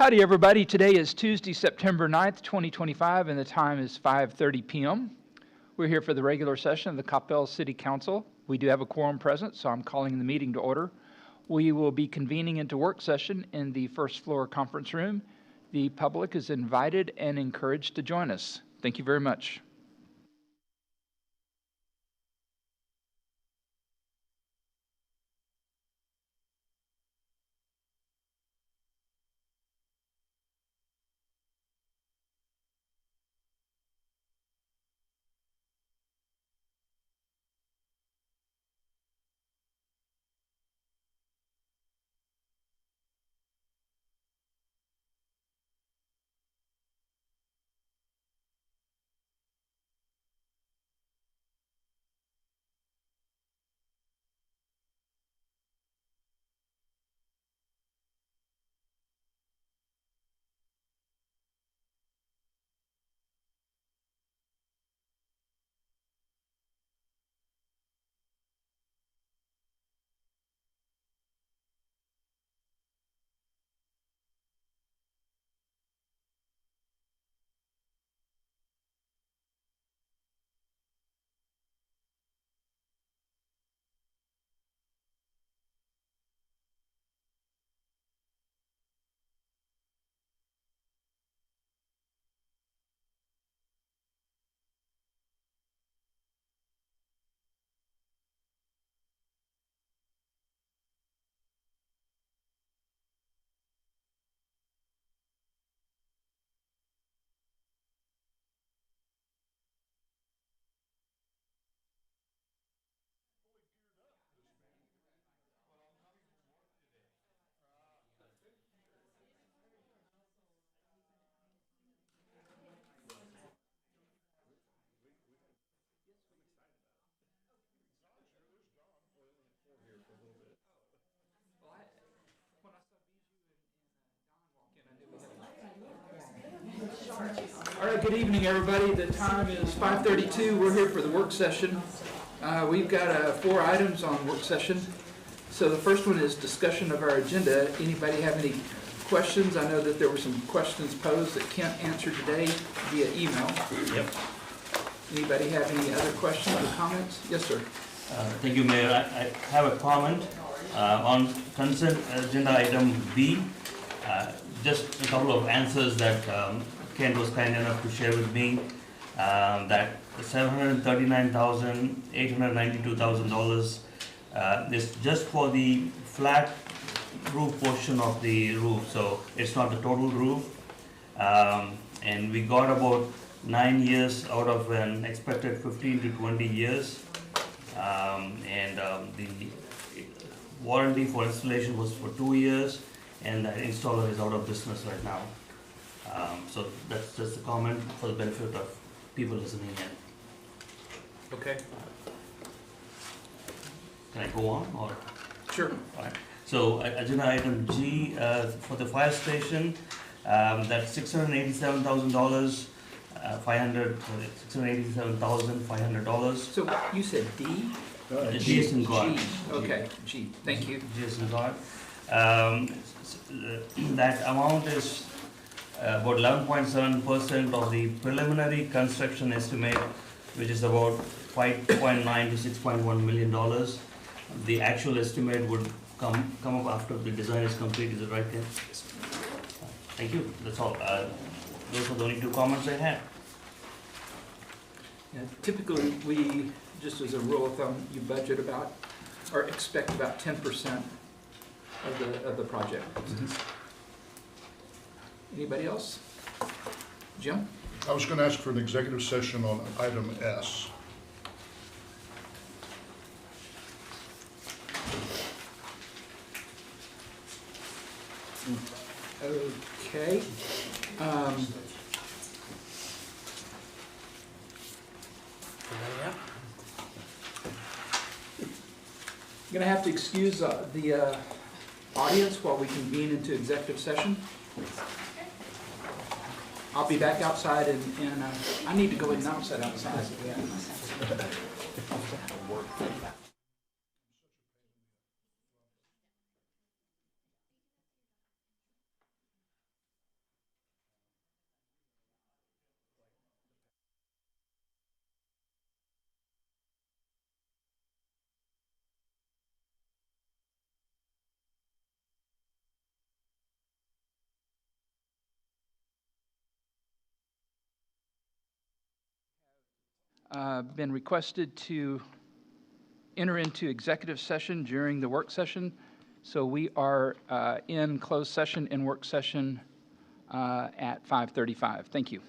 Howdy, everybody. Today is Tuesday, September 9th, 2025, and the time is 5:30 p.m. We're here for the regular session of the Coppell City Council. We do have a quorum present, so I'm calling the meeting to order. We will be convening into work session in the first floor conference room. The public is invited and encouraged to join us. Thank you very much. All right, good evening, everybody. The time is 5:32. We're here for the work session. We've got 4 items on work session. So the first one is discussion of our agenda. Anybody have any questions? I know that there were some questions posed that Kent answered today via email. Yep. Anybody have any other questions or comments? Yes, sir. Thank you, Mayor. I have a comment on consent agenda item B. Just a couple of answers that Kent was kind enough to share with me. That $739,892,000 is just for the flat roof portion of the roof, so it's not the total roof. And we got about 9 years out of an expected 15 to 20 years. The warranty for installation was for 2 years, and the installer is out of business right now. So that's just a comment for the benefit of people listening in. Okay. Can I go on, or? Sure. All right. So agenda item G for the fire station, that's $687,500. $687,500. So you said D? G is in God. G. Okay, G. Thank you. G is in God. That amount is about 11.7% of the preliminary construction estimate, which is about $5.9 to $6.1 million. The actual estimate would come up after the design is complete. Is it right, Ken? Thank you. That's all. Those are the only 2 comments I had. Yeah, typically, we, just as a rule of thumb, you budget about, or expect about 10% of the project. Mm-hmm. Anybody else? Jim? I was going to ask for an executive session on item S. Okay. You're going to have to excuse the audience while we convene into executive session. I'll be back outside, and I need to go in and outside. been requested to enter into executive session during the work session. So we are in closed session and work session at 5:35. Thank you.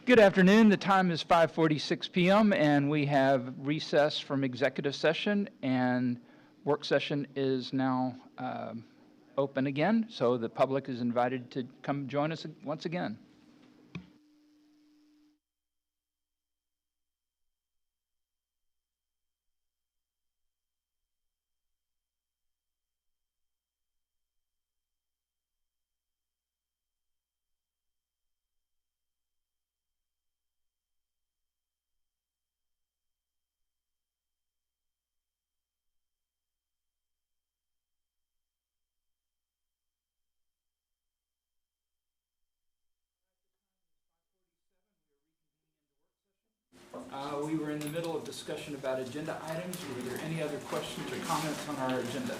Good afternoon. The time is 5:46 p.m. and we have recess from executive session, and work session is now open again, so the public is invited to come join us once again. We were in the middle of discussion about agenda items. Were there any other questions or comments on our agenda?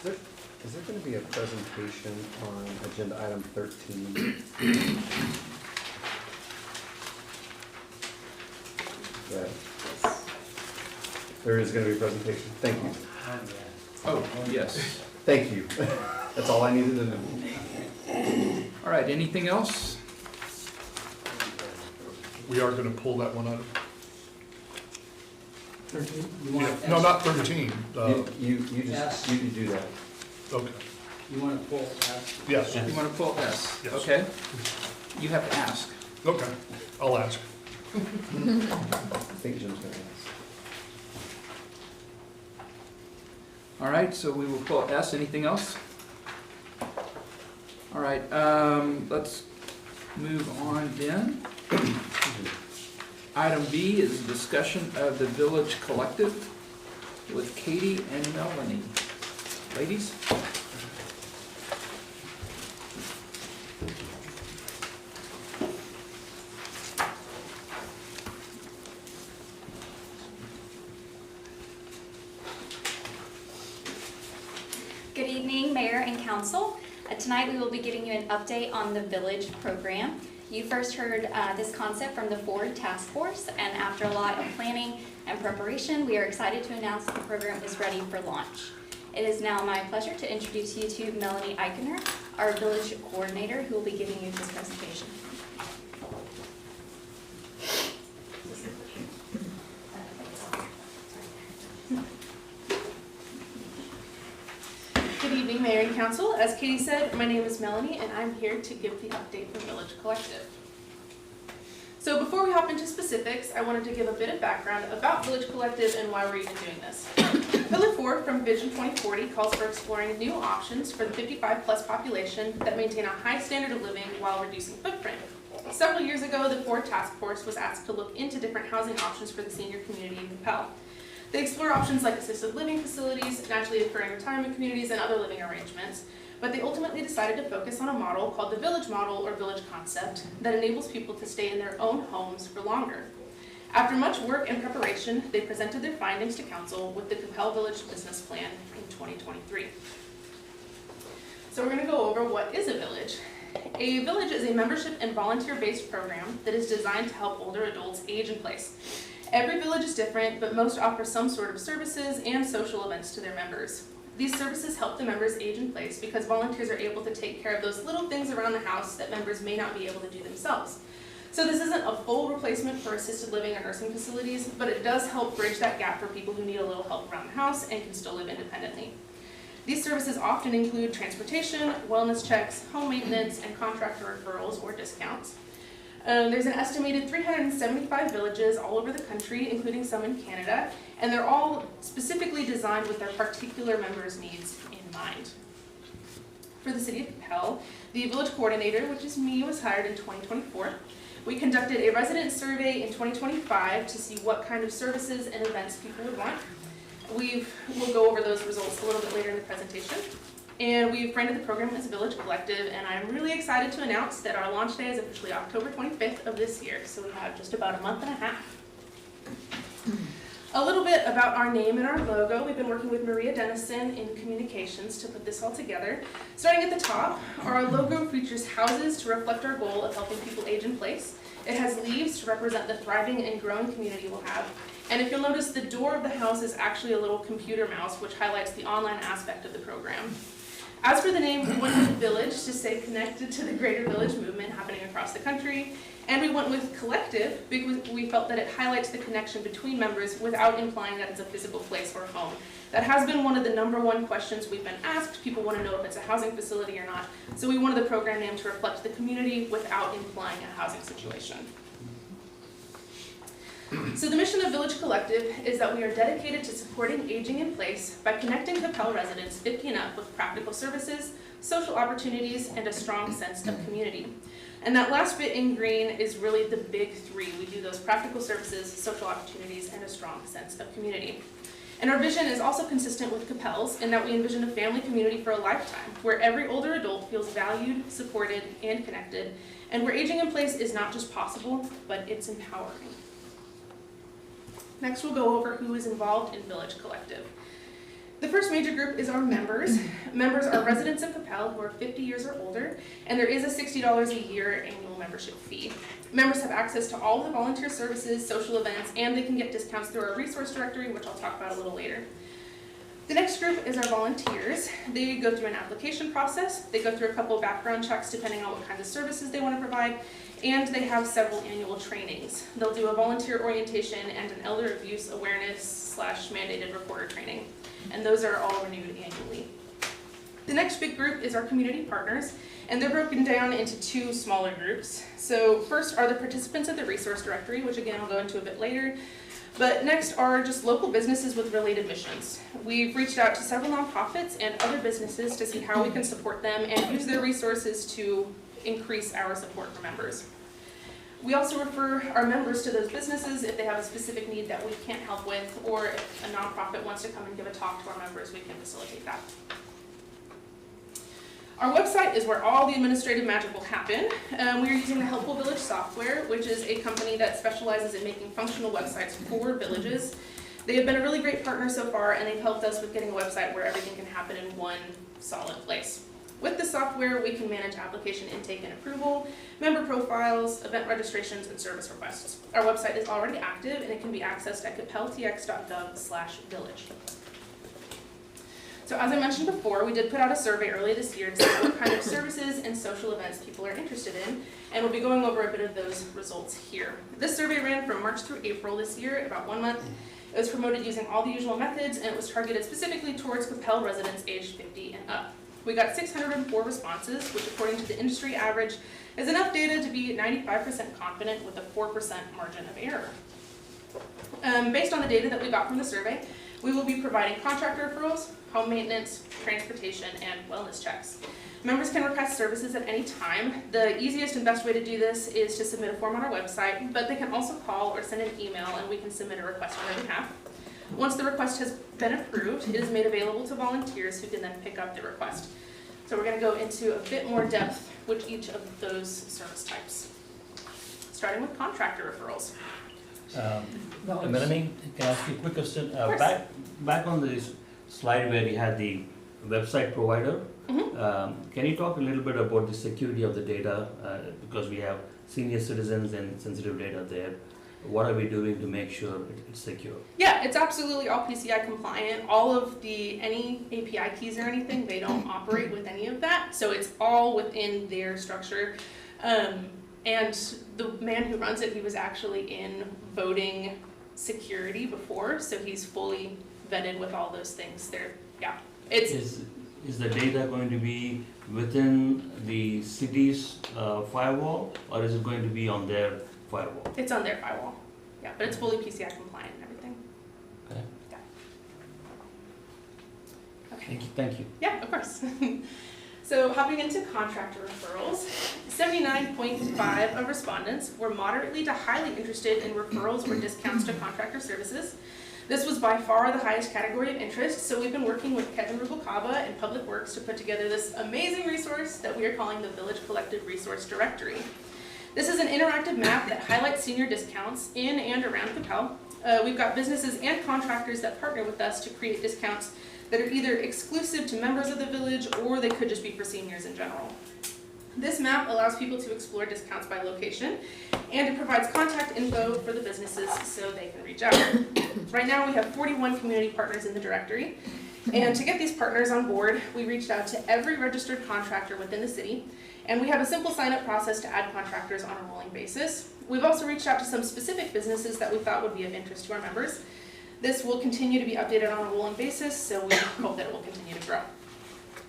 Is there going to be a presentation on agenda item 13? Yeah. There is going to be a presentation. Thank you. Oh, yes. Thank you. That's all I needed to know. All right, anything else? We are going to pull that one item. 13? Yeah, no, not 13. You do that. Okay, You want to pull S? yes, You want to pull S? Yes. Okay. You have to ask. okay, I'll ask. I think Jim's going to ask. All right, so we will pull S. Anything else? All right, let's move on then. Item B is a discussion of the Village Collective with Katie and Melanie. Ladies? Good evening, Mayor and Council. Tonight we will be giving you an update on the Village program. You first heard this concept from the Ford Task Force, and after a lot of planning and preparation, we are excited to announce that the program is ready for launch. It is now my pleasure to introduce you to Melanie Eichener, our Village Coordinator, who will be giving you this presentation. Good evening, Mayor and Council. As Katie said, my name is Melanie, and I'm here to give the update for Village Collective. So before we hop into specifics, I wanted to give a bit of background about Village Collective and why we're even doing this. Pillar 4 from Vision 2040 calls for exploring new options for the 55-plus population that maintain a high standard of living while reducing footprint. Several years ago, the Ford Task Force was asked to look into different housing options for the senior community in Coppell. They explore options like assisted living facilities, naturally occurring retirement communities, and other living arrangements, but they ultimately decided to focus on a model called the Village Model or Village Concept that enables people to stay in their own homes for longer. After much work and preparation, they presented their findings to Council with the Coppell Village Business Plan in 2023. So we're going to go over what is a village. A village is a membership and volunteer-based program that is designed to help older adults age in place. Every village is different, but most offer some sort of services and social events to their members. These services help the members age in place because volunteers are able to take care of those little things around the house that members may not be able to do themselves. So this isn't a full replacement for assisted living or nursing facilities, but it does help bridge that gap for people who need a little help around the house and can still live independently. These services often include transportation, wellness checks, home maintenance, and contractor referrals or discounts. There's an estimated 375 villages all over the country, including some in Canada, and they're all specifically designed with their particular members' needs in mind. For the City of Coppell, the Village Coordinator, which is me, was hired in 2024. We conducted a resident survey in 2025 to see what kind of services and events people would want. We'll go over those results a little bit later in the presentation. And we've branded the program as Village Collective, and I'm really excited to announce that our launch day is officially October 25th of this year, so we have just about a month and a half. A little bit about our name and our logo. We've been working with Maria Dennison in communications to put this all together. Starting at the top, our logo features houses to reflect our goal of helping people age in place. It has leaves to represent the thriving and growing community we'll have. And if you'll notice, the door of the house is actually a little computer mouse, which highlights the online aspect of the program. As for the name, we went with Village to stay connected to the greater Village movement happening across the country. And we went with Collective because we felt that it highlights the connection between members without implying that it's a physical place or home. That has been one of the #1 questions we've been asked. People want to know if it's a housing facility or not. So we wanted the program name to reflect the community without implying a housing situation. So the mission of Village Collective is that we are dedicated to supporting aging in place by connecting Coppell residents 50 and up with practical services, social opportunities, and a strong sense of community. And that last bit in green is really the big three. We do those practical services, social opportunities, and a strong sense of community. And our vision is also consistent with Coppell's in that we envision a family community for a lifetime, where every older adult feels valued, supported, and connected, and where aging in place is not just possible, but it's empowering. Next, we'll go over who is involved in Village Collective. The first major group is our members. Members are residents of Coppell who are 50 years or older, and there is a $60 a year annual membership fee. Members have access to all of the volunteer services, social events, and they can get discounts through our resource directory, which I'll talk about a little later. The next group is our volunteers. They go through an application process. They go through a couple of background checks depending on what kinds of services they want to provide, and they have several annual trainings. They'll do a volunteer orientation and an elder abuse awareness / mandated reporter training, and those are all renewed annually. The next big group is our community partners, and they're broken down into 2 smaller groups. So first are the participants of the resource directory, which again I'll go into a bit later. But next are just local businesses with related missions. We've reached out to several nonprofits and other businesses to see how we can support them and use their resources to increase our support for members. We also refer our members to those businesses if they have a specific need that we can't help with, or if a nonprofit wants to come and give a talk to our members, we can facilitate that. Our website is where all the administrative magic will happen. We are using the Helpful Village software, which is a company that specializes in making functional websites for villages. They have been a really great partner so far, and they've helped us with getting a website where everything can happen in one solid place. With the software, we can manage application intake and approval, member profiles, event registrations, and service requests. Our website is already active, and it can be accessed at coppelltx.gov/village. So as I mentioned before, we did put out a survey earlier this year to see what kind of services and social events people are interested in, and we'll be going over a bit of those results here. This survey ran from March through April this year, about 1 month. It was promoted using all the usual methods, and it was targeted specifically towards Coppell residents aged 50 and up. We got 604 responses, which according to the industry average is enough data to be 95% confident with a 4% margin of error. Based on the data that we got from the survey, we will be providing contractor referrals, home maintenance, transportation, and wellness checks. Members can request services at any time. The easiest and best way to do this is to submit a form on our website, but they can also call or send an email and we can submit a request on their behalf. Once the request has been approved, it is made available to volunteers who can then pick up the request. So we're going to go into a bit more depth with each of those service types, starting with contractor referrals. Melanie, can I ask you a quick question? Of course. Back on this slide where you had the website provider, can you talk a little bit about the security of the data? Because we have senior citizens and sensitive data there. What are we doing to make sure it's secure? Yeah, it's absolutely all PCI compliant. All of any API keys or anything, they don't operate with any of that. So it's all within their structure. And the man who runs it, he was actually in voting security before, so he's fully vetted with all those things there. Yeah, Is the data going to be within the city's firewall, or is it going to be on their firewall? It's on their firewall. Yeah, but it's fully PCI compliant and everything. Okay. Yeah. Okay. Thank you. Yeah, of course. So hopping into contractor referrals, 79.5% of respondents were moderately to highly interested in referrals or discounts to contractor services. This was by far the highest category of interest, so we've been working with Kevin Rubalcaba and Public Works to put together this amazing resource that we are calling the Village Collective Resource Directory. This is an interactive map that highlights senior discounts in and around Coppell. We've got businesses and contractors that partner with us to create discounts that are either exclusive to members of the village or they could just be for seniors in general. This map allows people to explore discounts by location, and it provides contact info for the businesses so they can reach out. Right now we have 41 community partners in the directory, And to get these partners on board, we reached out to every registered contractor within the city, and we have a simple sign-up process to add contractors on a rolling basis. We've also reached out to some specific businesses that we thought would be of interest to our members. This will continue to be updated on a rolling basis, so we hope that it will continue to grow.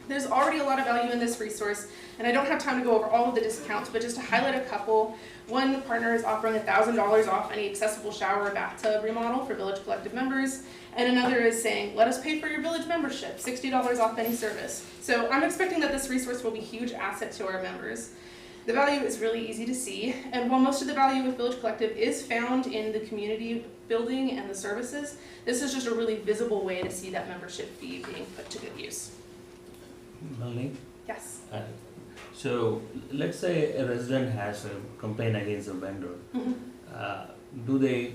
There's already a lot of value in this resource, and I don't have time to go over all of the discounts, but just to highlight a couple, one partner is offering $1,000 off any accessible shower or bathtub remodel for Village Collective members, and another is saying, let us pay for your village membership, $60 off any service. So I'm expecting that this resource will be a huge asset to our members. The value is really easy to see, and while most of the value with Village Collective is found in the community building and the services, this is just a really visible way to see that membership fee being put to good use. Melanie? Yes. So let's say a resident has a complaint against a vendor. Mm-hmm. Do they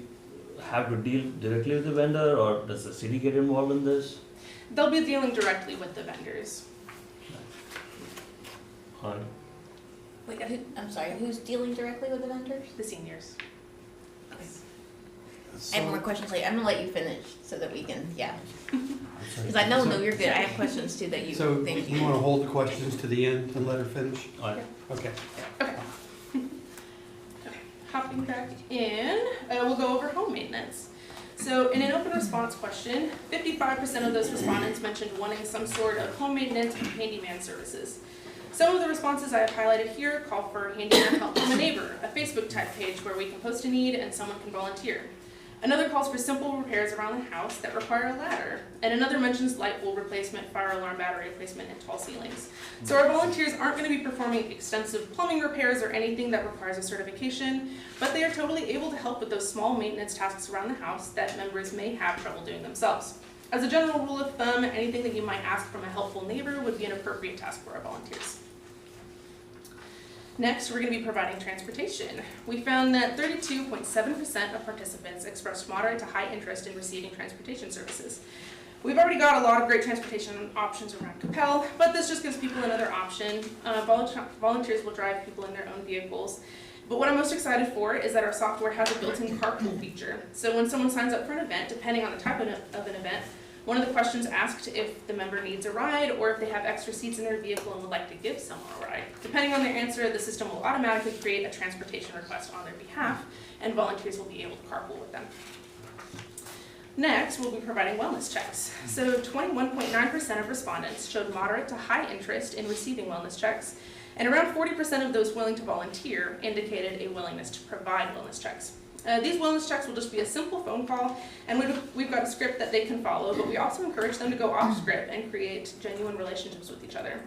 have to deal directly with the vendor, or does the city get involved in this? They'll be dealing directly with the vendors. Or- Wait, I'm sorry, who's dealing directly with the vendors? The seniors. I have more questions later. I'm gonna let you finish so that we can, yeah. I'm sorry. Because I know, no, you're good. I have questions too that you So think you want to hold the questions to the end and let her finish? Alright. Okay. Hopping back in, we'll go over home maintenance. So in an open response question, 55% of those respondents mentioned wanting some sort of home maintenance and handyman services. Some of the responses I have highlighted here call for handyman help from a neighbor, a Facebook type page where we can post a need and someone can volunteer. Another calls for simple repairs around the house that require a ladder, and another mentions light bulb replacement, fire alarm battery replacement, and tall ceilings. So our volunteers aren't going to be performing extensive plumbing repairs or anything that requires a certification, but they are totally able to help with those small maintenance tasks around the house that members may have trouble doing themselves. As a general rule of thumb, anything that you might ask from a helpful neighbor would be an appropriate task for our volunteers. Next, we're going to be providing transportation. We found that 32.7% of participants expressed moderate to high interest in receiving transportation services. We've already got a lot of great transportation options around Coppell, but this just gives people another option. Volunteers will drive people in their own vehicles. But what I'm most excited for is that our software has a built-in carpool feature. So when someone signs up for an event, depending on the type of an event, one of the questions asked if the member needs a ride or if they have extra seats in their vehicle and would like to give someone a ride. Depending on their answer, the system will automatically create a transportation request on their behalf, and volunteers will be able to carpool with them. Next, we'll be providing wellness checks. So 21.9% of respondents showed moderate to high interest in receiving wellness checks, and around 40% of those willing to volunteer indicated a willingness to provide wellness checks. These wellness checks will just be a simple phone call, and we've got a script that they can follow, but we also encourage them to go off script and create genuine relationships with each other.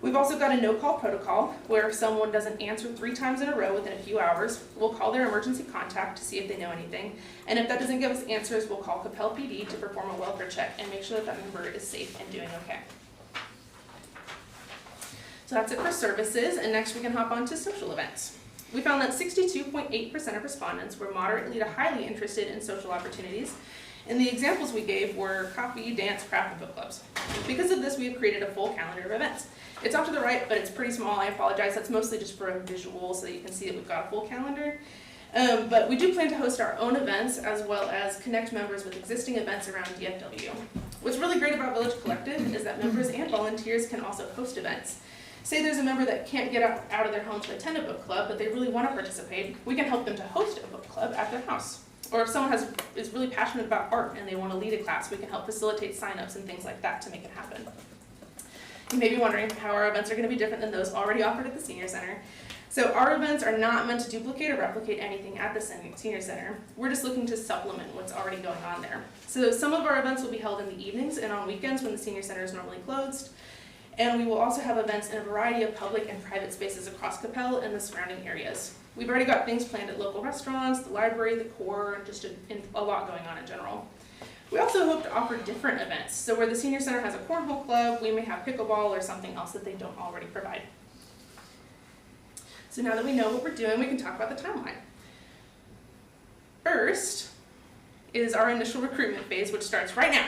We've also got a no-call protocol, where if someone doesn't answer 3 times in a row within a few hours, we'll call their emergency contact to see if they know anything, and if that doesn't give us answers, we'll call Coppell PD to perform a welfare check and make sure that that member is safe and doing okay. So that's it for services, and next we can hop on to social events. We found that 62.8% of respondents were moderately to highly interested in social opportunities, and the examples we gave were coffee, dance, craft, and book clubs. Because of this, we have created a full calendar of events. It's off to the right, but it's pretty small. I apologize. That's mostly just for a visual so that you can see that we've got a full calendar. But we do plan to host our own events as well as connect members with existing events around DFW. What's really great about Village Collective is that members and volunteers can also host events. Say there's a member that can't get out of their home to attend a book club, but they really want to participate, we can help them to host a book club at their house. Or if someone is really passionate about art and they want to lead a class, we can help facilitate signups and things like that to make it happen. You may be wondering how our events are going to be different than those already offered at the Senior Center. So our events are not meant to duplicate or replicate anything at the Senior Center. We're just looking to supplement what's already going on there. So some of our events will be held in the evenings and on weekends when the Senior Center is normally closed. And we will also have events in a variety of public and private spaces across Coppell and the surrounding areas. We've already got things planned at local restaurants, the library, the core, and just a lot going on in general. We also hope to offer different events. So where the Senior Center has a cornhole club, we may have pickleball or something else that they don't already provide. So now that we know what we're doing, we can talk about the timeline. First is our initial recruitment phase, which starts right now.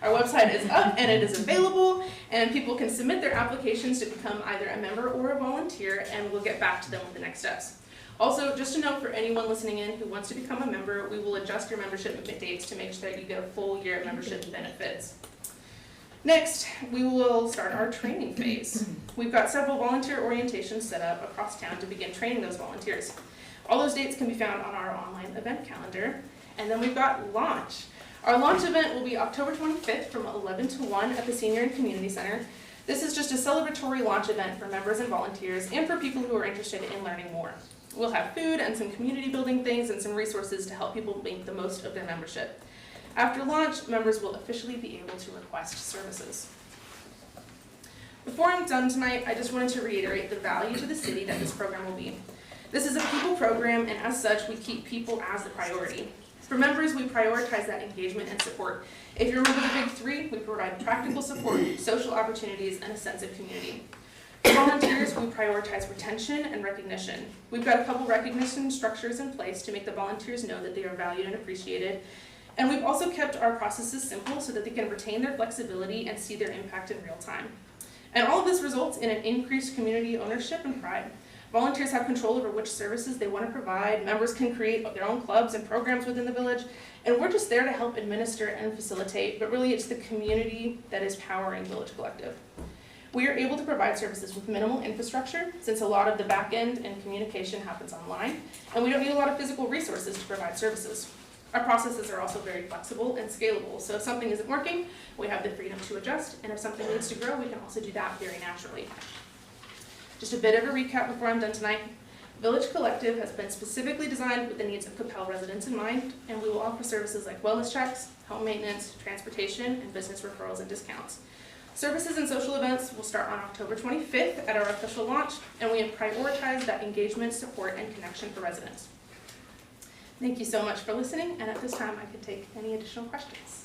Our website is up and it is available, and people can submit their applications to become either a member or a volunteer, and we'll get back to them with the next steps. Also, just a note for anyone listening in who wants to become a member, we will adjust your membership dates to make sure that you get a full year of membership benefits. Next, we will start our training phase. We've got several volunteer orientations set up across town to begin training those volunteers. All those dates can be found on our online event calendar. And then we've got launch. Our launch event will be October 25th from 11 to 1 at the Senior and Community Center. This is just a celebratory launch event for members and volunteers and for people who are interested in learning more. We'll have food and some community building things and some resources to help people make the most of their membership. After launch, members will officially be able to request services. Before I'm done tonight, I just wanted to reiterate the value to the city that this program will be. This is a people program, and as such, we keep people as the priority. For members, we prioritize that engagement and support. If you remember the big three, we provide practical support, social opportunities, and a sense of community. For volunteers, we prioritize retention and recognition. We've got a couple recognition structures in place to make the volunteers know that they are valued and appreciated. And we've also kept our processes simple so that they can retain their flexibility and see their impact in real time. And all of this results in an increased community ownership and pride. Volunteers have control over which services they want to provide. Members can create their own clubs and programs within the village. And we're just there to help administer and facilitate, but really it's the community that is powering Village Collective. We are able to provide services with minimal infrastructure, since a lot of the back end and communication happens online, and we don't need a lot of physical resources to provide services. Our processes are also very flexible and scalable, so if something isn't working, we have the freedom to adjust, and if something needs to grow, we can also do that very naturally. Just a bit of a recap before I'm done tonight. Village Collective has been specifically designed with the needs of Coppell residents in mind, and we will offer services like wellness checks, home maintenance, transportation, and business referrals and discounts. Services and social events will start on October 25th at our official launch, and we have prioritized that engagement, support, and connection for residents. Thank you so much for listening, and at this time I could take any additional questions.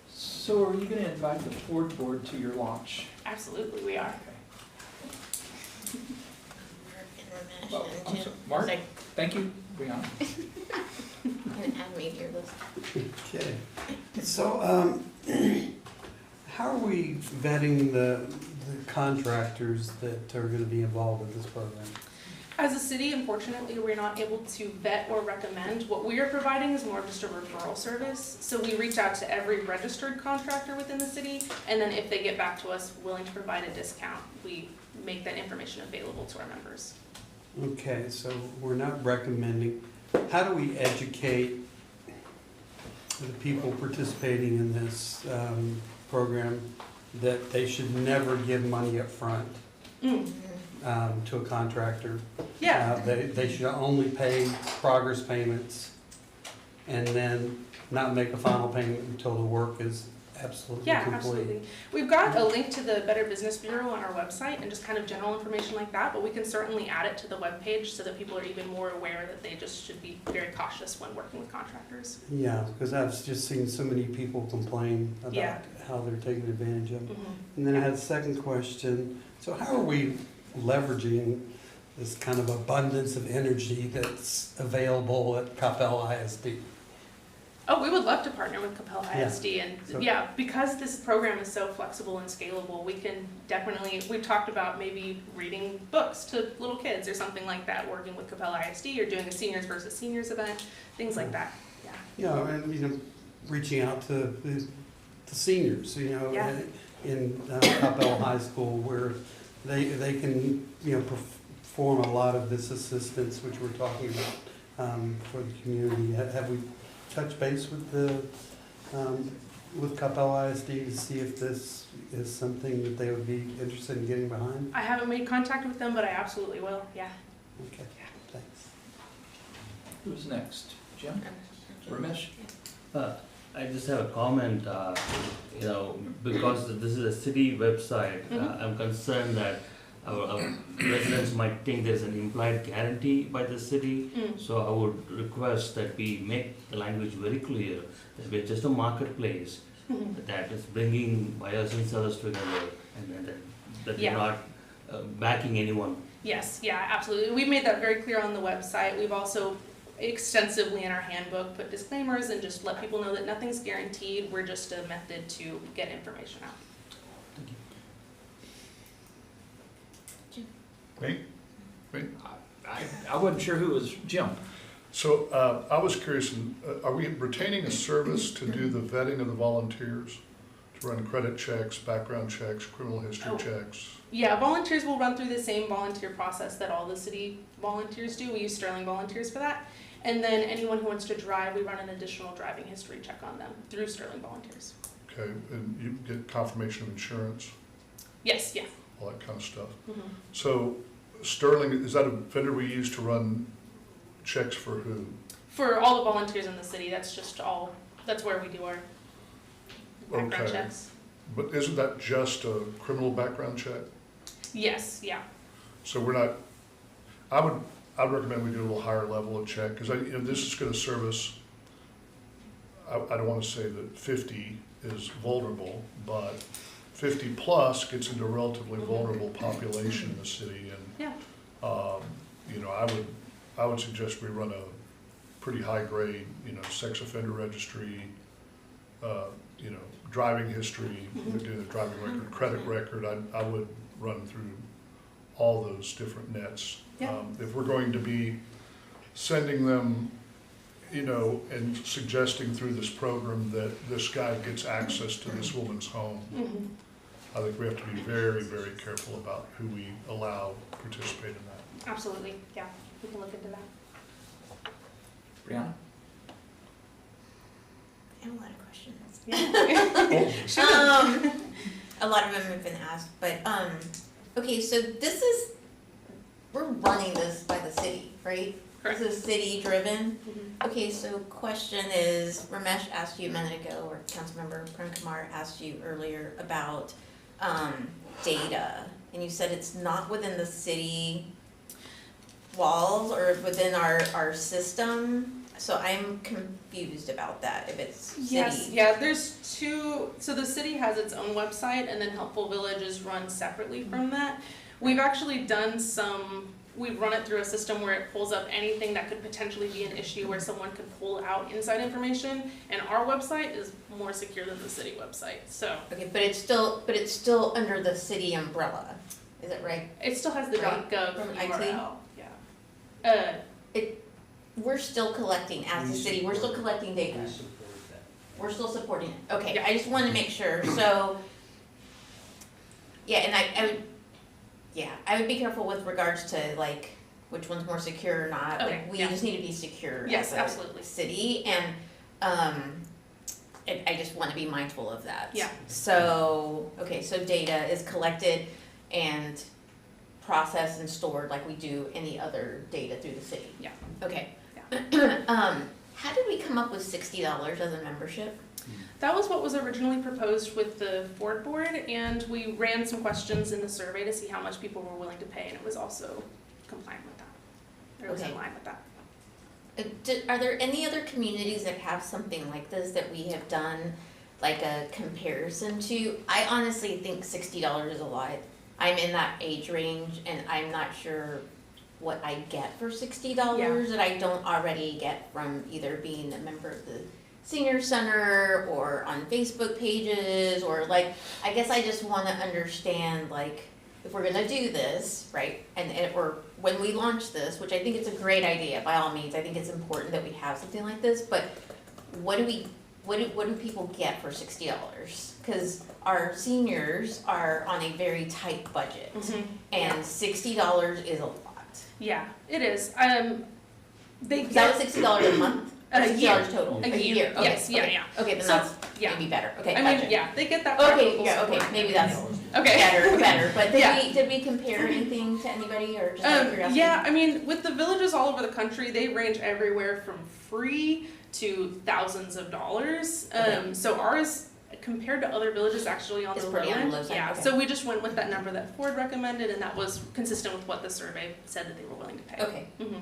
So are you going to invite the Ford board to your launch? Absolutely, we are. Well, I'm sorry, Mark, thank you. Brianna. And add me to your list. Okay. So, how are we vetting the contractors that are going to be involved in this program? As a city, unfortunately, we're not able to vet or recommend. What we are providing is more of just a referral service. So we reach out to every registered contractor within the city, and then if they get back to us willing to provide a discount, we make that information available to our members. Okay, so we're not recommending. How do we educate the people participating in this program that they should never give money up front to a contractor? Yeah. They should only pay progress payments and then not make a final payment until the work is absolutely Yeah, complete. absolutely. We've got a link to the Better Business Bureau on our website and just kind of general information like that, but we can certainly add it to the webpage so that people are even more aware that they just should be very cautious when working with contractors. Yeah, because I've just seen so many people complain about Yeah. how they're taken advantage of. Mhm. And then I had a second question. So how are we leveraging this kind of abundance of energy that's available at Coppell ISD? Oh, we would love to partner with Coppell Yeah. ISD, and So- yeah, because this program is so flexible and scalable, we can definitely, we've talked about maybe reading books to little kids or something like that, working with Coppell ISD, or doing a seniors versus seniors event, things like that, yeah. Yeah, and, reaching out to the seniors, Yeah. in Coppell High School where they can, perform a lot of this assistance, which we're talking about for the community. Have we touched base with with Coppell ISD to see if this is something that they would be interested in getting behind? I haven't made contact with them, but I absolutely will, yeah. Okay, thanks. Who's next? Jim? Ramesh? I just have a comment, because this is a city website, I'm concerned that our residents might think there's an implied guarantee by the city. So I would request that we make the language very clear that we're just a marketplace that is bringing buyers and sellers together, and that Yeah. we're not backing anyone. Yes, yeah, absolutely. We made that very clear on the website. We've also extensively in our handbook put disclaimers and just let people know that nothing's guaranteed. We're just a method to get information out. Me? I wasn't sure who was Jim. So I was curious, are we retaining a service to do the vetting of the volunteers? To run credit checks, background checks, criminal history Oh. checks. Yeah, volunteers will run through the same volunteer process that all the city volunteers do. We use Sterling Volunteers for that. And then anyone who wants to drive, we run an additional driving history check on them through Sterling Volunteers. Okay, and you get confirmation of insurance, Yes, yeah. all that kind of stuff. Mhm. So Sterling, is that a vendor we use to run checks for who? For all the volunteers in the city, that's where we do our background Okay. checks. But isn't that just a criminal background check? Yes, yeah. So we're not, I'd recommend we do a little higher level of check, because this is gonna service, I don't wanna say that 50 is vulnerable, but 50 plus gets into a relatively vulnerable population in the city, and, Yeah. I would suggest we run a pretty high grade, sex offender registry, driving history, Mhm. doing the driving record, credit record, I would run through all those different nets. Yeah. If we're going to be sending them, and suggesting through this program that this guy gets access to this woman's home, Mhm. I think we have to be very, very careful about who we allow participate in that. Absolutely, yeah. We can look into that. Brianna? I have a lot of questions. Yeah. Sure. A lot of them have been asked, but, okay, so we're running this by the city, right? Correct. This is city driven. Mhm. Okay, so question is, Ramesh asked you a minute ago, or Councilmember Prem Kumar asked you earlier about, data. And you said it's not within the city walls or within our system. So I'm confused about that, if it's city. Yes, yeah, there's two, so the city has its own website and then Helpful Village is run separately from that. We've actually done we've run it through a system where it pulls up anything that could potentially be an issue where someone could pull out inside information, and our website is more secure than the city website, so. Okay, but it's still under the city umbrella, is that right? It still has the Right, .gov from URL, yeah. We're still collecting, as the city, we're still collecting data. We support that. We're still supporting it, okay, Yeah. I just wanna make sure, so. Yeah, and I would be careful with regards to like, which one's more secure or not, Okay, like, we yeah. just need to be secure Yes, as a absolutely. city, and, I just wanna be mindful of that. Yeah. So, okay, so data is collected and processed and stored like we do any other data through the city? Yeah. Okay. Yeah. How did we come up with $60 as a membership? That was what was originally proposed with the Ford board, and we ran some questions in the survey to see how much people were willing to pay, and it was also compliant with that. Or it was in Okay. line with that. Are there any other communities that have something like this that we have done, like a comparison to? I honestly think $60 is a lot. I'm in that age range, and I'm not sure what I get for $60 that I don't already get from either being a member of the senior center or on Facebook pages, or like, I guess I just wanna understand, like, if we're gonna do this, right, or when we launch this, which I think it's a great idea, by all means, I think it's important that we have something like this, but what do people get for $60? Cause our seniors are on a very tight budget, and $60 is a lot. Yeah, it is. They Is that get, $60 a month? Or A year. $60 total? A year. Okay, Yes, yeah, okay. yeah. Okay, then So, that's yeah. maybe better, okay, I gotcha. mean, yeah, they get that Okay, practical yeah, okay, support. maybe that's Okay. better, but Yeah. did we compare anything to anybody, or just out of curiosity? Yeah, I mean, with the villages all over the country, they range everywhere from free to thousands of dollars. Okay. So ours, compared to other villages, actually on It's the low pretty on the end. low side, Yeah, okay. so we just went with that number that Ford recommended, and that was consistent with what the survey said that they were willing to pay. Okay, Mhm.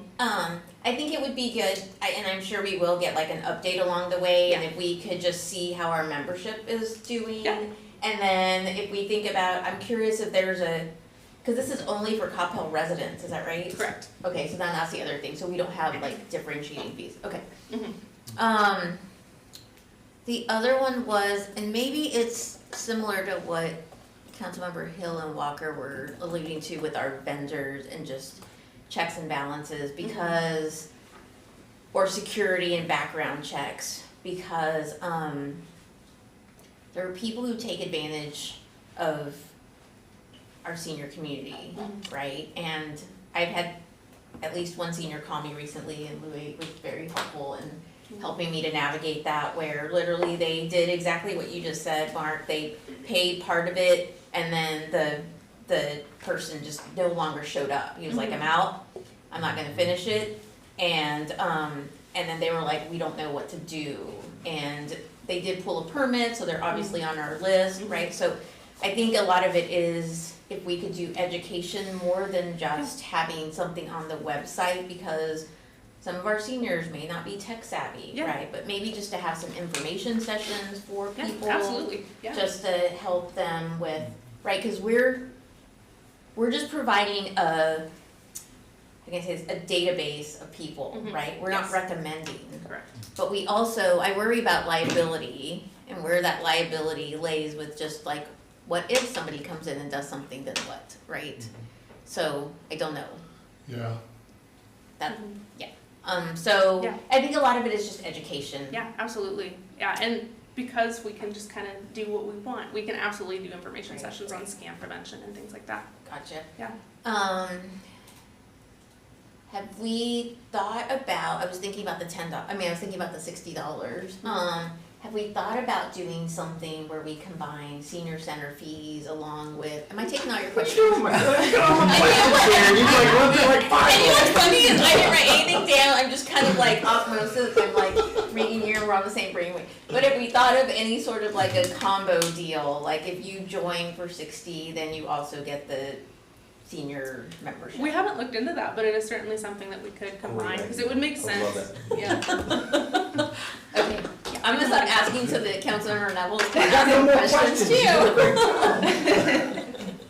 I think it would be good, and I'm sure we will get like an update along the way, and if we could just see how our membership is doing. Yeah. And then if we think about, I'm curious if there's cause this is only for Coppell residents, is that right? Correct. Okay, so then that's the other thing, so we don't have like differentiating fees, okay. Mhm. The other one was, and maybe it's similar to what Councilmember Hill and Walker were alluding to with our vendors and just checks and balances, because, or security and background checks, because, there are people who take advantage of our senior community, right? And I've had at least one senior call me recently, and Louis was very helpful in helping me to navigate that, where literally they did exactly what you just said, Mark. They paid part of it, and then the person just no longer showed up. He was like, I'm out, I'm not gonna finish it. And then they were like, we don't know what to do. And they did pull a permit, so they're obviously on our list, right? So I think a lot of it is if we could do education more than just having something on the website, because some of our seniors may not be tech savvy, Yeah. right? But maybe just to have some information sessions for Yeah, people. absolutely, yeah. Just to help them with, right, cause we're just providing a database of people, Mhm. right? We're Yes. not recommending. Correct. But we also, I worry about liability and where that liability lays with just like, what if somebody comes in and does something, then what, right? So, I don't know. Yeah, So, Yeah. I think a lot of it is just education. Yeah, absolutely. Yeah, and because we can just kind of do what we want, we can absolutely do information Right, sessions on right. scam prevention and things like that. Gotcha. Yeah. Have we thought about, I was thinking about the I was thinking about the $60. Have we thought about doing something where we combine senior center fees along with, am I taking all your questions? Oh my God, you like run through like five. And you know what's funny is I didn't write anything down, I'm just kind of like osmosis, I'm like reading here and we're on the same brainwave. But if we thought of any sort of like a combo deal, like if you join for 60, then you also get the senior membership. We haven't looked into that, but it is certainly something that we could combine, because it would make I love sense. that. Yeah. Okay, I'm gonna stop asking so that Councilmember Neville's I can got no ask more questions questions.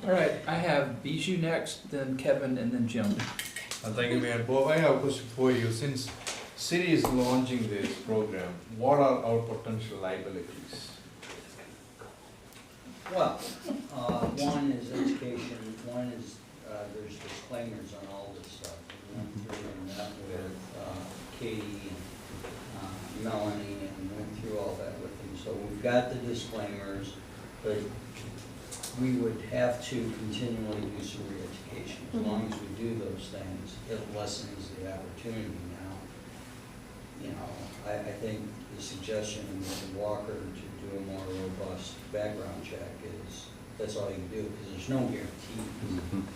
too. All right, I have Bijou next, then Kevin, and then Jim. Thank you, Mayor. Bob, I have a question for you. Since city is launching this program, what are our potential liabilities? Well, one is education, one is, there's disclaimers on all this stuff. We went through and met with Katie and Melanie and went through all that with them. So we've got the disclaimers, but we would have to continually do some re-education. As long as we do those things, it lessens the opportunity now. You know, I think the suggestion of Mr. Walker to do a more robust background check is, that's all you can do, because there's no guarantee.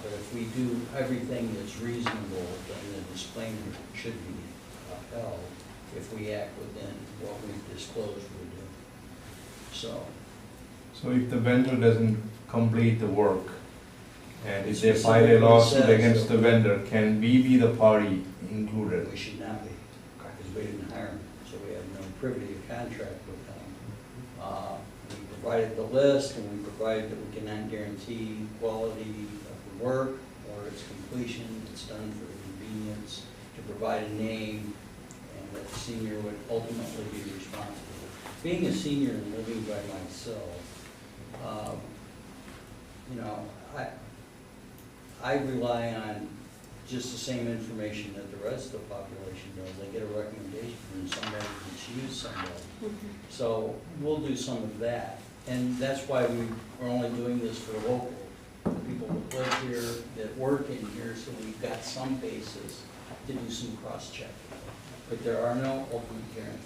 But if we do everything that's reasonable, then the disclaimer should be upheld if we act within what we've disclosed we're doing. So, So if the vendor doesn't complete the work, and if they Specifically file a lawsuit says against that- the vendor, can we be the party included? we should not be, because we didn't hire them, so we have no privity of contract with them. We provided the list, and we provided that we cannot guarantee quality of the work or its completion. It's done for the convenience to provide a name, and that the senior would ultimately be responsible. Being a senior and living by myself, you know, I rely on just the same information that the rest of the population does. I get a recommendation from somebody that's used somebody. So we'll do some of that. And that's why we're only doing this for the local, the people that live here, that work in here, so we've got some basis to do some cross-checking. But there are no ultimate guarantees.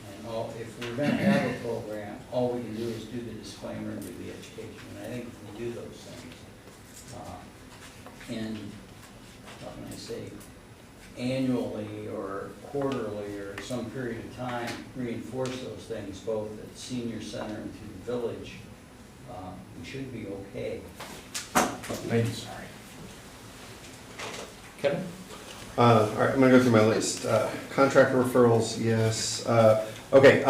And if we're gonna have a program, all we can do is do the disclaimer and do the education. And I think if we do those things, and, how can I say, annually or quarterly or some period of time, reinforce those things both at the senior center and through the village, we should be okay. Thank you. Kevin? All right, I'm gonna go through my list. Contract referrals, yes. Okay,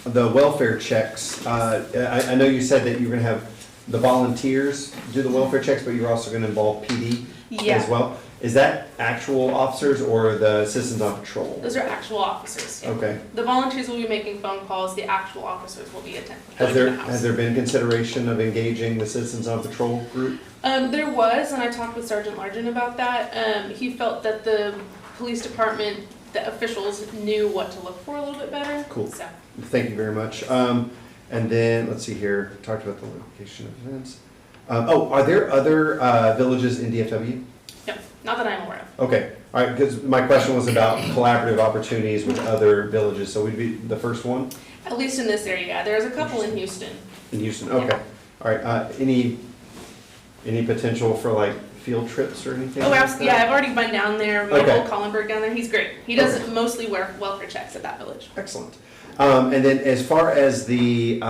the welfare checks. I know you said that you were gonna have the volunteers do the welfare checks, but you're also gonna involve PD as well. Is that actual officers or the citizens on patrol? Those are actual officers. Okay. The volunteers will be making phone calls, the actual officers will be attending. Has there been consideration of engaging the citizens on patrol group? There was, and I talked with Sergeant Largent about that. He felt that the police department the officials knew what to look for a little bit better. Cool. So, Thank you very much. And then, let's see here, talked about the location of events. Are there other villages in DFW? no, not that I'm aware of. Okay, all right, because my question was about collaborative opportunities with other villages, so we'd be the first one At least in this area, yeah. There's a couple in Houston. in Houston, okay. All right, any potential for like field trips or anything? Oh, like absolutely. Yeah, that? I've already been down there. Okay. Michael Collenberg down there. He's great. He does Okay. mostly welfare checks at that village. Excellent. And then as far as the,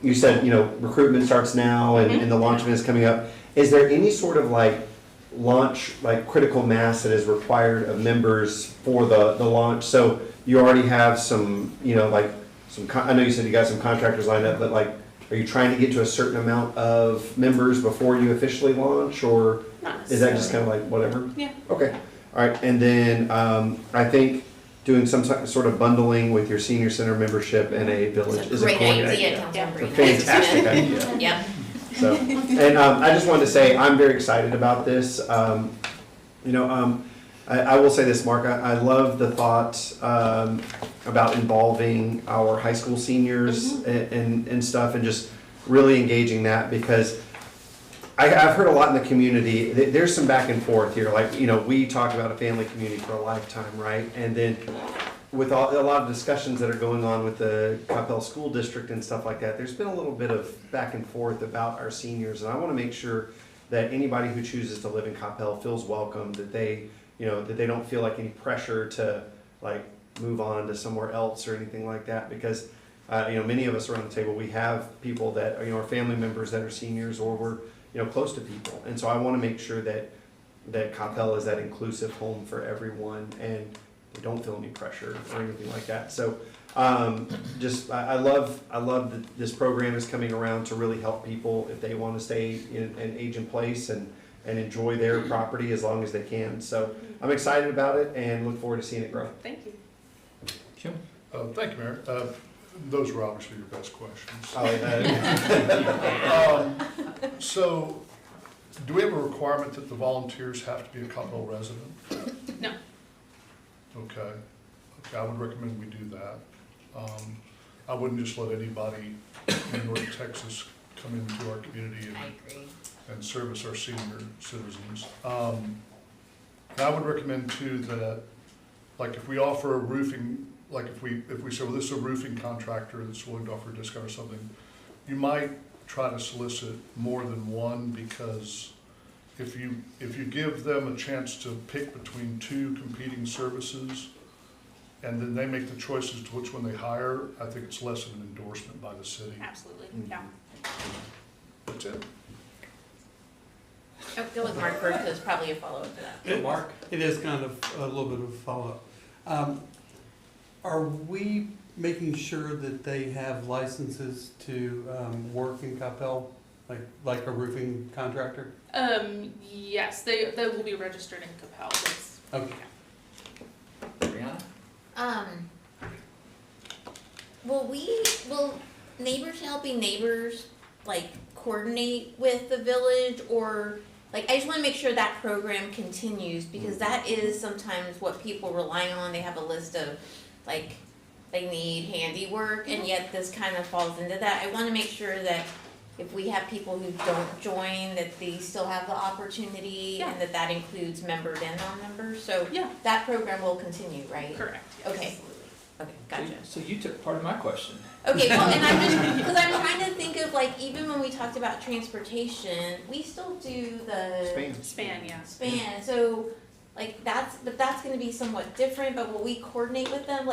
you said, recruitment starts now and the launch event is coming up. Is there any sort of like launch, like critical mass that is required of members for the launch? So you already have some, I know you said you got some contractors lined up, but like, are you trying to get to a certain amount of members before you officially launch, or Not is that just kind of like whatever? Yeah. Okay, all right, and then I think doing some sort of bundling with your senior center membership and a village It's is a a great great idea, idea. Councilman A Brina. fantastic idea. Yep. So, and I just wanted to say, I'm very excited about this. I will say this, Mark, I love the thought about involving our high school seniors and stuff, and just really engaging that, because I've heard a lot in the community. There's some back and forth here. Like, we talk about a family community for a lifetime, right? And then with a lot of discussions that are going on with the Coppell School District and stuff like that, there's been a little bit of back and forth about our seniors. And I want to make sure that anybody who chooses to live in Coppell feels welcome, that they don't feel like any pressure to like move on to somewhere else or anything like that. Because many of us around the table, we have people that are family members that are seniors, or we're close to people. And so I want to make sure that Coppell is that inclusive home for everyone, and they don't feel any pressure or anything like that. So I love that this program is coming around to really help people if they want to stay and age in place and enjoy their property as long as they can. So I'm excited about it and look forward to seeing it grow. Thank you. Jim? Thank you, Mayor. Those were obviously your best questions. So, do we have a requirement that the volunteers have to be a Coppell resident? No. Okay, I would recommend we do that. I wouldn't just let anybody in North Texas come into our community I agree. and service our senior citizens. And I would recommend too that, like, if we offer a roofing, like if we say, well, this is a roofing contractor that's willing to offer a discount or something, you might try to solicit more than one, because if you give them a chance to pick between two competing services, and then they make the choices to which one they hire, I think it's less of an endorsement by the city. Absolutely. Yeah. That's it. Oh, go with Mark first, there's probably a follow-up to that. Mark? It is kind of a little bit of a follow-up. Are we making sure that they have licenses to work in Coppell, like a roofing contractor? Yes, they will be registered in Coppell. It's- Okay. Will Neighbors Helping Neighbors coordinate with the village, or I just wanna make sure that program continues, because that is sometimes what people rely on. They have a list of they need handiwork, and yet this kind of falls into that. I wanna make sure that if we have people who don't join, that they still have the opportunity, Yeah. and that includes members and non-members, so Yeah, that program will continue, right? correct. Yes. Okay. Okay, gotcha. So you took part of my question. Okay, well, and I'm just, because I'm trying to think of even when we talked about transportation, we still do the Span, yeah. span, so that's gonna be somewhat different, but will we coordinate with them?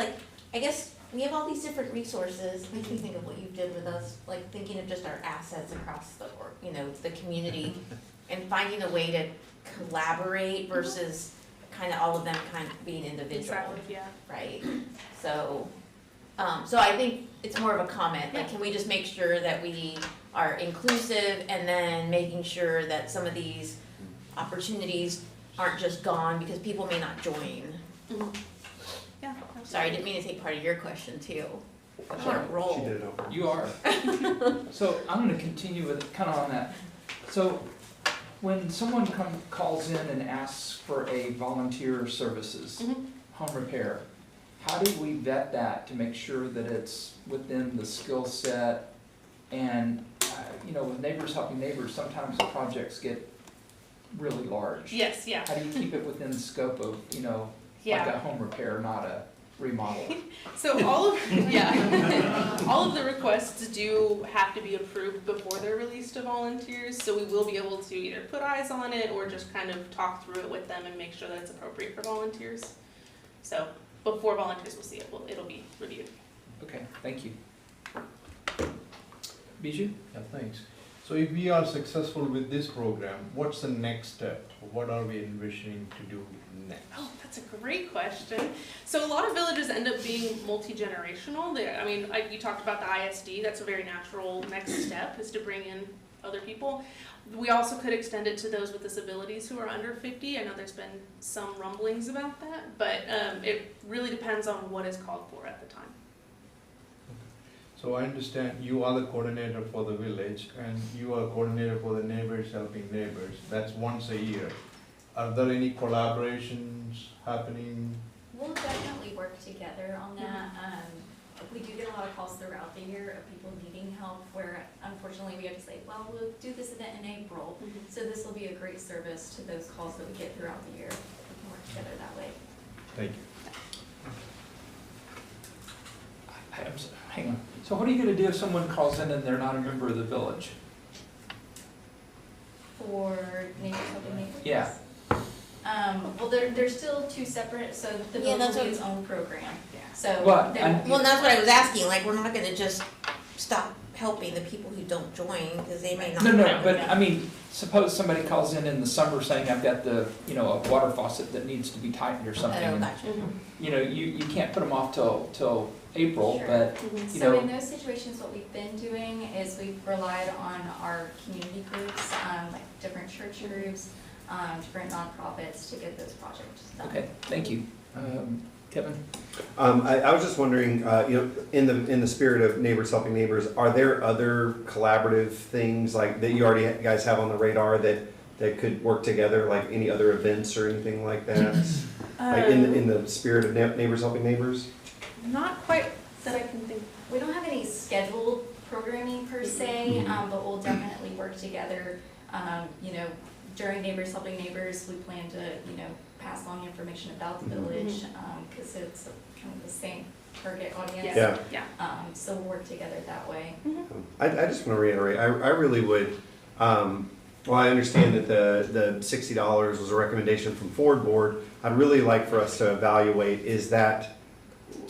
I guess we have all these different resources. Makes me think of what you did with us, thinking of just our assets across the community, and finding a way to collaborate versus all of them being individual. Exactly, yeah. Right, so I think it's more of a comment, can we just make sure that we are inclusive, and then making sure that some of these opportunities aren't just gone because people may not join. Mhm. Yeah. Sorry, I didn't mean to take part of your question too. I'm on a She roll. did it over. You are. So I'm going to continue with kind of on that. So when someone calls in and asks for a volunteer services, Mhm. home repair, how do we vet that to make sure that it's within the skill set? And, with Neighbors Helping Neighbors, sometimes the projects get really large. Yes, yeah. How do you keep it within the scope of, like Yeah. a home repair, not a remodel? So all of all of the requests do have to be approved before they're released to volunteers. So we will be able to either put eyes on it or just kind of talk through it with them and make sure that it's appropriate for volunteers. So before volunteers will see it, it'll be reviewed. Okay, thank you. Bijou? Yeah, thanks. So if we are successful with this program, what's the next step? What are we envisioning to do next? Oh, that's a great question. So a lot of villages end up being multi-generational. You talked about the ISD. That's a very natural next step, is to bring in other people. We also could extend it to those with disabilities who are under 50. I know there's been some rumblings about that, but it really depends on what is called for at the time. So I understand you are the coordinator for the village and you are coordinator for the Neighbors Helping Neighbors. That's once a year. Are there any collaborations happening? We'll definitely work together on that. We do get a lot of calls throughout the year of people needing help where unfortunately we have to say, well, we'll do this event in April. So this will be a great service to those calls that we get throughout the year. We can work together that way. Thank you. Hang on. So what are you gonna do if someone calls in and they're not a member of the village? For Neighbors Helping Neighbors? Yeah. Well, they're still two separate, so the Yeah, village that's will be what- its own program. So. Well, they I- won't be- Well, that's what I was asking, like, we're not gonna just stop helping the people who don't join, because they may not. No, but I mean, suppose somebody calls in the summer saying, I've got a water faucet that needs to be tightened or something. Oh, and, gotcha. You can't put them off till April, Sure. but, So in those situations, what we've been doing is we've relied on our community groups, like different church groups, different nonprofits to get those projects done. okay, thank you. Kevin? I was just wondering, in the spirit of Neighbors Helping Neighbors, are there other collaborative things like that you already guys have on the radar that could work together, like any other events or anything like that? Like in the spirit of Neighbors Helping Neighbors? Not quite that I can think. We don't have any scheduled programming per se, but we'll definitely work together. During Neighbors Helping Neighbors, we plan to, pass along information about the village, because it's kind of the same target audience. Yeah. So we'll work together that way. I just want to reiterate, I really would, I understand that the $60 was a recommendation from Ford Board. I'd really like for us to evaluate, is that,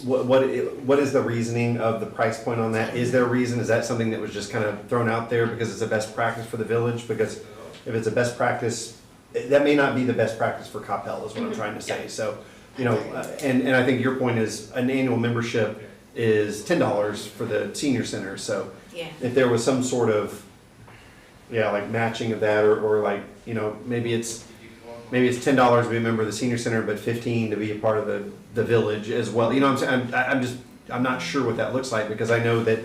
what is the reasoning of the price point on that? Is there a reason, is that something that was just kind of thrown out there because it's a best practice for the village? Because if it's a best practice, that may not be the best practice for Coppell, is what I'm trying to say. So, and I think your point is an annual membership is $10 for the senior center. So Yeah. if there was some sort of, like matching of that, or like, maybe it's $10 to be a member of the senior center, but $15 to be a part of the village as well. You know what I'm saying? I'm not sure what that looks like, because I know that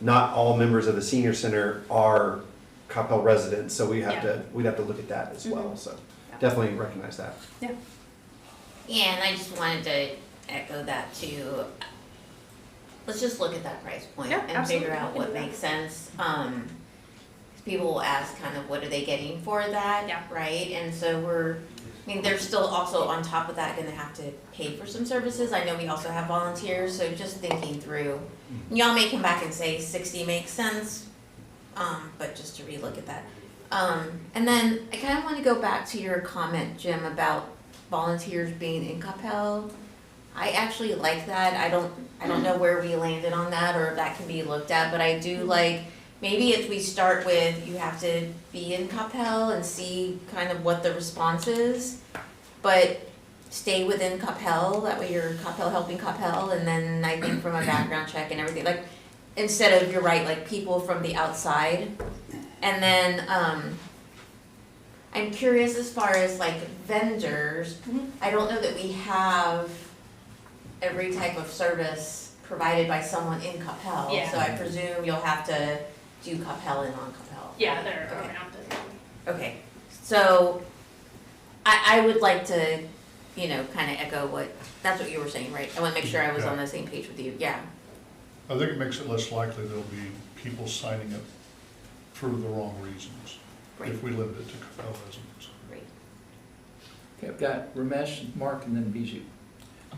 not all members of the senior center are Coppell residents, so we'd have to look at that as well. So definitely recognize that. Yeah, and I just wanted to echo that too. Let's just look at that price point Yeah, and figure absolutely. out what makes sense. 'Cause people will ask kind of, what are they getting for that? Yeah. Right, and so they're still also on top of that gonna have to pay for some services. I know we also have volunteers, so just thinking through. Y'all may come back and say 60 makes sense, but just to relook at that. And then I kind of want to go back to your comment, Jim, about volunteers being in Coppell. I actually like that. I don't know where we landed on that or if that can be looked at, but I do like, maybe if we start with, you have to be in Coppell and see kind of what the response is, but stay within Coppell, that way you're Coppell helping Coppell, and then I think from a background check and everything, like, instead of, you're right, like people from the outside. And then, I'm curious as far as like vendors, I don't know that we have every type of service provided by someone in Coppell. Yeah. So I presume you'll have to do Coppell and non-Coppell. Yeah, they're Okay. around the. Okay, so I would like to, you know, kind of echo that's what you were saying, right? I want to make sure I was on the same page with you, yeah. I think it makes it less likely there'll be people signing up for the wrong reasons Right. if we limit it to Coppell residents. Great. Okay, I've got Ramesh, Mark, and then Bijou.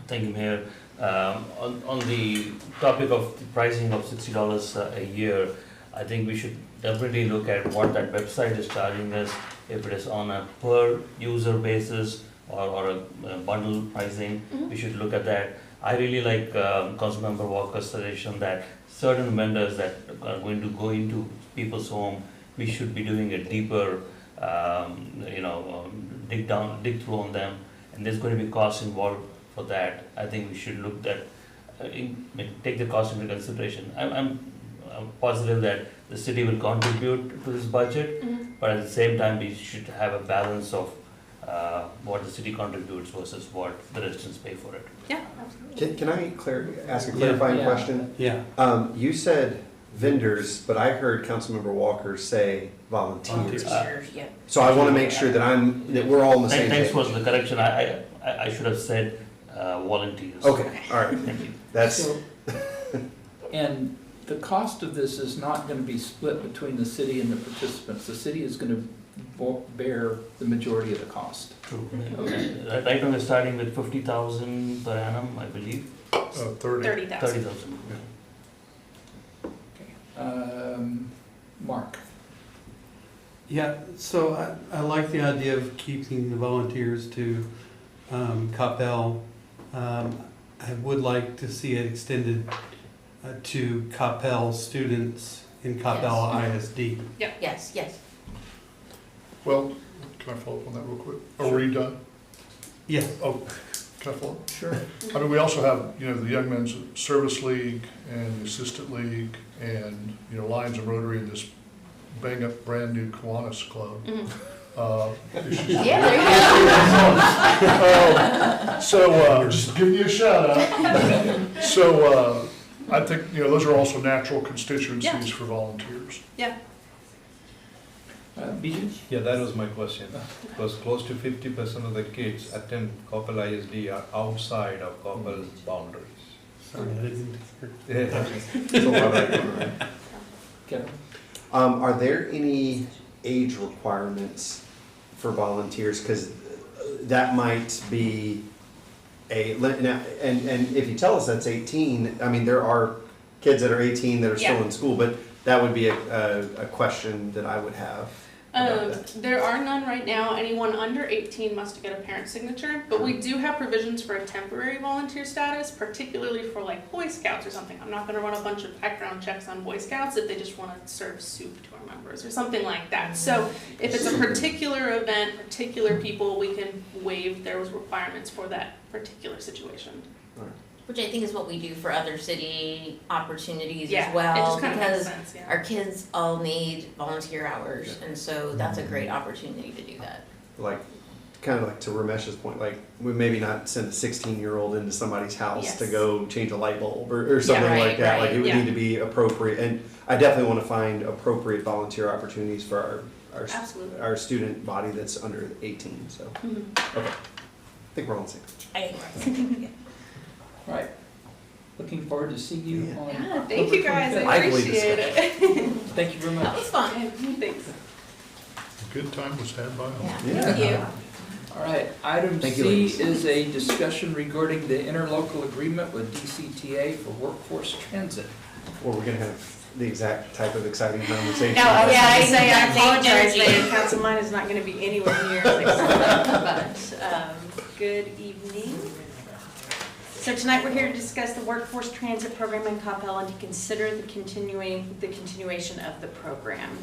Thank you, Mayor. On the topic of the pricing of $60 a year, I think we should definitely look at what that website is charging us, if it is on a per user basis or a bundle pricing, we should look at that. I really like Councilmember Walker's suggestion that certain vendors that are going to go into people's home, we should be doing a deeper, dig through on them, and there's going to be costs involved for that. I think we should look at, take the cost into consideration. I'm positive that the city will contribute to this budget, but at the same time, we should have a balance of what the city contributes versus what the residents pay for it. Yeah, absolutely. Can I ask a clarifying Yeah. question? Yeah. You said vendors, but I heard Councilmember Walker say volunteers. Volunteers, yeah. So I want to make sure that we're all on the same Thanks page. for the correction. I should have said volunteers. Okay, all right. Thank you. That's, So, and the cost of this is not gonna be split between the city and the participants. The city is gonna bear the majority of the cost. True. Right now, we're starting with 50,000 per annum, I believe. 30. 30,000. 30,000. Mark? Yeah, so I like the idea of keeping the volunteers to Coppell. I would like to see it extended to Coppell students in Coppell ISD. Yes, yes. Well, can I follow up on that real quick? Are we done? Yeah. Oh, can I follow up? Sure. I mean, we also have, the Young Men's Service League and the Assistant League and, Lions and Rotary and this bang-up brand-new Kiwanis Club. Yeah, there you So, just giving you a shout out. So, I think, those are also natural constituencies Yeah. for volunteers. Yeah, Bijou? Yeah, that was my question, because close to 50% of the kids attend Coppell ISD are outside of Coppell's boundaries. Sorry, I didn't. it's a lot of that, right? Kevin? Are there any age requirements for volunteers? Because that might be and if you tell us that's 18, I mean, there are kids that are 18 that are still Yeah. in school, but that would be a question that I would have. about that. there are none right now. Anyone under 18 must get a parent signature, but we do have provisions for a temporary volunteer status, particularly for like Boy Scouts or something. I'm not gonna run a bunch of background checks on Boy Scouts if they just wanna serve soup to our members or something like that. So if it's a particular event, particular people, we can waive those requirements for that particular situation. Which I think is what we do for other city opportunities Yeah, as well. it just kind of makes Because sense, yeah. our kids all need volunteer hours, and so that's a great opportunity to do that. Like, kind of like to Ramesh's point, like, we maybe not send a 16-year-old into somebody's house to Yes. go change a light bulb or something right, like that. Like, it would yeah. need to be appropriate, and I definitely want to find appropriate volunteer opportunities for Absolutely. our student body that's under 18, so, Mhm. okay. I think we're on the same page. I think All right. Looking forward to seeing you Yeah. on Yeah, October thank you guys, 25th. I Lively appreciate it. Thank you very that much. was fun. Thanks. Good time was had by all. Yeah, thank you. All right, item Thank you, C ladies. is a discussion regarding the interlocal agreement with DCTA for workforce transit. Or we're gonna have the exact type of exciting conversation. No, I was Yeah, gonna say, I exactly. apologize, Energy. Mayor Council, mine is not gonna be anywhere near as exciting, but, good evening. So tonight, we're here to discuss the workforce transit program in Coppell and to consider the continuation of the program.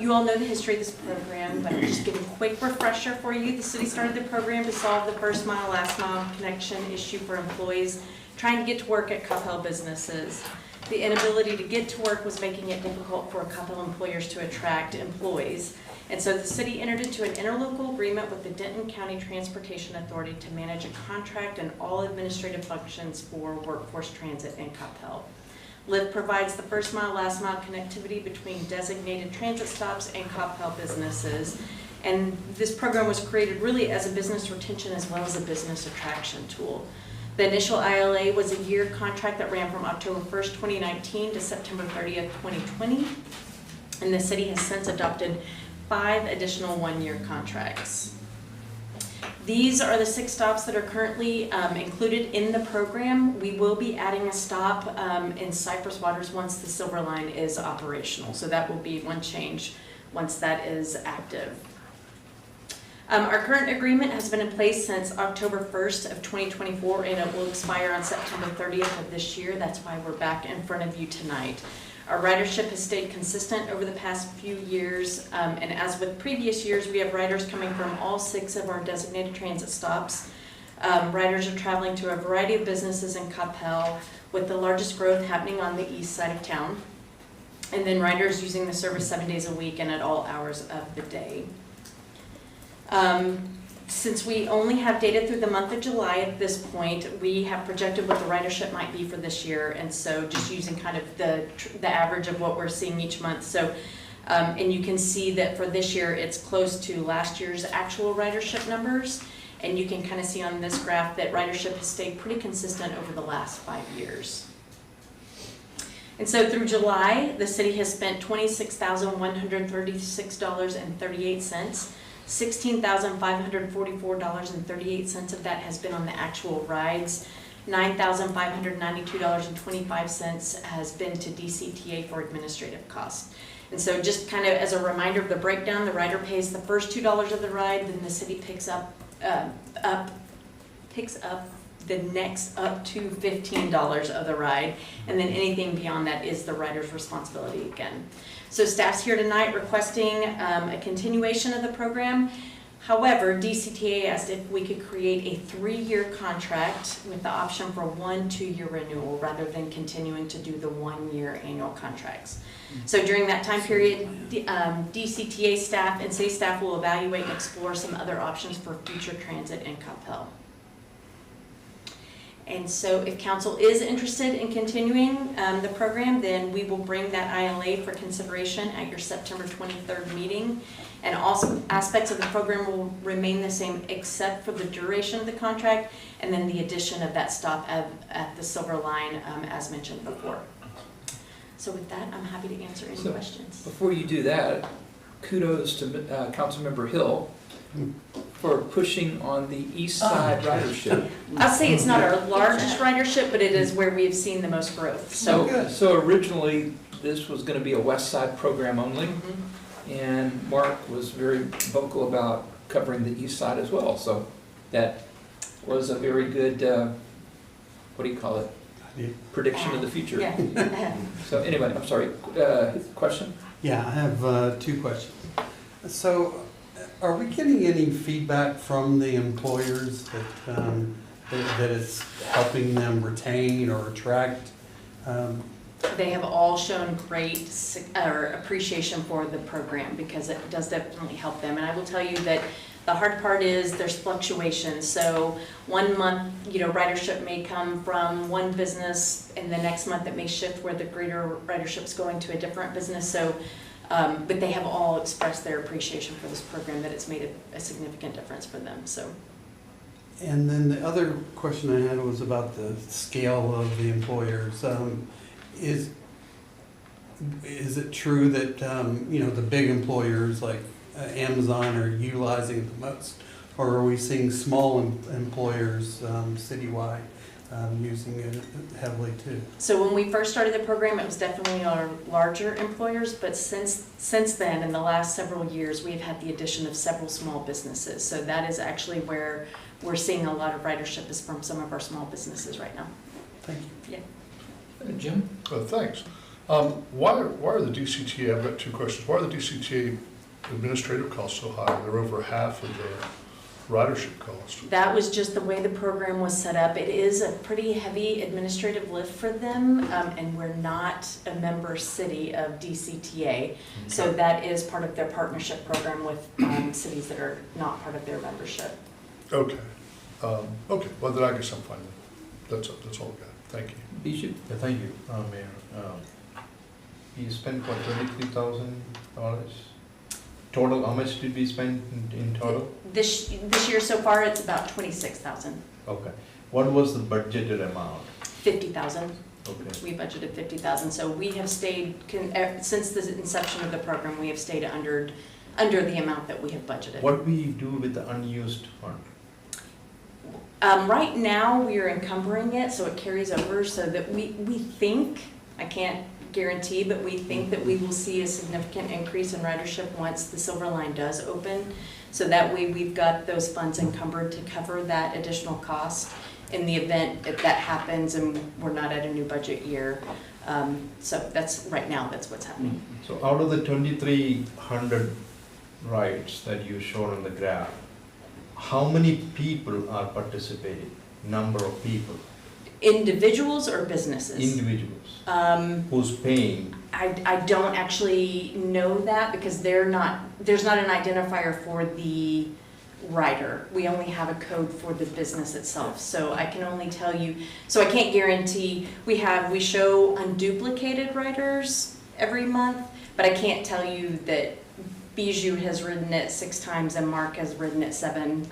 You all know the history of this program, but I'll just give a quick refresher for you. The city started the program to solve the first mile, last mile connection issue for employees trying to get to work at Coppell businesses. The inability to get to work was making it difficult for Coppell employers to attract employees. And so the city entered into an interlocal agreement with the Denton County Transportation Authority to manage a contract and all administrative functions for workforce transit in Coppell. LIFT provides the first mile, last mile connectivity between designated transit stops and Coppell businesses. And this program was created really as a business retention as well as a business attraction tool. The initial ILA was a year contract that ran from October 1st, 2019 to September 30th, 2020. And the city has since adopted 5 additional one-year contracts. These are the 6 stops that are currently included in the program. We will be adding a stop in Cypress Waters once the Silver Line is operational. So that will be one change once that is active. Our current agreement has been in place since October 1st of 2024, and it will expire on September 30th of this year. That's why we're back in front of you tonight. Our ridership has stayed consistent over the past few years, and as with previous years, we have riders coming from all 6 of our designated transit stops. Riders are traveling to a variety of businesses in Coppell, with the largest growth happening on the east side of town. And then riders using the service 7 days a week and at all hours of the day. Since we only have data through the month of July at this point, we have projected what the ridership might be for this year, and so just using kind of the average of what we're seeing each month. So, and you can see that for this year, it's close to last year's actual ridership numbers, and you can kind of see on this graph that ridership has stayed pretty consistent over the last 5 years. And so through July, the city has spent $26,136.38. $16,544.38 of that has been on the actual rides. $9,592.25 has been to DCTA for administrative costs. And so just kind of as a reminder of the breakdown, the rider pays the first $2 of the ride, then the city picks up the next up to $15 of the ride, and then anything beyond that is the rider's responsibility again. So staff's here tonight requesting a continuation of the program. However, DCTA asked if we could create a 3-year contract with the option for 1 2-year renewal rather than continuing to do the 1-year annual contracts. So during that time period, DCTA staff and city staff will evaluate and explore some other options for future transit in Coppell. And so if council is interested in continuing the program, then we will bring that ILA for consideration at your September 23rd meeting. And also aspects of the program will remain the same except for the duration of the contract and then the addition of that stop at the Silver Line as mentioned before. So with that, I'm happy to answer any questions. Before you do that, kudos to Councilmember Hill for pushing on the east side ridership. I'll say it's not our largest ridership, but it is where we've seen the most growth. So originally, this was going to be a west side program only, and Mark was very vocal about covering the east side as well. So that was a very good, what do you call it? Prediction of the future. Yeah. So anyway, I'm sorry, question? Yeah, I have 2 questions. So, are we getting any feedback from the employers that it's helping them retain or attract? They have all shown great appreciation for the program because it does definitely help them. And I will tell you that the hard part is there's fluctuations. So one month, ridership may come from one business, and the next month it may shift where the greater ridership's going to a different business. So. But they have all expressed their appreciation for this program, that it's made a significant difference for them. So, and then the other question I had was about the scale of the employers. Is it true that the big employers like Amazon are utilizing it the most, or are we seeing small employers citywide using it heavily too? So when we first started the program, it was definitely our larger employers, but since then, in the last several years, we've had the addition of several small businesses. So that is actually where we're seeing a lot of ridership is from some of our small businesses right now. Thank you. Yeah. Jim? Thanks. Why are the DCTA, I've got 2 questions. Why are the DCTA administrative costs so high? They're over half of the ridership cost. That was just the way the program was set up. It is a pretty heavy administrative lift for them, and we're not a member city of DCTA. So that is part of their partnership program with cities that are not part of their membership. Okay. Okay, well then I guess I'm fine. That's all I've got. Thank you. Bijou? Yeah, thank you, Mayor. You spent what, $23,000? Total, how much did we spend in total? This year so far, it's about 26,000, Okay. What was the budgeted amount? 50,000. Okay. We budgeted 50,000, so we have stayed, since the inception of the program, we have stayed under the amount that we have budgeted. What we do with the unused fund? Right now, we are encumbering it, so it carries over, so that we think, I can't guarantee, but we think that we will see a significant increase in ridership once the Silver Line does open. So that way, we've got those funds encumbered to cover that additional cost in the event that that happens and we're not at a new budget year. So that's, right now, that's what's happening. So out of the 2,300 rides that you showed on the graph, how many people are participating? Number of people? Individuals or businesses? Individuals. Who's paying? I don't actually know that because there's not an identifier for the rider. We only have a code for the business itself. So I can only tell you, so I can't guarantee, we show unduplicated riders every month, but I can't tell you that Bijou has ridden it 6 times and Mark has ridden it 7.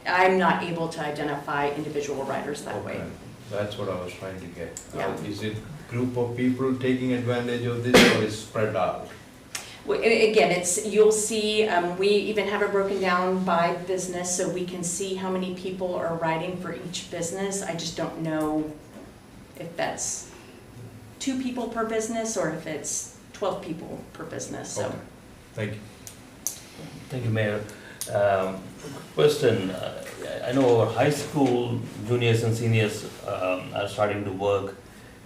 I'm not able to identify individual riders that way. Okay. That's what I was trying to get. Yeah. Is it group of people taking advantage of this or is spread out? Well, again, you'll see, we even have it broken down by business, so we can see how many people are riding for each business. I just don't know if that's 2 people per business or if it's 12 people per business, so. Okay. Thank you. Thank you, Mayor. Question, I know our high school juniors and seniors are starting to work.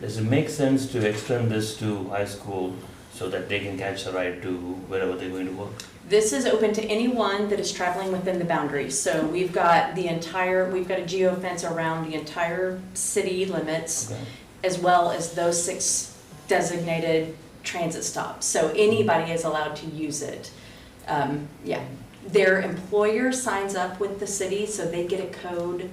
Does it make sense to extend this to high school so that they can catch a ride to wherever they're going to work? This is open to anyone that is traveling within the boundaries. So we've got a geofence around the entire city limits, Okay. as well as those 6 designated transit stops. So anybody is allowed to use it. Yeah, their employer signs up with the city, so they get a code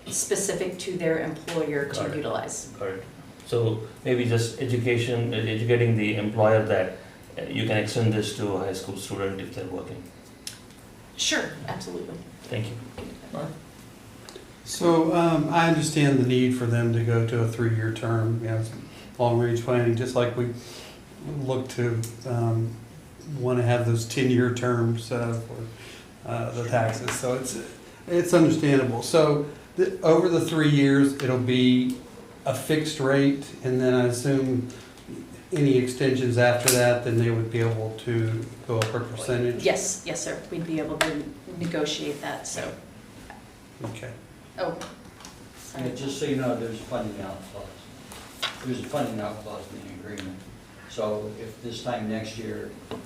specific to their employer Got to it. utilize. Correct. So maybe just educating the employer that you can extend this to a high school student if they're working. Sure, absolutely. Thank you. So I understand the need for them to go to a 3-year term, long-range planning, just like we look to want to have those 10-year terms for the taxes. So it's understandable. So over the 3 years, it'll be a fixed rate, and then I assume any extensions after that, then they would be able to go up a percentage? Yes, sir. We'd be able to negotiate that, so. Okay. Oh, And sorry. just so you know, there's a funding out clause. There's a funding out clause in the agreement. So if this time next year you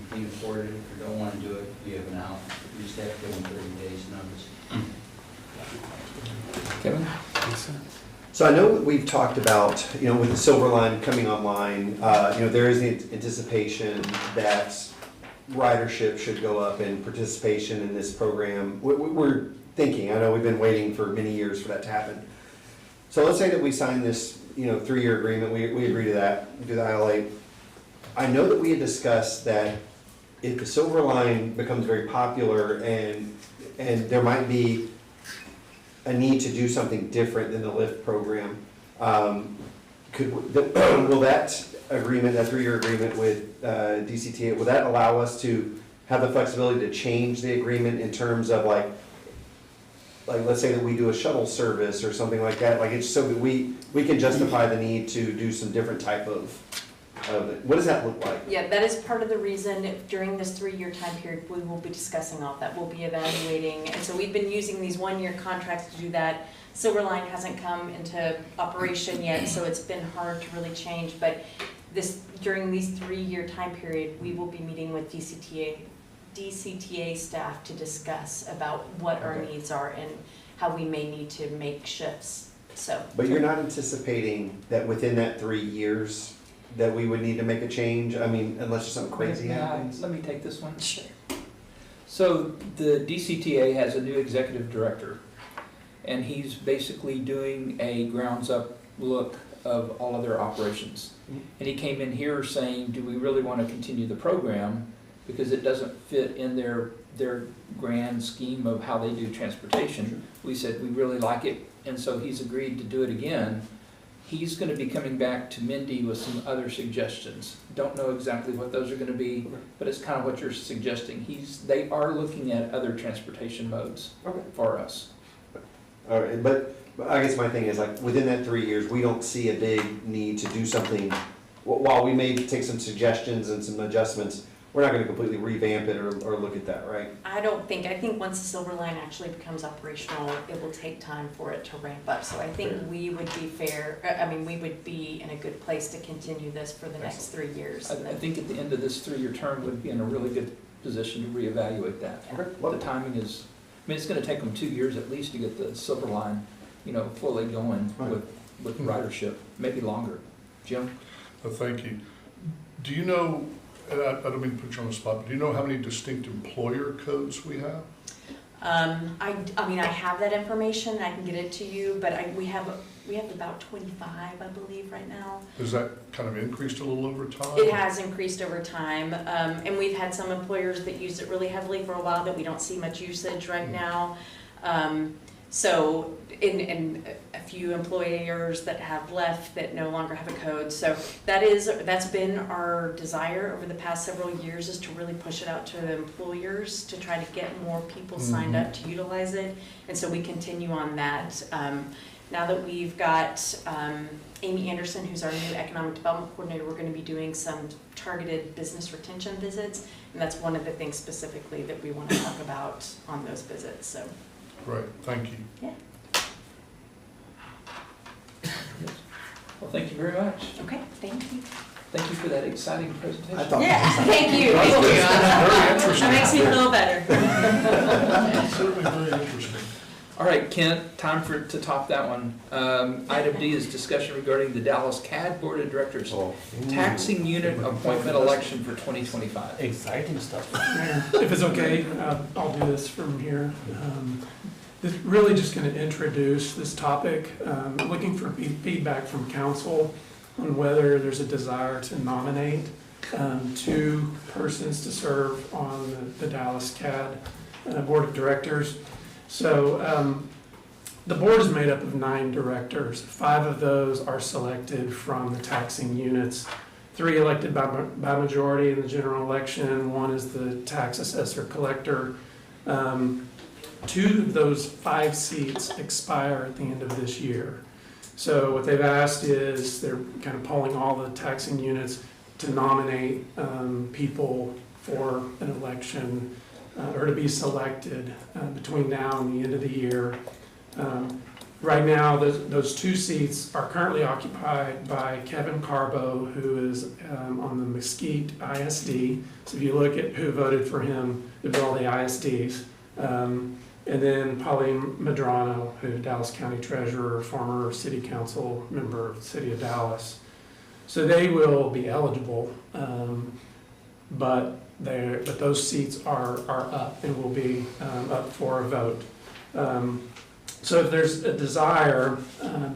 can't afford it or don't want to do it, you have an out. You just have to give them 30 days notice. Kevin? So I know that we've talked about, with the Silver Line coming online, there is the anticipation that ridership should go up and participation in this program. We're thinking, I know we've been waiting for many years for that to happen. So let's say that we sign this, 3-year agreement, we agree to that, do the ILA. I know that we had discussed that if the Silver Line becomes very popular and there might be a need to do something different than the LIFT program, will that agreement, that 3-year agreement with DCTA, will that allow us to have the flexibility to change the agreement in terms of like let's say that we do a shuttle service or something like that, like it's so that we can justify the need to do some different type of what does that look like? Yeah, that is part of the reason during this 3-year time period, we will be discussing all that. We'll be evaluating. And so we've been using these 1-year contracts to do that. Silver Line hasn't come into operation yet, so it's been hard to really change. But during these 3-year time period, we will be meeting with DCTA staff to discuss about what our needs are and how we may need to make shifts. So. But you're not anticipating that within that 3 years that we would need to make a change? I mean, unless there's something crazy happens. Let me take this one. Sure. So the DCTA has a new executive director, and he's basically doing a grounds-up look of all of their operations. And he came in here saying, do we really want to continue the program? because it doesn't fit in their grand scheme of how they do transportation. We said we really like it, and so he's agreed to do it again. He's gonna be coming back to Mindy with some other suggestions. Don't know exactly what those are gonna be, but it's kind of what you're suggesting. They are looking at other transportation modes Okay. for us. All right, but I guess my thing is like, within that 3 years, we don't see a big need to do something. While we may take some suggestions and some adjustments, we're not gonna completely revamp it or look at that, right? I think once the Silver Line actually becomes operational, it will take time for it to ramp up. So I think we would be we would be in a good place to continue this for the next 3 years. I think at the end of this 3-year term, would be in a really good position to reevaluate that. The timing is, it's gonna take them 2 years at least to get the Silver Line, fully going with ridership, maybe longer. Jim? Thank you. Do you know, and I don't mean to put you on the spot, but do you know how many distinct employer codes we have? I have that information, I can get it to you, but we have about 25, I believe, right now. Has that kind of increased a little over time? It has increased over time, and we've had some employers that used it really heavily for a while that we don't see much usage right now. So, and a few employers that have left that no longer have a code. So that's been our desire over the past several years, is to really push it out to the employers to try to get more people signed up to utilize it. And so we continue on that. Now that we've got Amy Anderson, who's our new economic development coordinator, we're going to be doing some targeted business retention visits. And that's one of the things specifically that we want to talk about on those visits. So. Right, thank you. Yeah. Well, thank you very much. Okay, thank you. Thank you for that exciting presentation. Thank you. Very interesting. That makes me feel better. Certainly very interesting. All right, Kent, time to top that one. Item D is discussion regarding the Dallas CAD Board of Directors taxing unit appointment election for 2025. Exciting stuff. If it's okay, I'll do this from here. This really just going to introduce this topic, looking for feedback from council on whether there's a desire to nominate 2 persons to serve on the Dallas CAD Board of Directors. So the board is made up of 9 directors. 5 of those are selected from the taxing units, 3 elected by majority in the general election, 1 is the tax assessor collector. 2 of those 5 seats expire at the end of this year. So what they've asked is they're kind of polling all the taxing units to nominate people for an election or to be selected between now and the end of the year. Right now, those 2 seats are currently occupied by Kevin Carbo, who is on the Mesquite ISD. So if you look at who voted for him, it was all the ISDs. And then Pauline Medrano, who Dallas County Treasurer, former City Council member of the City of Dallas. So they will be eligible, but those seats are up and will be up for a vote. So if there's a desire,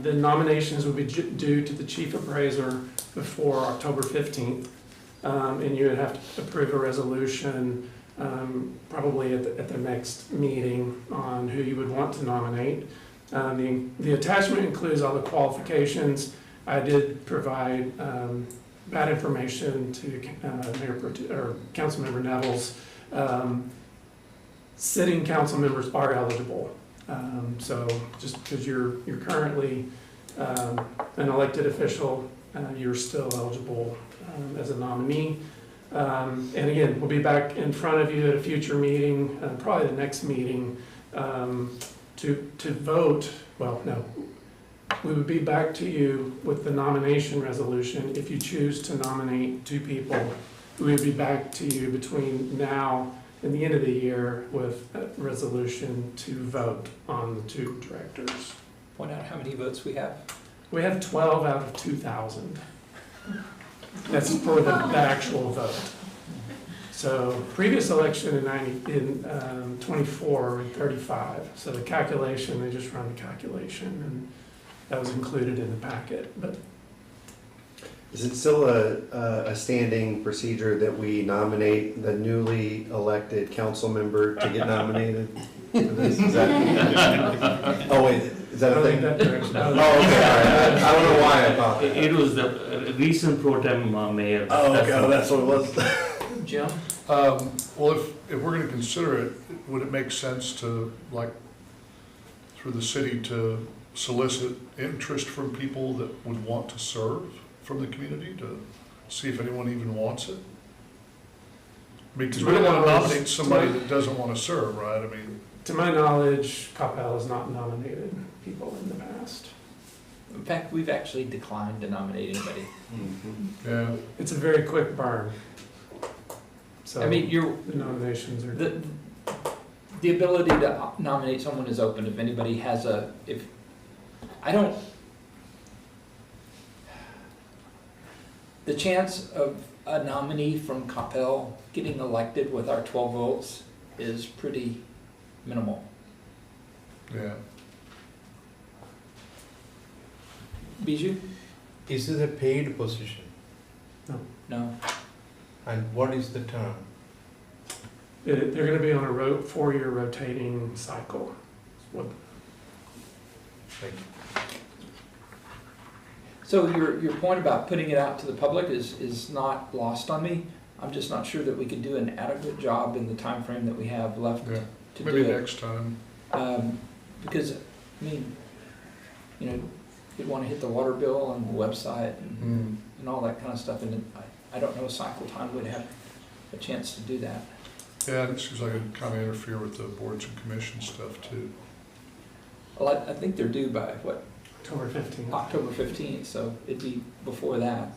the nominations will be due to the chief appraiser before October 15th. And you would have to approve a resolution probably at the next meeting on who you would want to nominate. The attachment includes all the qualifications. I did provide that information to Councilmember Neville's. Sitting council members are eligible. So just because you're currently an elected official, you're still eligible as a nominee. And again, we'll be back in front of you at a future meeting, probably the next meeting, to vote. Well, no, we would be back to you with the nomination resolution. If you choose to nominate 2 people, we would be back to you between now and the end of the year with a resolution to vote on the 2 directors. Point out how many votes we have. We have 12 out of 2,000. That's for the actual vote. So previous election in 24 and 35. So the calculation, they just run the calculation, and that was included in the packet. But Is it still a standing procedure that we nominate the newly elected council member to get nominated for this? Is that, oh wait, is that a thing? that direction. Oh, okay, all right. I don't know why I thought that. It was the recent pro tem mayor. Oh, okay, oh, that's what it was. Jim? Well, if we're gonna consider it, would it make sense to, like, through the city to solicit interest from people that would want to serve from the community to see if anyone even wants it? I mean, because we don't wanna nominate somebody that doesn't wanna serve, right? I mean, To my knowledge, Coppell has not nominated people in the past. In fact, we've actually declined to nominate anybody. yeah, It's a very quick burn. So I mean, the nominations are. the ability to nominate someone is open. If anybody has the chance of a nominee from Coppell getting elected with our 12 votes is pretty minimal. yeah. Bijou? Is this a paid position? No. And what is the term? They're gonna be on a 4-year rotating cycle. What, Thank you. So your point about putting it out to the public is not lost on me. I'm just not sure that we can do an adequate job in the time frame that we have left Yeah. to do Maybe it. next time. Because, I mean, you'd want to hit the water bill and the website and all that kind of stuff, and I don't know cycle time would have a chance to do that. Yeah, it seems like it kind of interfere with the boards and commission stuff too. Well, I think they're due by, what, October 15th. October 15th, so it'd be before that.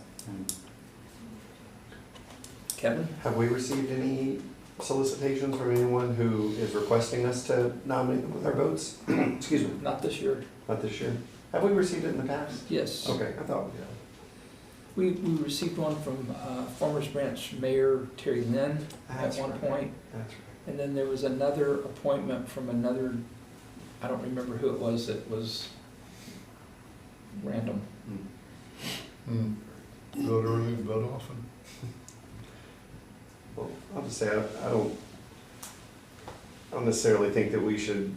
Kevin? Have we received any solicitations from anyone who is requesting us to nominate them with our votes? Excuse me, Not this year. not this year. Have we received it in the past? Yes. Okay, I thought we had. We received one from Farmers Branch Mayor Terry Lynn at That's one right. point. That's right. And then there was another appointment from another, I don't remember who it was, that was random. Vote early, vote often. Well, I'll just say, I don't necessarily think that we should,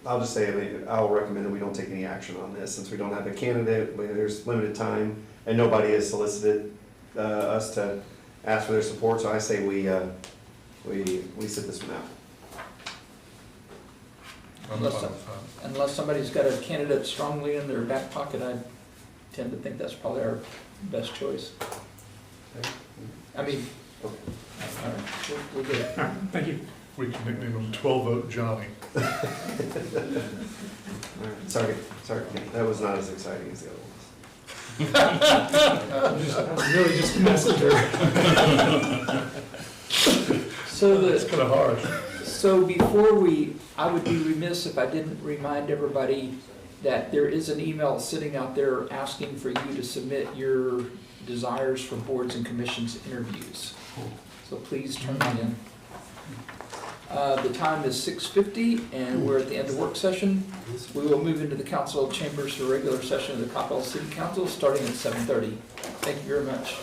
I'll just say, I mean, I'll recommend that we don't take any action on this, since we don't have a candidate, there's limited time, and nobody has solicited us to ask for their support, so I say we sit this one out. I'm Unless, fine with that. unless somebody's got a candidate strongly in their back pocket, I tend to think that's probably our best choice. I mean, all right, we'll do it. All right, thank you. We can nickname him 12-vote Johnny. All right, sorry, Kenny, that was not as exciting as the other ones. I was really just a messenger. So It's kind of hard. So before I would be remiss if I didn't remind everybody that there is an email sitting out there asking for you to submit your desires for boards and commissions interviews. So please turn that in. The time is 6:50 and we're at the end of work session. We will move into the council chambers for regular session of the Coppell City Council starting at 7:30. Thank you very much.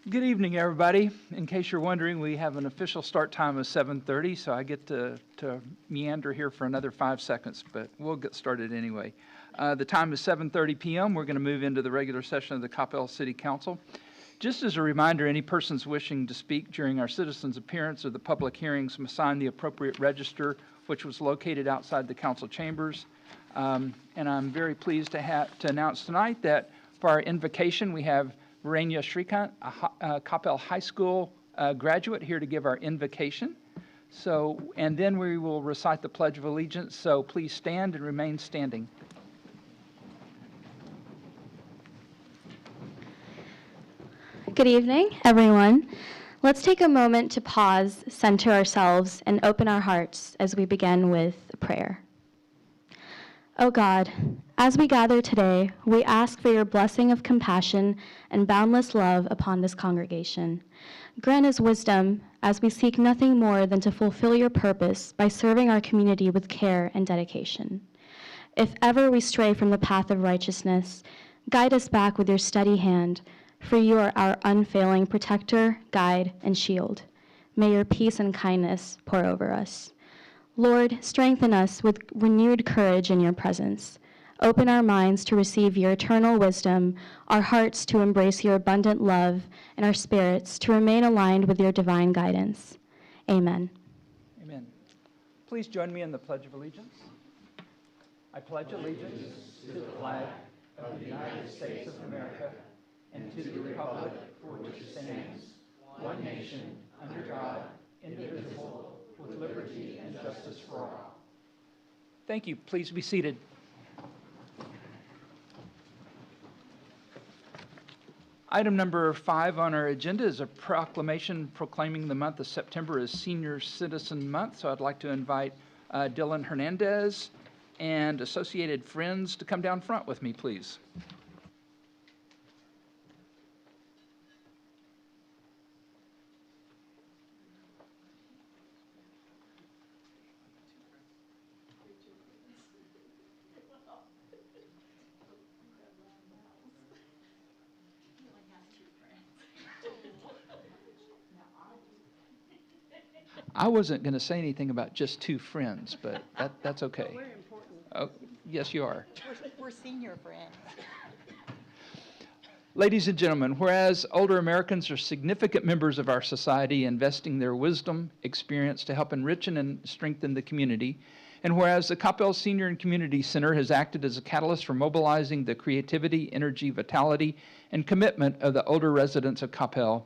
Good evening, everybody. In case you're wondering, we have an official start time of 7:30, so I get to meander here for another 5 seconds, but we'll get started anyway. The time is 7:30 p.m. We're going to move into the regular session of the Coppell City Council. Just as a reminder, any persons wishing to speak during our citizens' appearance or the public hearings must sign the appropriate register, which was located outside the council chambers. And I'm very pleased to announce tonight that for our invocation, we have Varenya Shrikant, a Coppell High School graduate, here to give our invocation. So, and then we will recite the Pledge of Allegiance, so please stand and remain standing. Good evening, everyone. Let's take a moment to pause, center ourselves, and open our hearts as we begin with a prayer. O God, as we gather today, we ask for your blessing of compassion and boundless love upon this congregation. Grant us wisdom as we seek nothing more than to fulfill your purpose by serving our community with care and dedication. If ever we stray from the path of righteousness, guide us back with your steady hand, for you are our unfailing protector, guide, and shield. May your peace and kindness pour over us. Lord, strengthen us with renewed courage in your presence. Open our minds to receive your eternal wisdom, our hearts to embrace your abundant love, and our spirits to remain aligned with your divine guidance. Amen. Amen. Please join me in the Pledge of Allegiance. I pledge allegiance to the flag of the United States of America and to the republic for which it stands, one nation, under God, indivisible, with liberty and justice for all. Thank you. Please be seated. Item number 5 on our agenda is a proclamation proclaiming the month of September as Senior Citizen Month. So I'd like to invite Dylan Hernandez and associated friends to come down front with me, please. I wasn't going to say anything about just 2 friends, but that's okay. We're important. Oh, yes, you are. We're senior friends. Ladies and gentlemen, whereas older Americans are significant members of our society, investing their wisdom, experience to help enrich and strengthen the community, and whereas the Coppell Senior and Community Center has acted as a catalyst for mobilizing the creativity, energy, vitality, and commitment of the older residents of Coppell,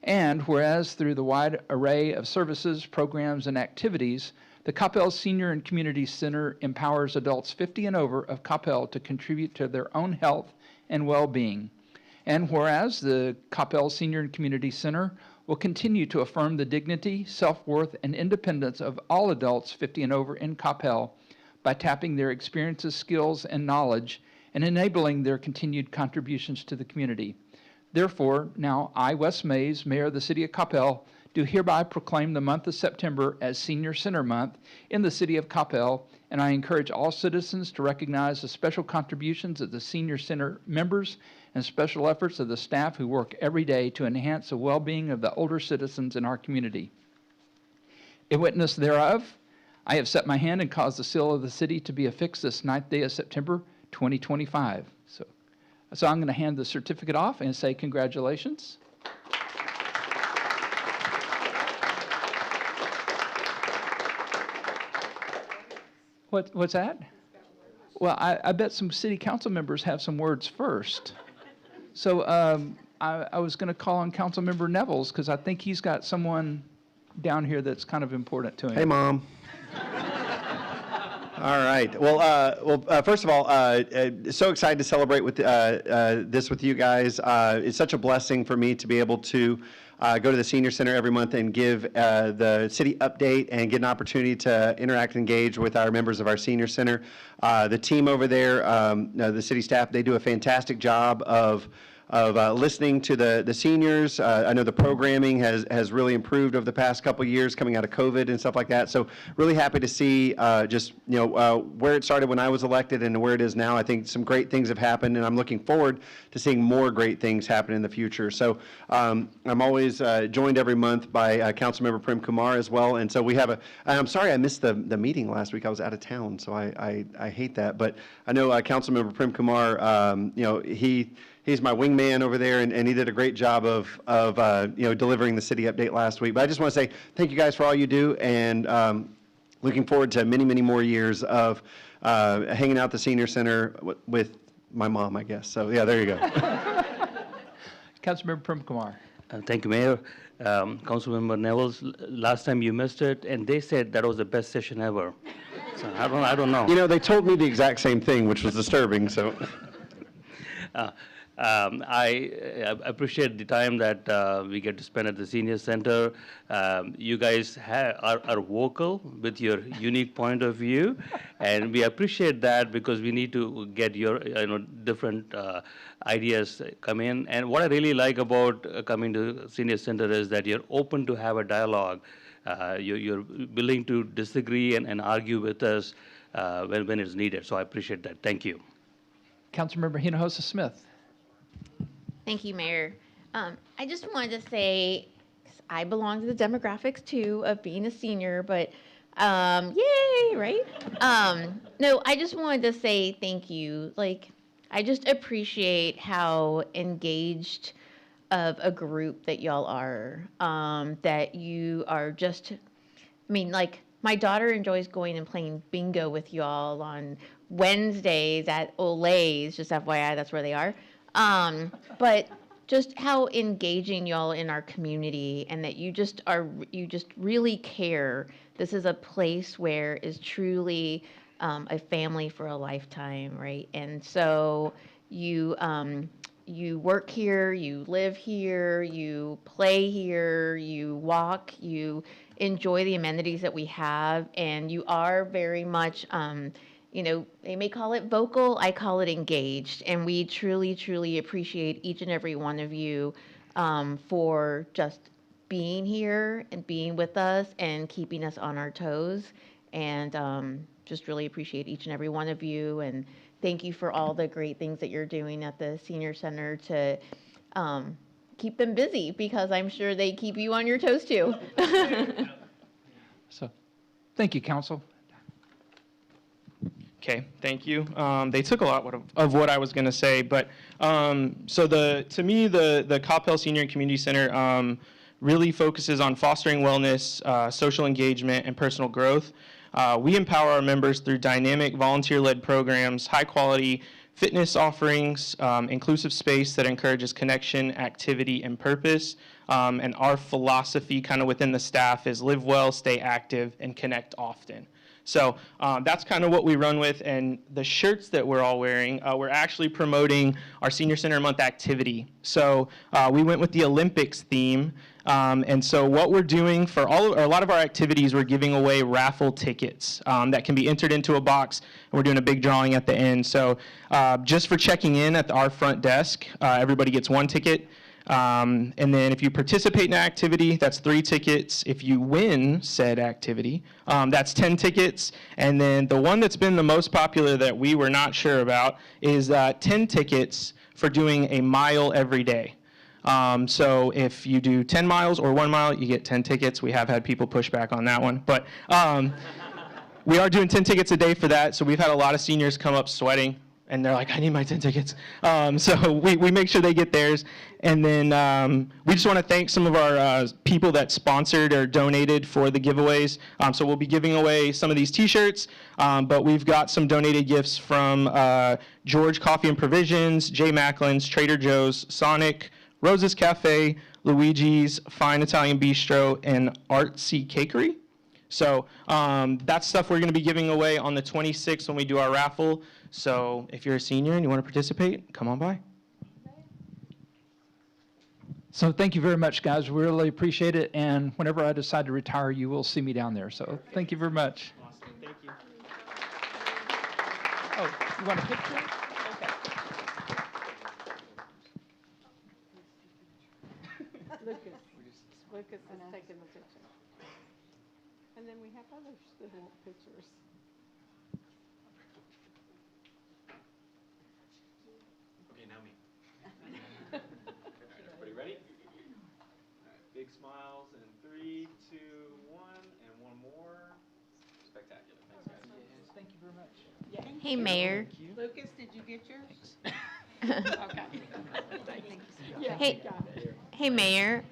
and whereas through the wide array of services, programs, and activities, the Coppell Senior and Community Center empowers adults 50 and over of Coppell to contribute to their own health and well-being. And whereas the Coppell Senior and Community Center will continue to affirm the dignity, self-worth, and independence of all adults 50 and over in Coppell by tapping their experiences, skills, and knowledge and enabling their continued contributions to the community. Therefore, now I, Wes Mays, Mayor of the City of Coppell, do hereby proclaim the month of September as Senior Center Month in the City of Coppell, and I encourage all citizens to recognize the special contributions of the Senior Center members and special efforts of the staff who work every day to enhance the well-being of the older citizens in our community. In witness thereof, I have set my hand and caused the seal of the city to be affixed this 9th day of September, 2025. So I'm going to hand the certificate off and say congratulations. What's that? Well, I bet some city council members have some words first. So I was going to call on Councilmember Nevels because I think he's got someone down here that's kind of important to him. Hey, Mom. All right. Well, first of all, so excited to celebrate with this with you guys. It's such a blessing for me to be able to go to the Senior Center every month and give the city update and get an opportunity to interact and engage with our members of our Senior Center. The team over there, the city staff, they do a fantastic job of listening to the seniors. I know the programming has really improved over the past couple of years coming out of COVID and stuff like that. So really happy to see just, where it started when I was elected and where it is now. I think some great things have happened, and I'm looking forward to seeing more great things happen in the future. So I'm always joined every month by Councilmember Prem Kumar as well. And so we have I'm sorry I missed the meeting last week. I was out of town, so I hate that. But I know Councilmember Prem Kumar, he's my wingman over there, and he did a great job of delivering the city update last week. But I just want to say thank you guys for all you do, and looking forward to many, many more years of hanging out at the senior center with my mom, I guess. So yeah, there you go. Councilmember Prem Kumar. Thank you, Mayor. Councilmember Neville's, last time you missed it, and they said that was the best session ever. So I don't know. They told me the exact same thing, which was disturbing, so. I appreciate the time that we get to spend at the senior center. You guys are vocal with your unique point of view, and we appreciate that because we need to get your different ideas come in. And what I really like about coming to senior center is that you're open to have a dialogue. You're willing to disagree and argue with us when it's needed. So I appreciate that. Thank you. Councilmember Hinojosa Smith. Thank you, Mayor. I just wanted to say, 'cause I belong to the demographics too of being a senior, but yay, right? No, I just wanted to say thank you. I just appreciate how engaged of a group that y'all are, that you are just, my daughter enjoys going and playing bingo with y'all on Wednesdays at Olay's, just FYI, that's where they are. But just how engaging y'all in our community, and that you just really care. This is a place where is truly a family for a lifetime, right? And so you work here, you live here, you play here, you walk, you enjoy the amenities that we have, and you are very much, they may call it vocal, I call it engaged, and we truly, truly appreciate each and every one of you for just being here and being with us and keeping us on our toes, and just really appreciate each and every one of you, and thank you for all the great things that you're doing at the senior center to keep them busy, because I'm sure they keep you on your toes too. So, thank you, Council. Okay, thank you. They took a lot of what I was going to say, but to me, the Coppell Senior and Community Center really focuses on fostering wellness, social engagement, and personal growth. We empower our members through dynamic volunteer-led programs, high-quality fitness offerings, inclusive space that encourages connection, activity, and purpose. And our philosophy kind of within the staff is live well, stay active, and connect often. So that's kind of what we run with, and the shirts that we're all wearing, we're actually promoting our Senior Center Month activity. So we went with the Olympics theme, and so what we're doing for a lot of our activities, we're giving away raffle tickets that can be entered into a box, and we're doing a big drawing at the end. So just for checking in at our front desk, everybody gets one ticket. And then if you participate in an activity, that's 3 tickets. If you win said activity, that's 10 tickets. And then the one that's been the most popular that we were not sure about is 10 tickets for doing a mile every day. So if you do 10 miles or 1 mile, you get 10 tickets. We have had people push back on that one. But we are doing 10 tickets a day for that. So we've had a lot of seniors come up sweating, and they're like, I need my 10 tickets. So we make sure they get theirs. And then we just want to thank some of our people that sponsored or donated for the giveaways. So we'll be giving away some of these t-shirts, but we've got some donated gifts from George Coffee and Provisions, Jay Macklin's, Trader Joe's, Sonic, Rose's Cafe, Luigi's, Fine Italian Bistro, and Artsy Cakery. So that's stuff we're going to be giving away on the 26th when we do our raffle. So if you're a senior and you want to participate, come on by. So thank you very much, guys. We really appreciate it. And whenever I decide to retire, you will see me down there. So thank you very much. Awesome, thank you. Oh, you want a picture? Okay. Lucas is taking the picture. And then we have other little pictures. Okay, now me. Everybody ready? All right, big smiles in 3, 2, 1, and one more. Spectacular. Thanks, guys. Yes, thank you very much. Hey, Mayor. Lucas, did you get yours? Okay. Hey, hey, Mayor.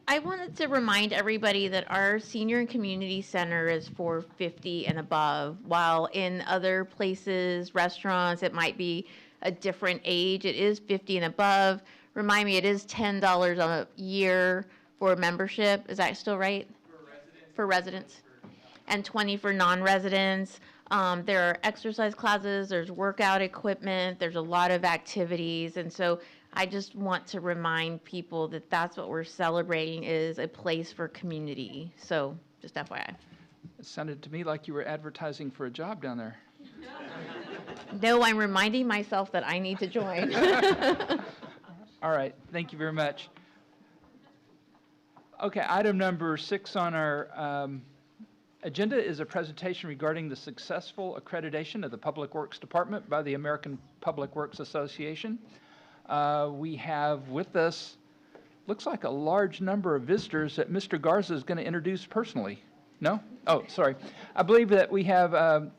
I wanted to remind everybody that our senior and community center is for 50 and above, while in other places, restaurants, it might be a different age. It is 50 and above. Remind me, it is $10 a year for a membership. Is that still right? For residents. And 20 for non-residents. There are exercise classes, there's workout equipment, there's a lot of activities. And so I just want to remind people that that's what we're celebrating, is a place for community. So just FYI. It sounded to me like you were advertising for a job down there. No, I'm reminding myself that I need to join. All right, thank you very much. Okay, item number 6 on our agenda is a presentation regarding the successful accreditation of the Public Works Department by the American Public Works Association. We have with us, looks like a large number of visitors that Mr. Garza is going to introduce personally. No? Oh, sorry. I believe that we have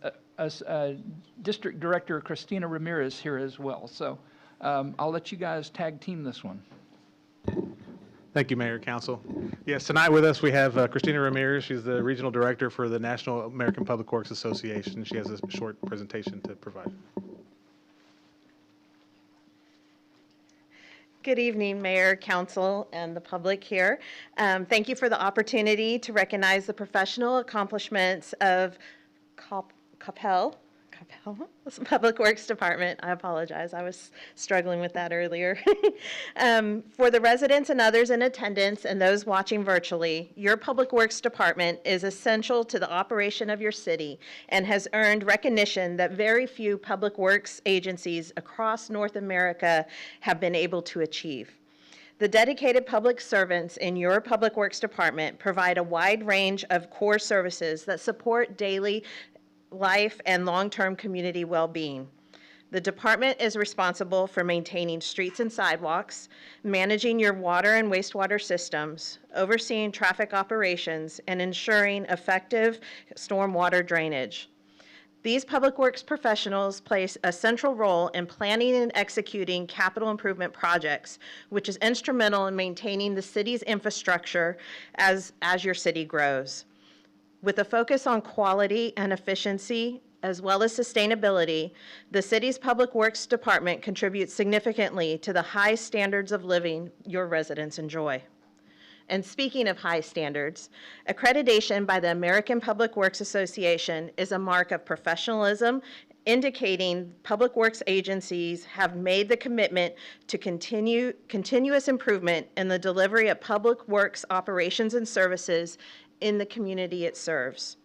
District Director Christina Ramirez here as well. So I'll let you guys tag team this one. Thank you, Mayor, Council. Yes, tonight with us we have Christina Ramirez. She's the Regional Director for the National American Public Works Association. She has a short presentation to provide. Good evening, Mayor, Council, and the public here. Thank you for the opportunity to recognize the professional accomplishments of Coppell Public Works Department. I apologize, I was struggling with that earlier. For the residents and others in attendance and those watching virtually, your Public Works Department is essential to the operation of your city and has earned recognition that very few public works agencies across North America have been able to achieve. The dedicated public servants in your Public Works Department provide a wide range of core services that support daily life and long-term community well-being. The department is responsible for maintaining streets and sidewalks, managing your water and wastewater systems, overseeing traffic operations, and ensuring effective stormwater drainage. These public works professionals play a central role in planning and executing capital improvement projects, which is instrumental in maintaining the city's infrastructure as your city grows. With a focus on quality and efficiency, as well as sustainability, the city's Public Works Department contributes significantly to the high standards of living your residents enjoy. And speaking of high standards, accreditation by the American Public Works Association is a mark of professionalism, indicating public works agencies have made the commitment to continuous improvement in the delivery of public works operations and services in the community it serves.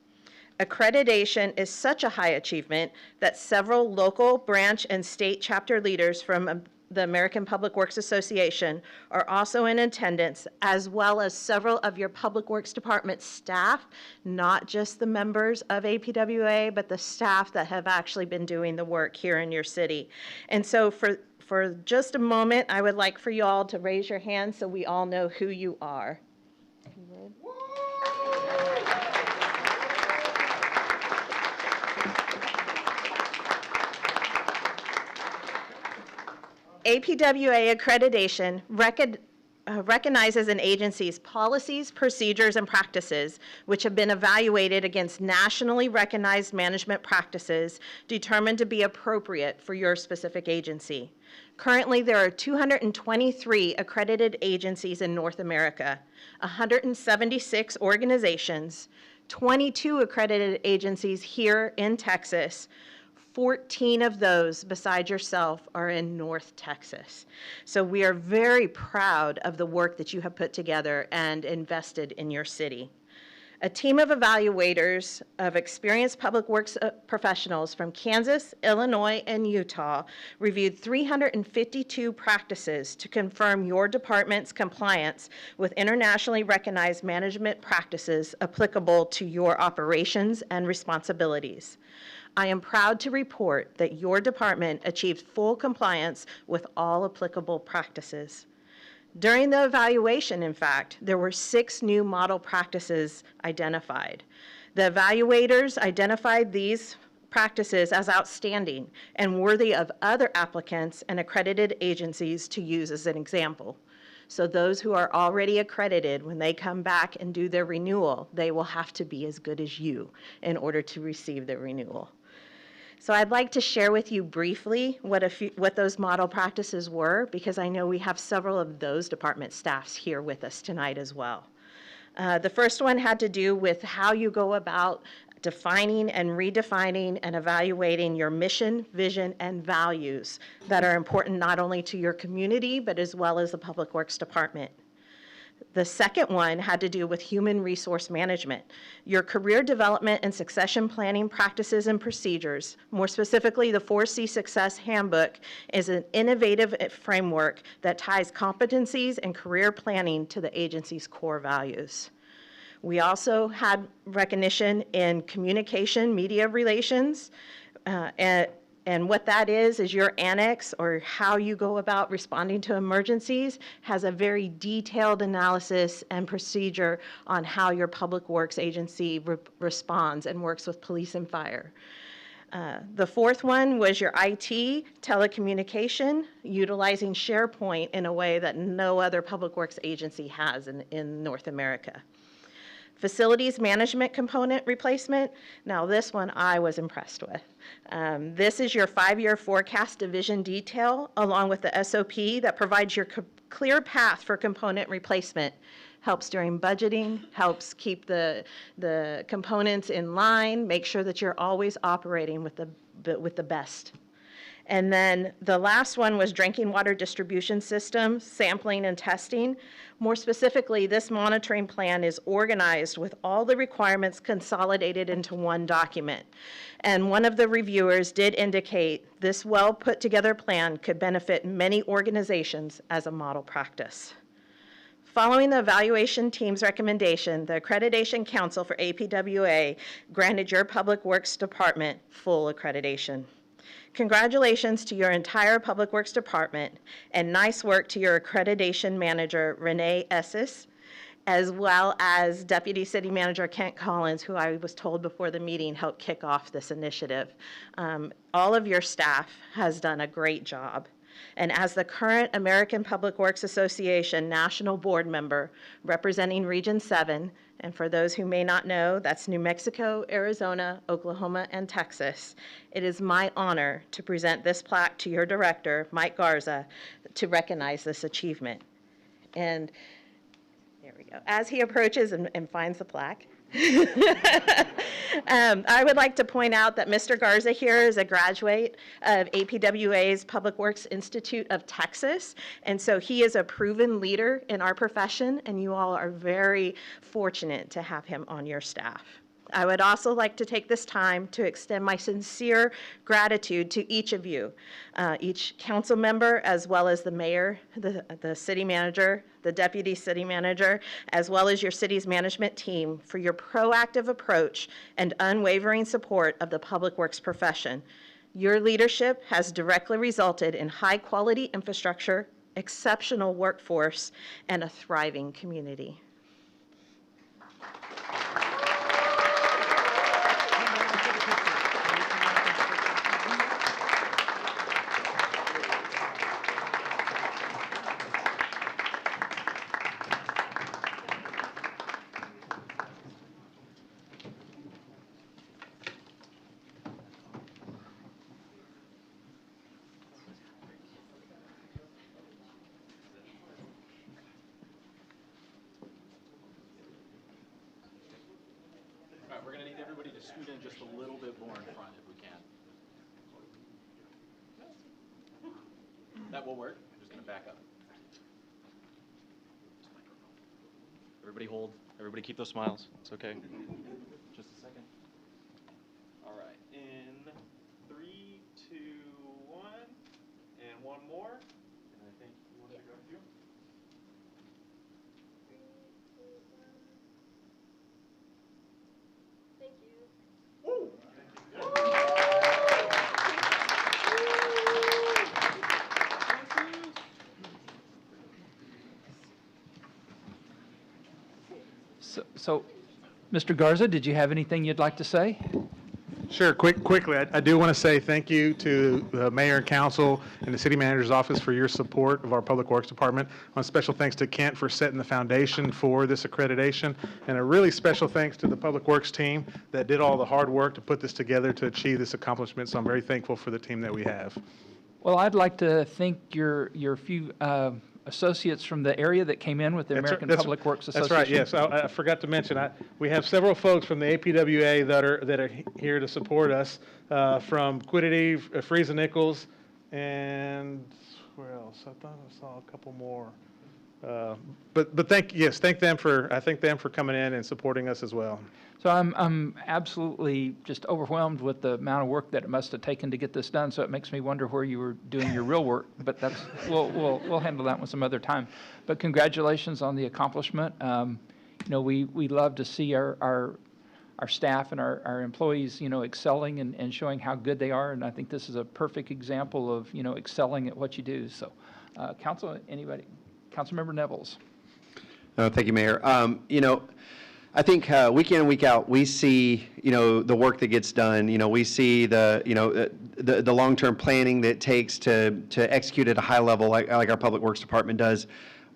Accreditation is such a high achievement that several local, branch, and state chapter leaders from the American Public Works Association are also in attendance, as well as several of your Public Works Department staff, not just the members of APWA, but the staff that have actually been doing the work here in your city. And so for just a moment, I would like for you all to raise your hands so we all know who you are. APWA accreditation recognizes an agency's policies, procedures, and practices, which have been evaluated against nationally recognized management practices determined to be appropriate for your specific agency. Currently, there are 223 accredited agencies in North America, 176 organizations, 22 accredited agencies here in Texas. 14 of those, besides yourself, are in North Texas. So we are very proud of the work that you have put together and invested in your city. A team of evaluators of experienced public works professionals from Kansas, Illinois, and Utah reviewed 352 practices to confirm your department's compliance with internationally recognized management practices applicable to your operations and responsibilities. I am proud to report that your department achieved full compliance with all applicable practices. During the evaluation, in fact, there were 6 new model practices identified. The evaluators identified these practices as outstanding and worthy of other applicants and accredited agencies to use as an example. So those who are already accredited, when they come back and do their renewal, they will have to be as good as you in order to receive the renewal. So I'd like to share with you briefly what those model practices were, because I know we have several of those department staffs here with us tonight as well. The first one had to do with how you go about defining and redefining and evaluating your mission, vision, and values that are important not only to your community, but as well as the Public Works Department. The second one had to do with human resource management. Your career development and succession planning practices and procedures, more specifically the 4C Success Handbook, is an innovative framework that ties competencies and career planning to the agency's core values. We also had recognition in communication, media relations, and what that is your annex, or how you go about responding to emergencies, has a very detailed analysis and procedure on how your public works agency responds and works with police and fire. The fourth one was your IT, telecommunication, utilizing SharePoint in a way that no other public works agency has in North America. Facilities management component replacement. Now this one I was impressed with. This is your 5-year forecast division detail along with the SOP that provides your clear path for component replacement. Helps during budgeting, helps keep the components in line, make sure that you're always operating with the best. And then the last one was drinking water distribution system, sampling and testing. More specifically, this monitoring plan is organized with all the requirements consolidated into one document. And one of the reviewers did indicate this well put together plan could benefit many organizations as a model practice. Following the evaluation team's recommendation, the Accreditation Council for APWA granted your Public Works Department full accreditation. Congratulations to your entire Public Works Department, and nice work to your accreditation manager, Renee Esses, as well as Deputy City Manager Kent Collins, who I was told before the meeting helped kick off this initiative. All of your staff has done a great job. And as the current American Public Works Association National Board member representing Region 7, and for those who may not know, that's New Mexico, Arizona, Oklahoma, and Texas, it is my honor to present this plaque to your director, Mike Garza, to recognize this achievement. And there we go. As he approaches and finds the plaque, I would like to point out that Mr. Garza here is a graduate of APWA's Public Works Institute of Texas, and so he is a proven leader in our profession, and you all are very fortunate to have him on your staff. I would also like to take this time to extend my sincere gratitude to each of you, each council member, as well as the mayor, the city manager, the deputy city manager, as well as your city's management team for your proactive approach and unwavering support of the public works profession. Your leadership has directly resulted in high-quality infrastructure, exceptional workforce, and a thriving community. We're going to need everybody to scoot in just a little bit more in front if we can. That will work. I'm just going to back up. Everybody hold. Everybody keep those smiles. It's okay. Just a second. All right. In 3, 2, 1, and one more. And I think you wanted to go too. Thank you. So, Mr. Garza, did you have anything you'd like to say? Sure, quickly, I do want to say thank you to the mayor and council and the city manager's office for your support of our Public Works Department. On special thanks to Kent for setting the foundation for this accreditation, and a really special thanks to the Public Works team that did all the hard work to put this together to achieve this accomplishment. So I'm very thankful for the team that we have. Well, I'd like to thank your few associates from the area that came in with the American Public Works Association. That's right, yes. I forgot to mention, we have several folks from the APWA that are here to support us, from Quiddity, Friesen Nichols, and where else? I thought I saw a couple more. But thank them for coming in and supporting us as well. So I'm absolutely just overwhelmed with the amount of work that it must have taken to get this done. So it makes me wonder where you were doing your real work. But we'll handle that one some other time. But congratulations on the accomplishment. We love to see our staff and our employees, excelling and showing how good they are. And I think this is a perfect example of excelling at what you do. So, Councilmember Nevels. Thank you, Mayor. I think week in and week out, we see, the work that gets done. We see the long-term planning that it takes to execute at a high level, like our Public Works Department does.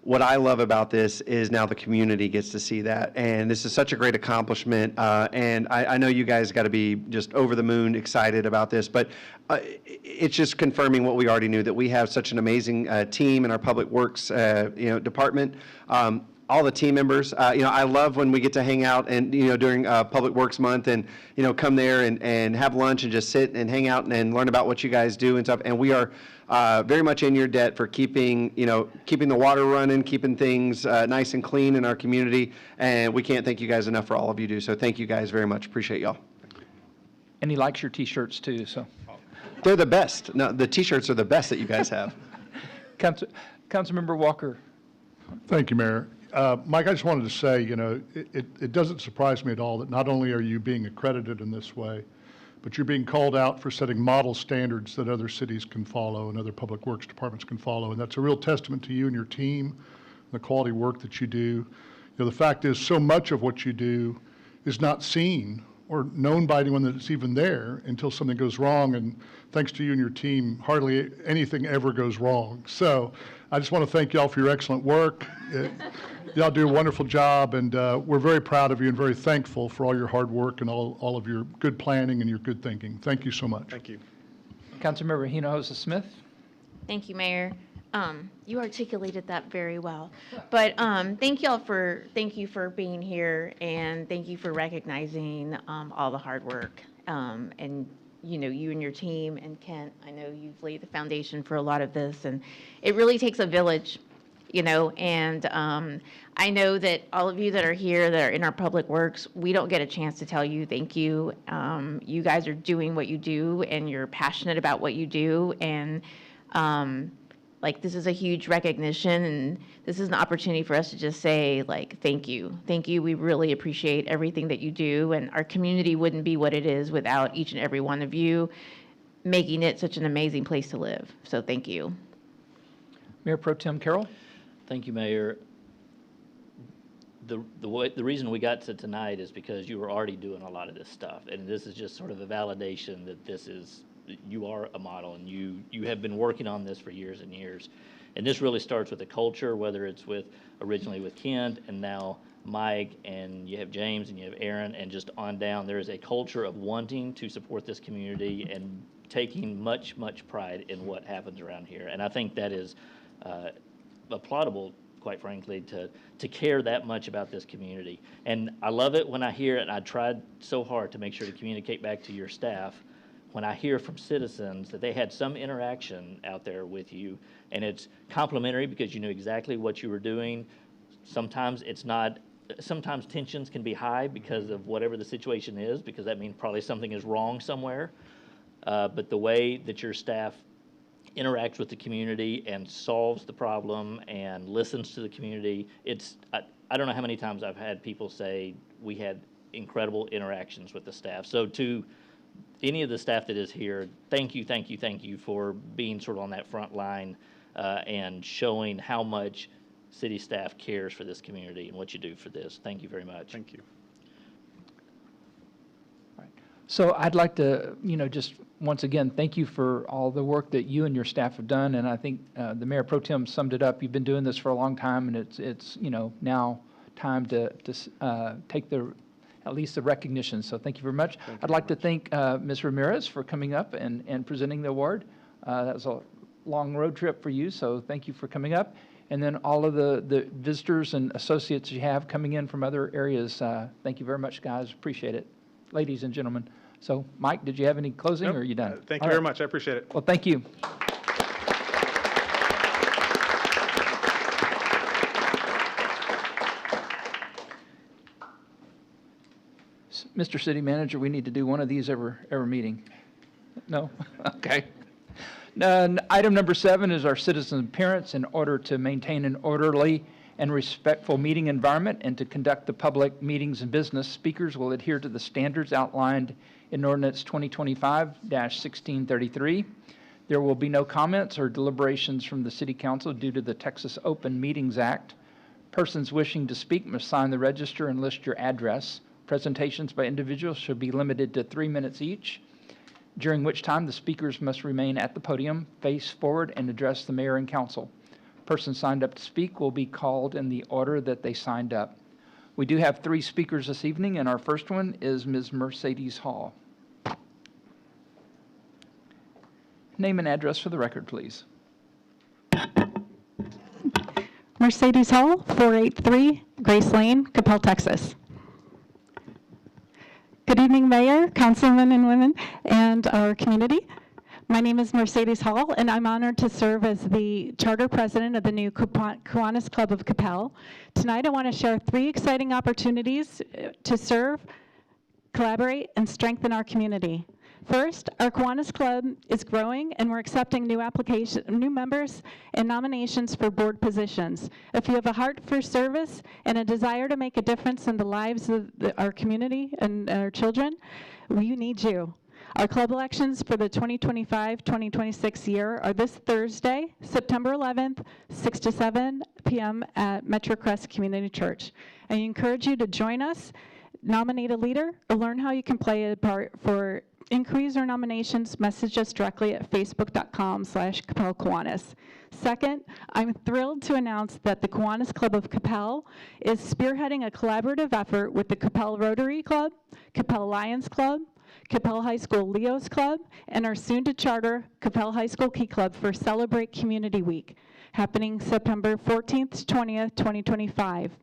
What I love about this is now the community gets to see that, and this is such a great accomplishment. And I know you guys got to be just over the moon excited about this, but it's just confirming what we already knew, that we have such an amazing team in our Public Works department. All the team members, I love when we get to hang out and, during Public Works Month and, come there and have lunch and just sit and hang out and learn about what you guys do and stuff. And we are very much in your debt for keeping the water running, keeping things nice and clean in our community. And we can't thank you guys enough for all of you do. So thank you guys very much. Appreciate y'all. And he likes your T-shirts too, so. They're the best. No, the T-shirts are the best that you guys have. Councilmember Walker. Thank you, Mayor. Mike, I just wanted to say, it doesn't surprise me at all that not only are you being accredited in this way, but you're being called out for setting model standards that other cities can follow and other public works departments can follow. And that's a real testament to you and your team and the quality work that you do. The fact is, so much of what you do is not seen or known by anyone that's even there until something goes wrong. And thanks to you and your team, hardly anything ever goes wrong. So I just want to thank y'all for your excellent work. Y'all do a wonderful job, and we're very proud of you and very thankful for all your hard work and all of your good planning and your good thinking. Thank you so much. Thank you. Councilmember Hinojosa Smith. Thank you, Mayor. You articulated that very well. But thank you for being here, and thank you for recognizing all the hard work. And you and your team and Kent, I know you've laid the foundation for a lot of this, and it really takes a village, and I know that all of you that are here that are in our Public Works, we don't get a chance to tell you thank you. You guys are doing what you do, and you're passionate about what you do, and this is a huge recognition, and this is an opportunity for us to just say, thank you. Thank you. We really appreciate everything that you do, and our community wouldn't be what it is without each and every one of you making it such an amazing place to live. So thank you. Mayor Pro Tem Carroll. Thank you, Mayor. The reason we got to tonight is because you were already doing a lot of this stuff, and this is just sort of a validation that you are a model, and you have been working on this for years and years. And this really starts with the culture, whether it's originally with Kent and now Mike, and you have James and you have Aaron, and just on down. There is a culture of wanting to support this community and taking much, much pride in what happens around here. And I think that is applaudable, quite frankly, to care that much about this community. And I love it when I hear it, and I tried so hard to make sure to communicate back to your staff, when I hear from citizens that they had some interaction out there with you, and it's complimentary because you knew exactly what you were doing. Sometimes it's not sometimes tensions can be high because of whatever the situation is, because that means probably something is wrong somewhere. But the way that your staff interacts with the community and solves the problem and listens to the community, I don't know how many times I've had people say we had incredible interactions with the staff. So to any of the staff that is here, thank you for being sort of on that front line and showing how much city staff cares for this community and what you do for this. Thank you very much. Thank you. So I'd like to, just once again, thank you for all the work that you and your staff have done. And I think the Mayor Pro Tem summed it up. You've been doing this for a long time, and it's now time to take at least the recognition. So thank you very much. I'd like to thank Ms. Ramirez for coming up and presenting the award. That was a long road trip for you, so thank you for coming up. And then all of the visitors and associates you have coming in from other areas, thank you very much, guys. Appreciate it. Ladies and gentlemen. So, Mike, did you have any closing, or are you done? Thank you very much. I appreciate it. Well, thank you. Mr. City Manager, we need to do one of these every meeting. No? Okay. Item number 7 is our citizen appearance. In order to maintain an orderly and respectful meeting environment and to conduct the public meetings and business, speakers will adhere to the standards outlined in Ordinance 2025-1633. There will be no comments or deliberations from the City Council due to the Texas Open Meetings Act. Persons wishing to speak must sign the register and list your address. Presentations by individuals should be limited to 3 minutes each, during which time the speakers must remain at the podium, face forward, and address the mayor and council. Persons signed up to speak will be called in the order that they signed up. We do have 3 speakers this evening, and our first one is Ms. Mercedes Hall. Name and address for the record, please. Mercedes Hall, 483 Grace Lane, Coppell, Texas. Good evening, Mayor, councilmen and women, and our community. My name is Mercedes Hall, and I'm honored to serve as the charter president of the new Kiwanis Club of Coppell. Tonight, I want to share 3 exciting opportunities to serve, collaborate, and strengthen our community. First, our Kiwanis Club is growing, and we're accepting new members and nominations for board positions. If you have a heart for service and a desire to make a difference in the lives of our community and our children, we need you. Our club elections for the 2025-2026 year are this Thursday, September 11th, 6 to 7 p.m. at Metro Crest Community Church. I encourage you to join us, nominate a leader, or learn how you can play a part. For inquiries or nominations, message us directly at facebook.com/CoppellKiwanis. Second, I'm thrilled to announce that the Kiwanis Club of Coppell is spearheading a collaborative effort with the Coppell Rotary Club, Coppell Lions Club, Coppell High School Leo's Club, and our soon-to-charter Coppell High School Key Club for Celebrate Community Week, happening September 14th to 20th, 2025.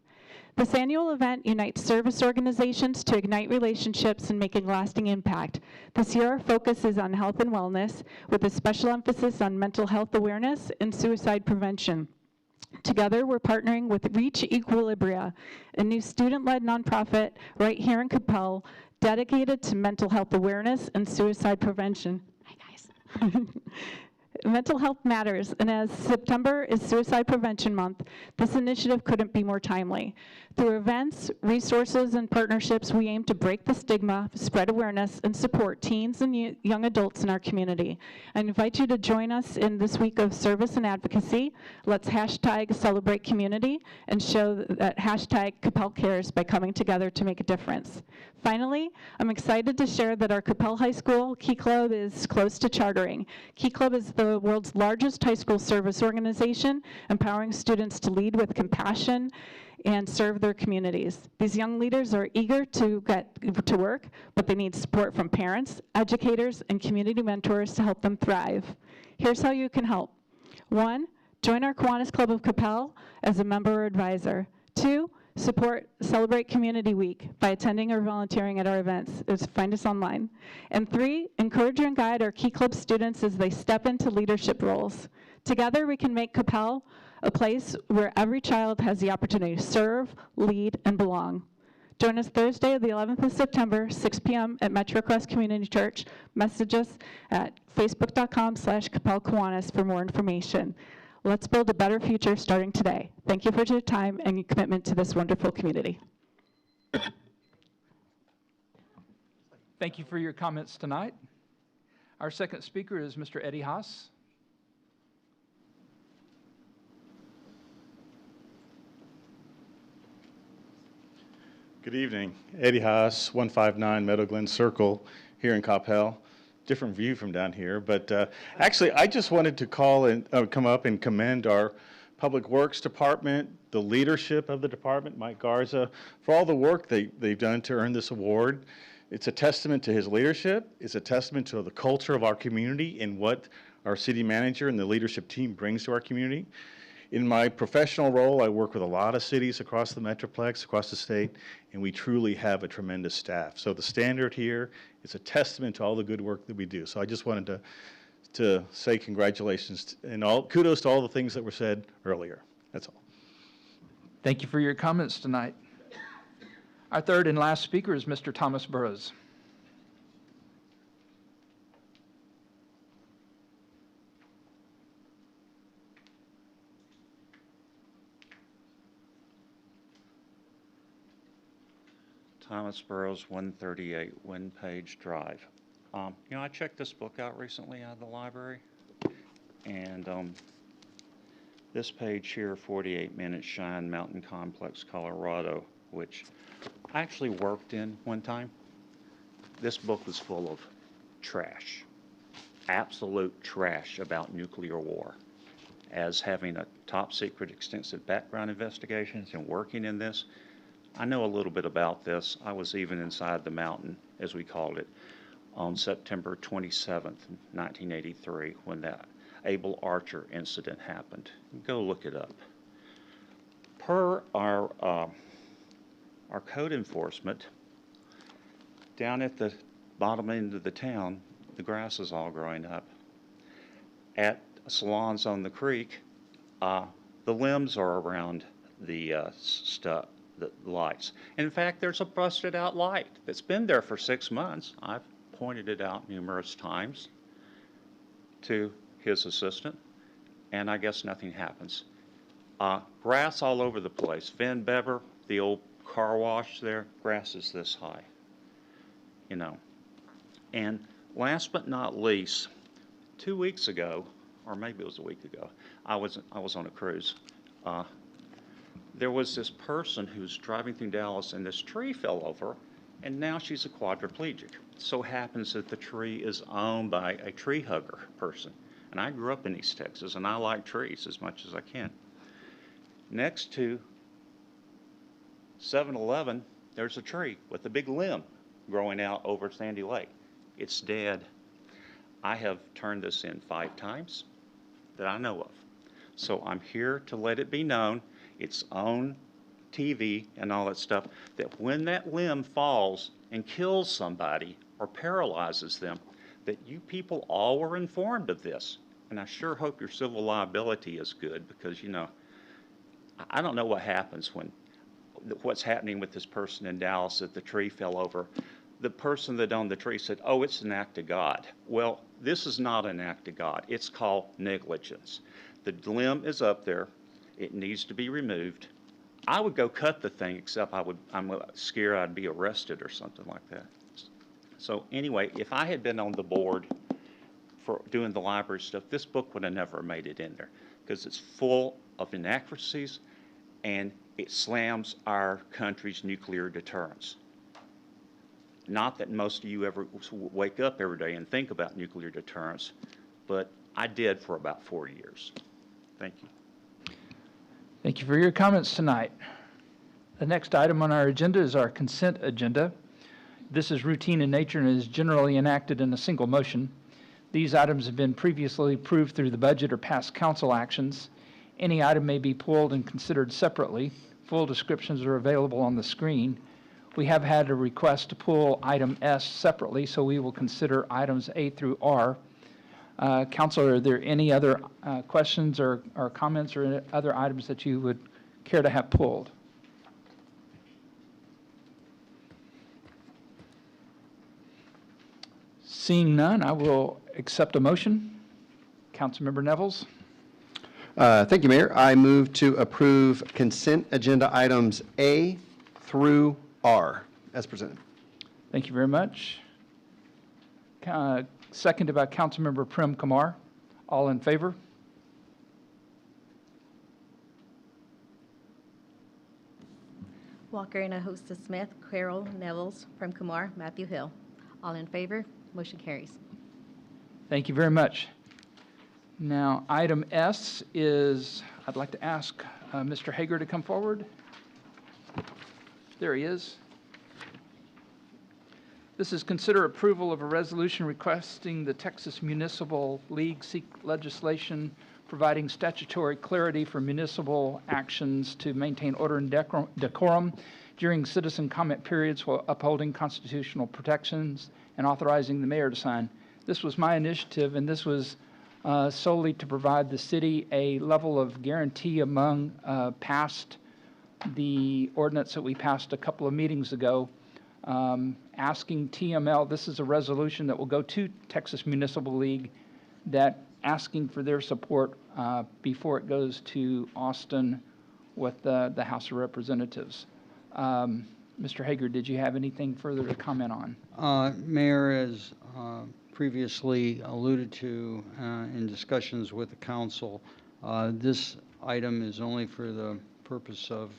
This annual event unites service organizations to ignite relationships and make a lasting impact. This year, our focus is on health and wellness, with a special emphasis on mental health awareness and suicide prevention. Together, we're partnering with Reach Equilibria, a new student-led nonprofit right here in Coppell, dedicated to mental health awareness and suicide prevention. Hi, guys. Mental health matters, and as September is Suicide Prevention Month, this initiative couldn't be more timely. Through events, resources, and partnerships, we aim to break the stigma, spread awareness, and support teens and young adults in our community. I invite you to join us in this week of service and advocacy. Let's hashtag celebrate community and show that hashtag Coppell cares by coming together to make a difference. Finally, I'm excited to share that our Coppell High School Key Club is close to chartering. Key Club is the world's largest high school service organization, empowering students to lead with compassion and serve their communities. These young leaders are eager to get to work, but they need support from parents, educators, and community mentors to help them thrive. Here's how you can help. 1, join our Kiwanis Club of Coppell as a member or advisor. 2, support Celebrate Community Week by attending or volunteering at our events. Find us online. And 3, encourage and guide our Key Club students as they step into leadership roles. Together, we can make Coppell a place where every child has the opportunity to serve, lead, and belong. Join us Thursday, the 11th of September, 6 p.m. at Metro Crest Community Church. Message us at facebook.com/Coppell Kiwanis for more information. Let's build a better future starting today. Thank you for your time and your commitment to this wonderful community. Thank you for your comments tonight. Our second speaker is Mr. Eddie Haas. Good evening. Eddie Haas, 159 Meadow Glen Circle here in Coppell. Different view from down here, but actually I just wanted to call and come up and commend our Public Works Department, the leadership of the department, Mike Garza, for all the work they've done to earn this award. It's a testament to his leadership. It's a testament to the culture of our community and what our city manager and the leadership team brings to our community. In my professional role, I work with a lot of cities across the Metroplex, across the state, and we truly have a tremendous staff. So the standard here is a testament to all the good work that we do. So I just wanted to say congratulations and kudos to all the things that were said earlier. That's all. Thank you for your comments tonight. Our third and last speaker is Mr. Thomas Burrows. Thomas Burrows, 138 Windpage Drive. I checked this book out recently out of the library, and this page here, 48 Minutes Shine Mountain Complex, Colorado, which I actually worked in one time. This book was full of trash, absolute trash about nuclear war. As having a top secret extensive background investigations and working in this, I know a little bit about this. I was even inside the mountain, as we called it, on September 27th, 1983, when that Able Archer incident happened. Go look it up. Per our code enforcement, down at the bottom end of the town, the grass is all growing up. At salons on the creek, the limbs are around the stuff. The lights. In fact, there's a busted out light that's been there for 6 months. I've pointed it out numerous times to his assistant, and I guess nothing happens. Grass all over the place. Van Bever, the old car wash there, grass is this high, And last but not least, 2 weeks ago, or maybe it was a week ago, I was on a cruise. There was this person who's driving through Dallas, and this tree fell over, and now she's a quadriplegic. So happens that the tree is owned by a tree hugger person. And I grew up in East Texas, and I like trees as much as I can. Next to 7-Eleven, there's a tree with a big limb growing out over Sandy Lake. It's dead. I have turned this in 5 times that I know of. So I'm here to let it be known, it's on TV and all that stuff, that when that limb falls and kills somebody or paralyzes them, that you people all were informed of this. And I sure hope your civil liability is good, because, I don't know what happens when, what's happening with this person in Dallas that the tree fell over. The person that owned the tree said, oh, it's an act of God. Well, this is not an act of God. It's called negligence. The limb is up there. It needs to be removed. I would go cut the thing, except I'm scared I'd be arrested or something like that. So anyway, if I had been on the board for doing the library stuff, this book would have never made it in there, because it's full of inaccuracies and it slams our country's nuclear deterrence. Not that most of you ever wake up every day and think about nuclear deterrence, but I did for about 4 years. Thank you. Thank you for your comments tonight. The next item on our agenda is our consent agenda. This is routine in nature and is generally enacted in a single motion. These items have been previously approved through the budget or past council actions. Any item may be pulled and considered separately. Full descriptions are available on the screen. We have had a request to pull item S separately, so we will consider items A through R. Council, are there any other questions or comments or other items that you would care to have pulled? Seeing none, I will accept a motion. Councilmember Nevels. Thank you, Mayor. I move to approve consent agenda items A through R as presented. Thank you very much. Seconded by Councilmember Prim Kamar. All in favor? Walker and Ahosta Smith, Carol Nevels, Prim Kumar, Matthew Hill. All in favor? Motion carries. Thank you very much. Now, item S is, I'd like to ask Mr. Hager to come forward. There he is. This is consider approval of a resolution requesting the Texas Municipal League seek legislation providing statutory clarity for municipal actions to maintain order and decorum during citizen comment periods while upholding constitutional protections and authorizing the mayor to sign. This was my initiative, and this was solely to provide the city a level of guarantee among past the ordinance that we passed a couple of meetings ago, asking TML, this is a resolution that will go to Texas Municipal League, that asking for their support before it goes to Austin with the House of Representatives. Mr. Hager, did you have anything further to comment on? Mayor, as previously alluded to in discussions with the council, this item is only for the purpose of,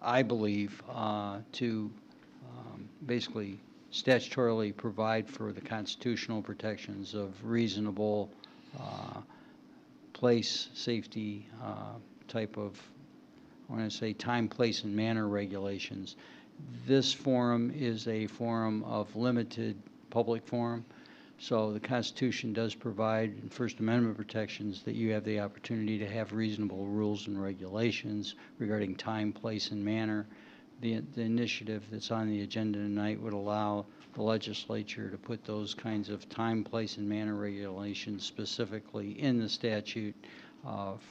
I believe, to basically statutorily provide for the constitutional protections of reasonable place, safety type of, I want to say, time, place, and manner regulations. This forum is a forum of limited public forum, so the Constitution does provide in First Amendment protections that you have the opportunity to have reasonable rules and regulations regarding time, place, and manner. The initiative that's on the agenda tonight would allow the legislature to put those kinds of time, place, and manner regulations specifically in the statute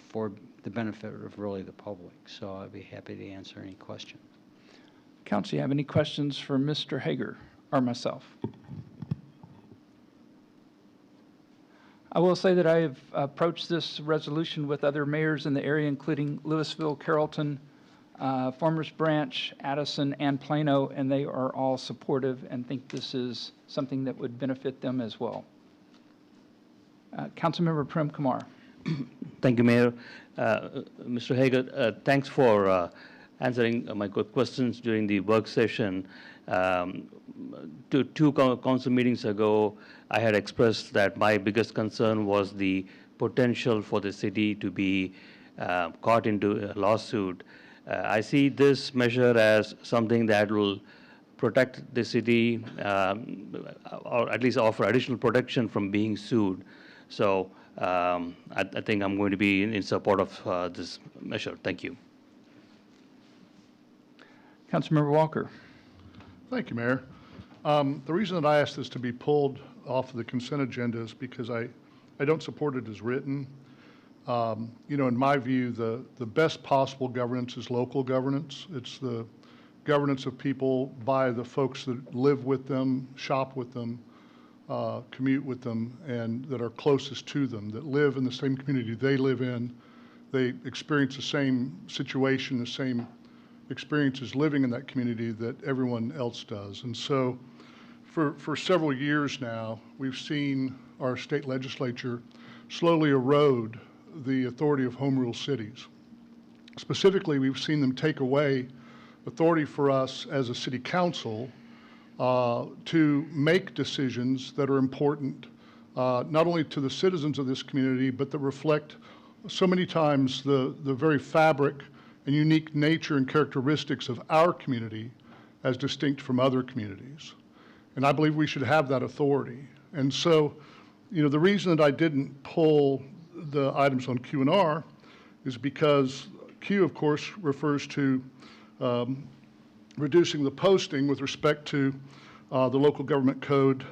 for the benefit of really the public. So I'd be happy to answer any question. Council, you have any questions for Mr. Hager or myself? I will say that I have approached this resolution with other mayors in the area, including Louisville, Carrollton, Farmers Branch, Addison, and Plano, and they are all supportive and think this is something that would benefit them as well. Councilmember Prim Kumar. Thank you, Mayor. Mr. Hager, thanks for answering my questions during the work session. Two council meetings ago, I had expressed that my biggest concern was the potential for the city to be caught into a lawsuit. I see this measure as something that will protect the city, or at least offer additional protection from being sued. So I think I'm going to be in support of this measure. Thank you. Councilmember Walker. Thank you, Mayor. The reason that I asked this to be pulled off of the consent agenda is because I don't support it as written. You know, in my view, the best possible governance is local governance. It's the governance of people by the folks that live with them, shop with them, commute with them, and that are closest to them, that live in the same community they live in. They experience the same situation, the same experiences living in that community that everyone else does. And so for several years now, we've seen our state legislature slowly erode the authority of home rule cities. Specifically, we've seen them take away authority for us as a city council to make decisions that are important not only to the citizens of this community, but that reflect so many times the very fabric and unique nature and characteristics of our community as distinct from other communities. And I believe we should have that authority. And so, you know, the reason that I didn't pull the items on Q and R is because Q, of course, refers to reducing the posting with respect to the local government code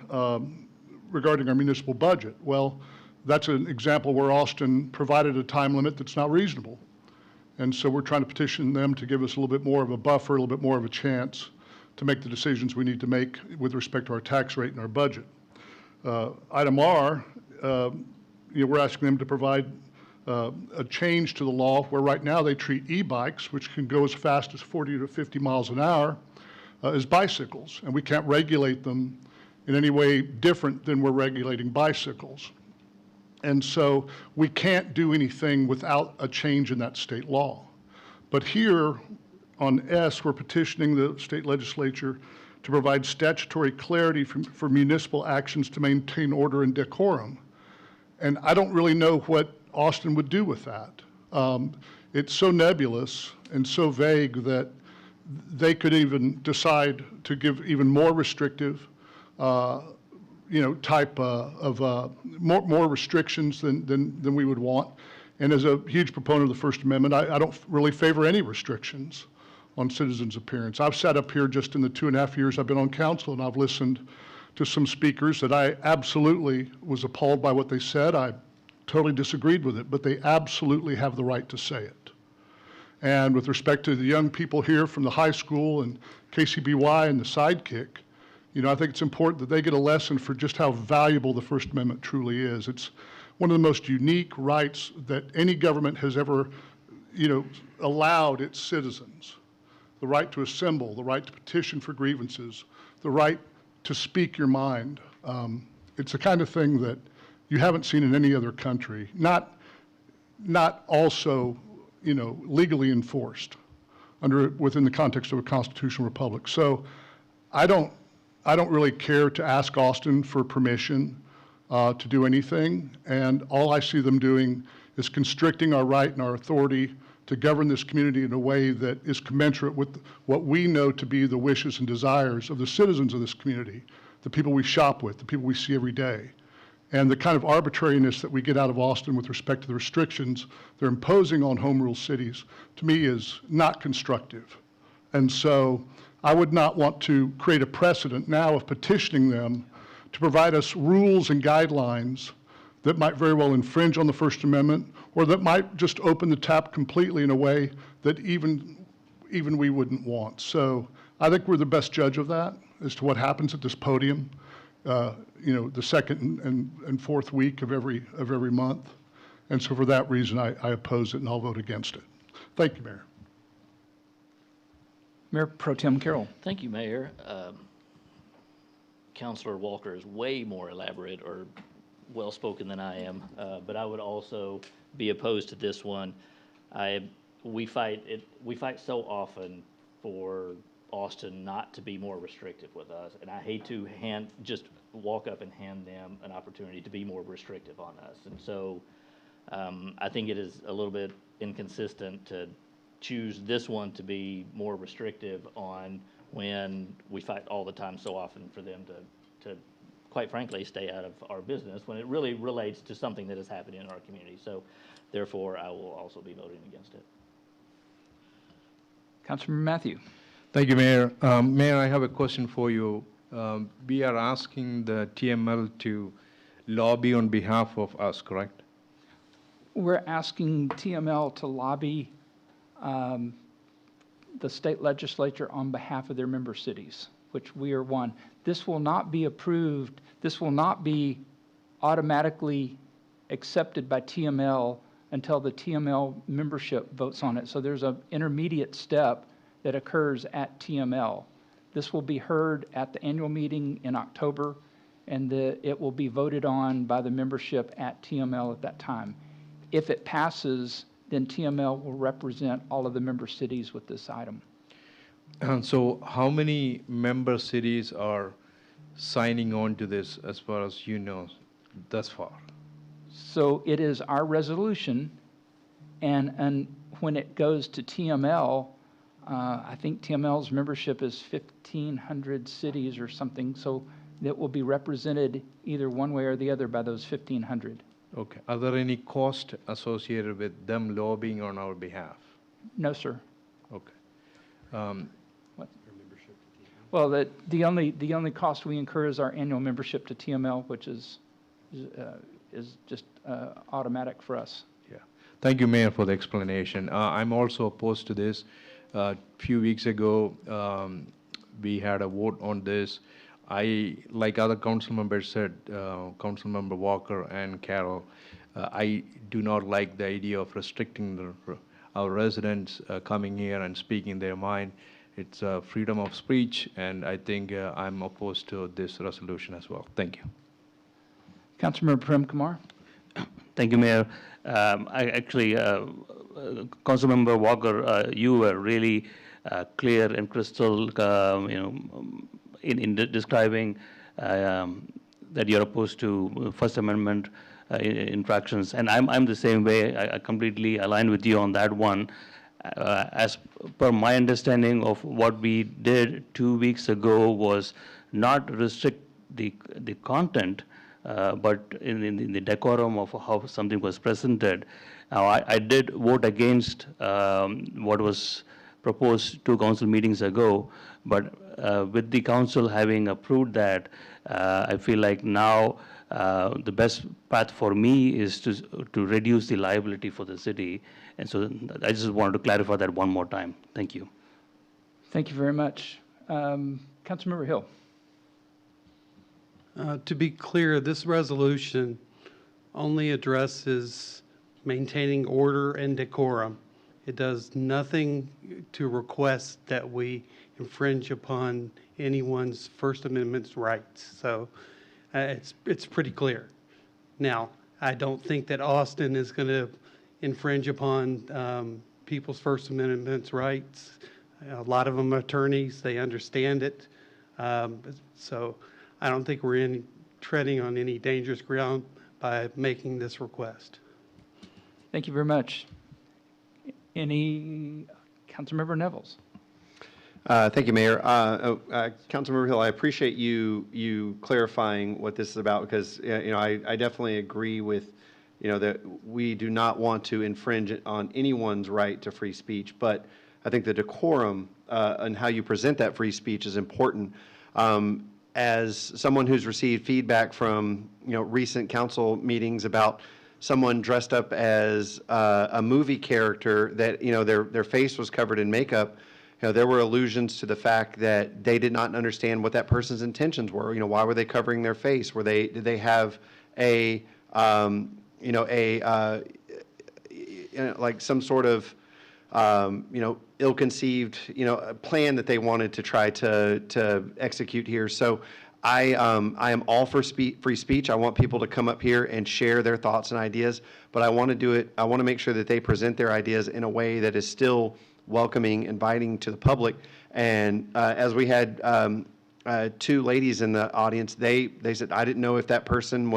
regarding our municipal budget. Well, that's an example where Austin provided a time limit that's not reasonable. And so we're trying to petition them to give us a little bit more of a buffer, a little bit more of a chance to make the decisions we need to make with respect to our tax rate and our budget. Item R, we're asking them to provide a change to the law where right now they treat e-bikes, which can go as fast as 40 to 50 miles an hour, as bicycles, and we can't regulate them in any way different than we're regulating bicycles. And so we can't do anything without a change in that state law. But here on S, we're petitioning the state legislature to provide statutory clarity for municipal actions to maintain order and decorum. And I don't really know what Austin would do with that. It's so nebulous and so vague that they could even decide to give even more restrictive type of more restrictions than we would want. And as a huge proponent of the First Amendment, I don't really favor any restrictions on citizens' appearance. I've sat up here just in the 2.5 years I've been on council, and I've listened to some speakers that I absolutely was appalled by what they said. I totally disagreed with it, but they absolutely have the right to say it. And with respect to the young people here from the high school and KCBY and the Sidekick, I think it's important that they get a lesson for just how valuable the First Amendment truly is. It's one of the most unique rights that any government has ever, allowed its citizens. The right to assemble, the right to petition for grievances, the right to speak your mind. It's the kind of thing that you haven't seen in any other country, not also, legally enforced within the context of a constitutional republic. So I don't really care to ask Austin for permission to do anything, and all I see them doing is constricting our right and our authority to govern this community in a way that is commensurate with what we know to be the wishes and desires of the citizens of this community, the people we shop with, the people we see every day. And the kind of arbitrariness that we get out of Austin with respect to the restrictions they're imposing on home rule cities, to me, is not constructive. And so I would not want to create a precedent now of petitioning them to provide us rules and guidelines that might very well infringe on the First Amendment, or that might just open the tap completely in a way that even we wouldn't want. So I think we're the best judge of that as to what happens at this podium, the second and fourth week of every month. And so for that reason, I oppose it and I'll vote against it. Thank you, Mayor. Mayor Pro Tem Carroll. Thank you, Mayor. Councilor Walker is way more elaborate or well-spoken than I am, but I would also be opposed to this one. We fight so often for Austin not to be more restrictive with us, and I hate to just walk up and hand them an opportunity to be more restrictive on us. And so I think it is a little bit inconsistent to choose this one to be more restrictive on when we fight all the time so often for them to quite frankly stay out of our business when it really relates to something that is happening in our community. So therefore, I will also be voting against it. Councilmember Matthew. Thank you, Mayor. Mayor, I have a question for you. We are asking the TML to lobby on behalf of us, correct? We're asking TML to lobby the state legislature on behalf of their member cities, which we are one. This will not be approved. This will not be automatically accepted by TML until the TML membership votes on it. So there's an intermediate step that occurs at TML. This will be heard at the annual meeting in October, and it will be voted on by the membership at TML at that time. If it passes, then TML will represent all of the member cities with this item. And so how many member cities are signing on to this as far as you know thus far? So it is our resolution, and when it goes to TML, I think TML's membership is 1,500 cities or something, so that will be represented either one way or the other by those 1,500. Okay. Are there any cost associated with them lobbying on our behalf? No, sir. Okay. Well, the only cost we incur is our annual membership to TML, which is just automatic for us. Yeah. Thank you, Mayor, for the explanation. I'm also opposed to this. A few weeks ago, we had a vote on this. Like other council members said, Council Member Walker and Carol, I do not like the idea of restricting our residents coming here and speaking their mind. It's freedom of speech, and I think I'm opposed to this resolution as well. Thank you. Councilmember Prem Kumar. Thank you, Mayor. I actually, Councilmember Walker, you were really clear and crystal, in describing that you're opposed to First Amendment infractions, and I'm the same way. I completely align with you on that one. As per my understanding of what we did 2 weeks ago was not restrict the content, but in the decorum of how something was presented. Now, I did vote against what was proposed 2 council meetings ago, but with the council having approved that, I feel like now the best path for me is to reduce the liability for the city. And so I just wanted to clarify that one more time. Thank you. Thank you very much. Councilmember Hill. To be clear, this resolution only addresses maintaining order and decorum. It does nothing to request that we infringe upon anyone's First Amendment rights. So it's pretty clear. Now, I don't think that Austin is going to infringe upon people's First Amendment rights. A lot of them are attorneys, they understand it. So I don't think we're treading on any dangerous ground by making this request. Thank you very much. Any Councilmember Nevels? Thank you, Mayor. Councilmember Hill, I appreciate you clarifying what this is about, because I definitely agree with that we do not want to infringe on anyone's right to free speech, but I think the decorum and how you present that free speech is important. As someone who's received feedback from recent council meetings about someone dressed up as a movie character that their face was covered in makeup, there were allusions to the fact that they did not understand what that person's intentions were. Why were they covering their face? Did they have like some sort of ill-conceived plan that they wanted to try to execute here? So I am all for free speech. I want people to come up here and share their thoughts and ideas, but I want to do it. I want to make sure that they present their ideas in a way that is still welcoming, inviting to the public. And as we had 2 ladies in the audience, they said, I didn't know if that person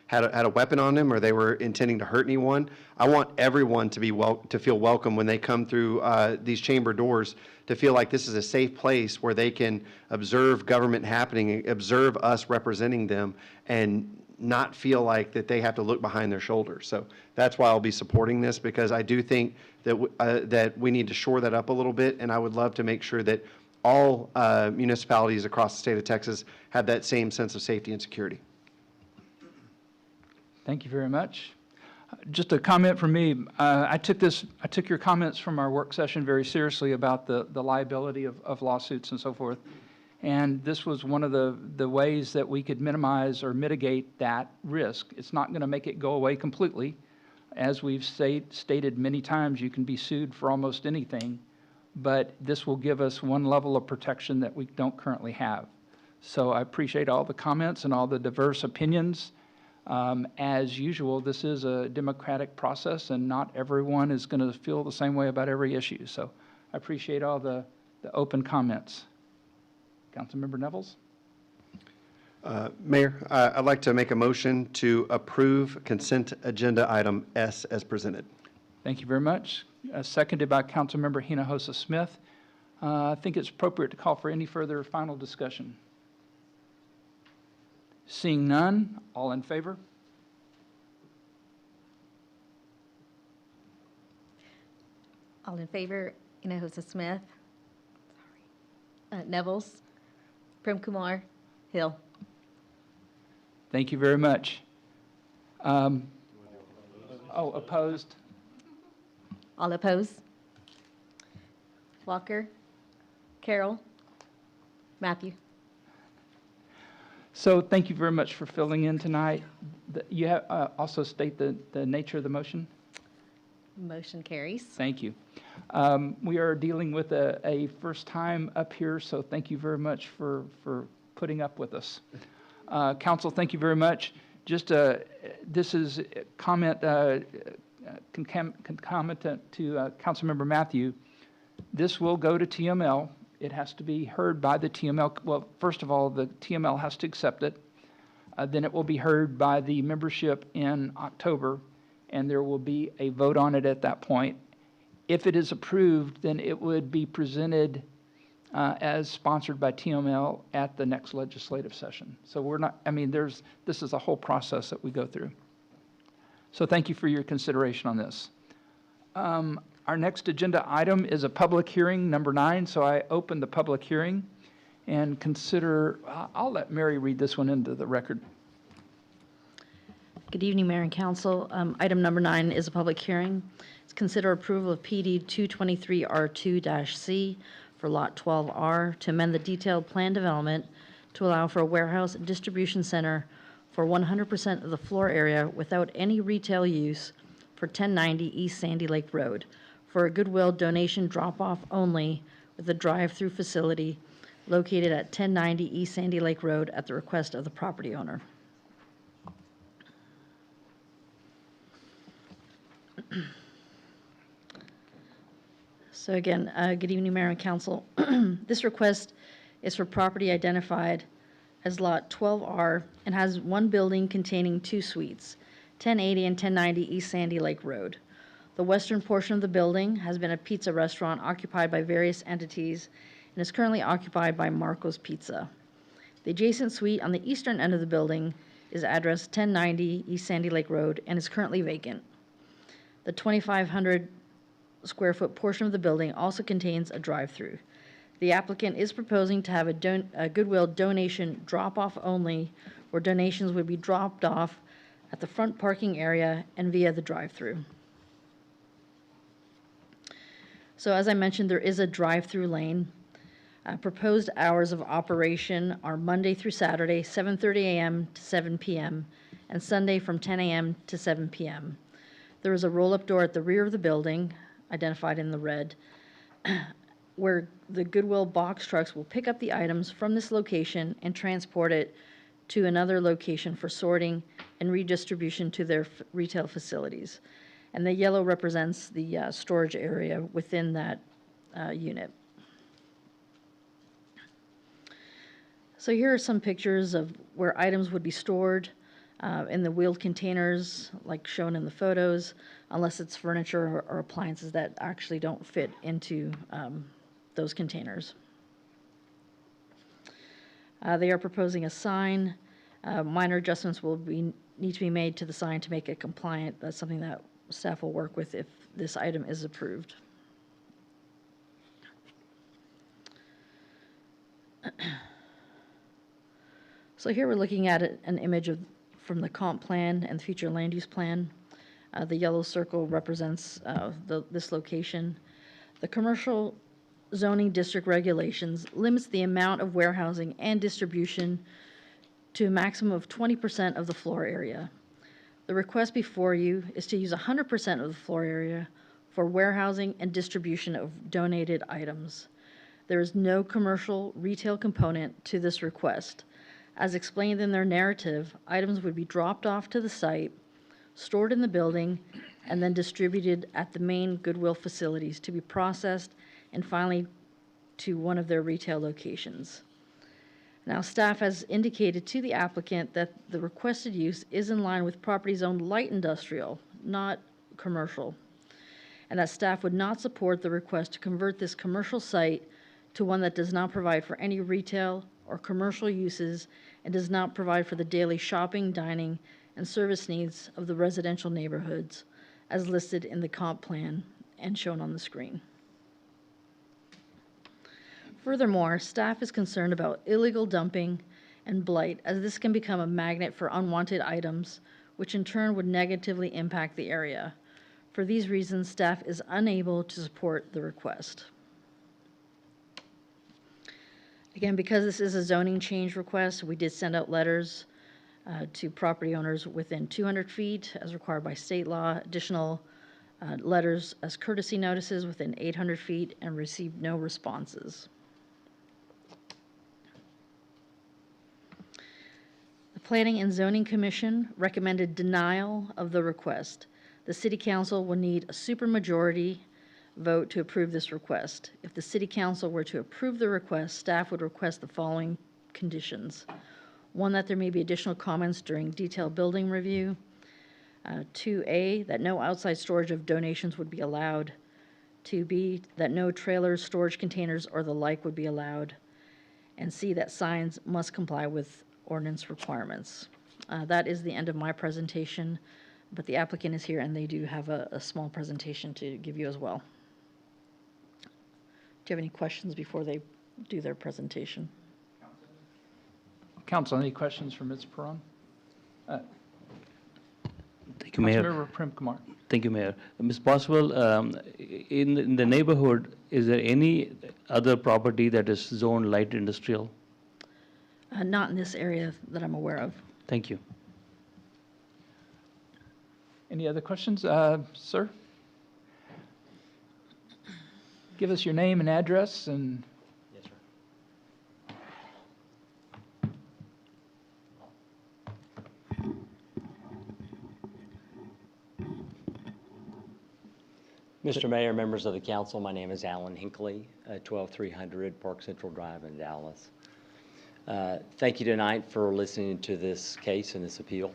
had a weapon on them or they were intending to hurt anyone. I want everyone to feel welcome when they come through these chamber doors, to feel like this is a safe place where they can observe government happening, observe us representing them, and not feel like that they have to look behind their shoulders. So that's why I'll be supporting this, because I do think that that we need to shore that up a little bit, and I would love to make sure that all municipalities across the state of Texas have that same sense of safety and security. Thank you very much. Just a comment from me. I took your comments from our work session very seriously about the liability of lawsuits and so forth. And this was one of the ways that we could minimize or mitigate that risk. It's not going to make it go away completely. As we've stated many times, you can be sued for almost anything, but this will give us one level of protection that we don't currently have. So I appreciate all the comments and all the diverse opinions. As usual, this is a democratic process, and not everyone is going to feel the same way about every issue. So I appreciate all the open comments. Councilmember Nevels? Mayor, I'd like to make a motion to approve consent agenda item S as presented. Thank you very much. Seconded by Councilmember Hinojosa Smith. I think it's appropriate to call for any further final discussion. Seeing none, all in favor? All in favor, Hinojosa Smith. Nevels. Prem Kumar, Hill. Thank you very much. Opposed? All opposed? Walker, Carroll, Matthew. So thank you very much for filling in tonight. You have, also state the nature of the motion? Motion carries. Thank you. We are dealing with a first time up here, so thank you very much for putting up with us. Council, thank you very much. Just this is comment concomitant to Councilmember Matthew. This will go to TML. It has to be heard by the TML. Well, first of all, the TML has to accept it. Then it will be heard by the membership in October, and there will be a vote on it at that point. If it is approved, then it would be presented as sponsored by TML at the next legislative session. So we're not, I mean, this is a whole process that we go through. So thank you for your consideration on this. Our next agenda item is a public hearing, number 9. So I open the public hearing and consider, I'll let Mary read this one into the record. Good evening, Mayor and Council. Item number 9 is a public hearing. It's consider approval of PD 223R2-C for Lot 12R to amend the detailed plan development to allow for a warehouse and distribution center for 100% of the floor area without any retail use for 1090 East Sandy Lake Road for a Goodwill donation drop-off only with a drive-through facility located at 1090 East Sandy Lake Road at the request of the property owner. So again, good evening, Mayor and Council. This request is for property identified as Lot 12R and has one building containing 2 suites, 1080 and 1090 East Sandy Lake Road. The western portion of the building has been a pizza restaurant occupied by various entities and is currently occupied by Marco's Pizza. The adjacent suite on the eastern end of the building is addressed 1090 East Sandy Lake Road and is currently vacant. The 2,500 square foot portion of the building also contains a drive-through. The applicant is proposing to have a Goodwill donation drop-off only, where donations would be dropped off at the front parking area and via the drive-through. So as I mentioned, there is a drive-through lane. Proposed hours of operation are Monday through Saturday, 7:30 a.m. to 7 p.m., and Sunday from 10 a.m. to 7 p.m. There is a roll-up door at the rear of the building, identified in the red, where the Goodwill box trucks will pick up the items from this location and transport it to another location for sorting and redistribution to their retail facilities. And the yellow represents the storage area within that unit. So here are some pictures of where items would be stored in the wheeled containers, like shown in the photos, unless it's furniture or appliances that actually don't fit into those containers. They are proposing a sign. Minor adjustments will need to be made to the sign to make it compliant. That's something that staff will work with if this item is approved. So here we're looking at an image from the comp plan and the future land use plan. The yellow circle represents this location. The commercial zoning district regulations limits the amount of warehousing and distribution to a maximum of 20% of the floor area. The request before you is to use 100% of the floor area for warehousing and distribution of donated items. There is no commercial retail component to this request. As explained in their narrative, items would be dropped off to the site, stored in the building, and then distributed at the main Goodwill facilities to be processed and finally to one of their retail locations. Now, staff has indicated to the applicant that the requested use is in line with property zoned light industrial, not commercial, and that staff would not support the request to convert this commercial site to one that does not provide for any retail or commercial uses and does not provide for the daily shopping, dining, and service needs of the residential neighborhoods as listed in the comp plan and shown on the screen. Furthermore, staff is concerned about illegal dumping and blight, as this can become a magnet for unwanted items, which in turn would negatively impact the area. For these reasons, staff is unable to support the request. Again, because this is a zoning change request, we did send out letters to property owners within 200 feet as required by state law, additional letters as courtesy notices within 800 feet, and received no responses. The Planning and Zoning Commission recommended denial of the request. The City Council will need a supermajority vote to approve this request. If the City Council were to approve the request, staff would request the following conditions. One, that there may be additional comments during detailed building review. 2A, that no outside storage of donations would be allowed. 2B, that no trailers, storage containers, or the like would be allowed. And C, that signs must comply with ordinance requirements. That is the end of my presentation, but the applicant is here and they do have a small presentation to give you as well. Do you have any questions before they do their presentation? Council, any questions for Ms. Perron? Thank you, Mayor. Councilmember Prem Kumar. Thank you, Mayor. Ms. Boswell, in the neighborhood, is there any other property that is zoned light industrial? Not in this area that I'm aware of. Thank you. Any other questions? Sir? Give us your name and address and... Yes, sir. Mr. Mayor, members of the council, my name is Alan Hinckley, 12300 Park Central Drive in Dallas. Thank you tonight for listening to this case and this appeal.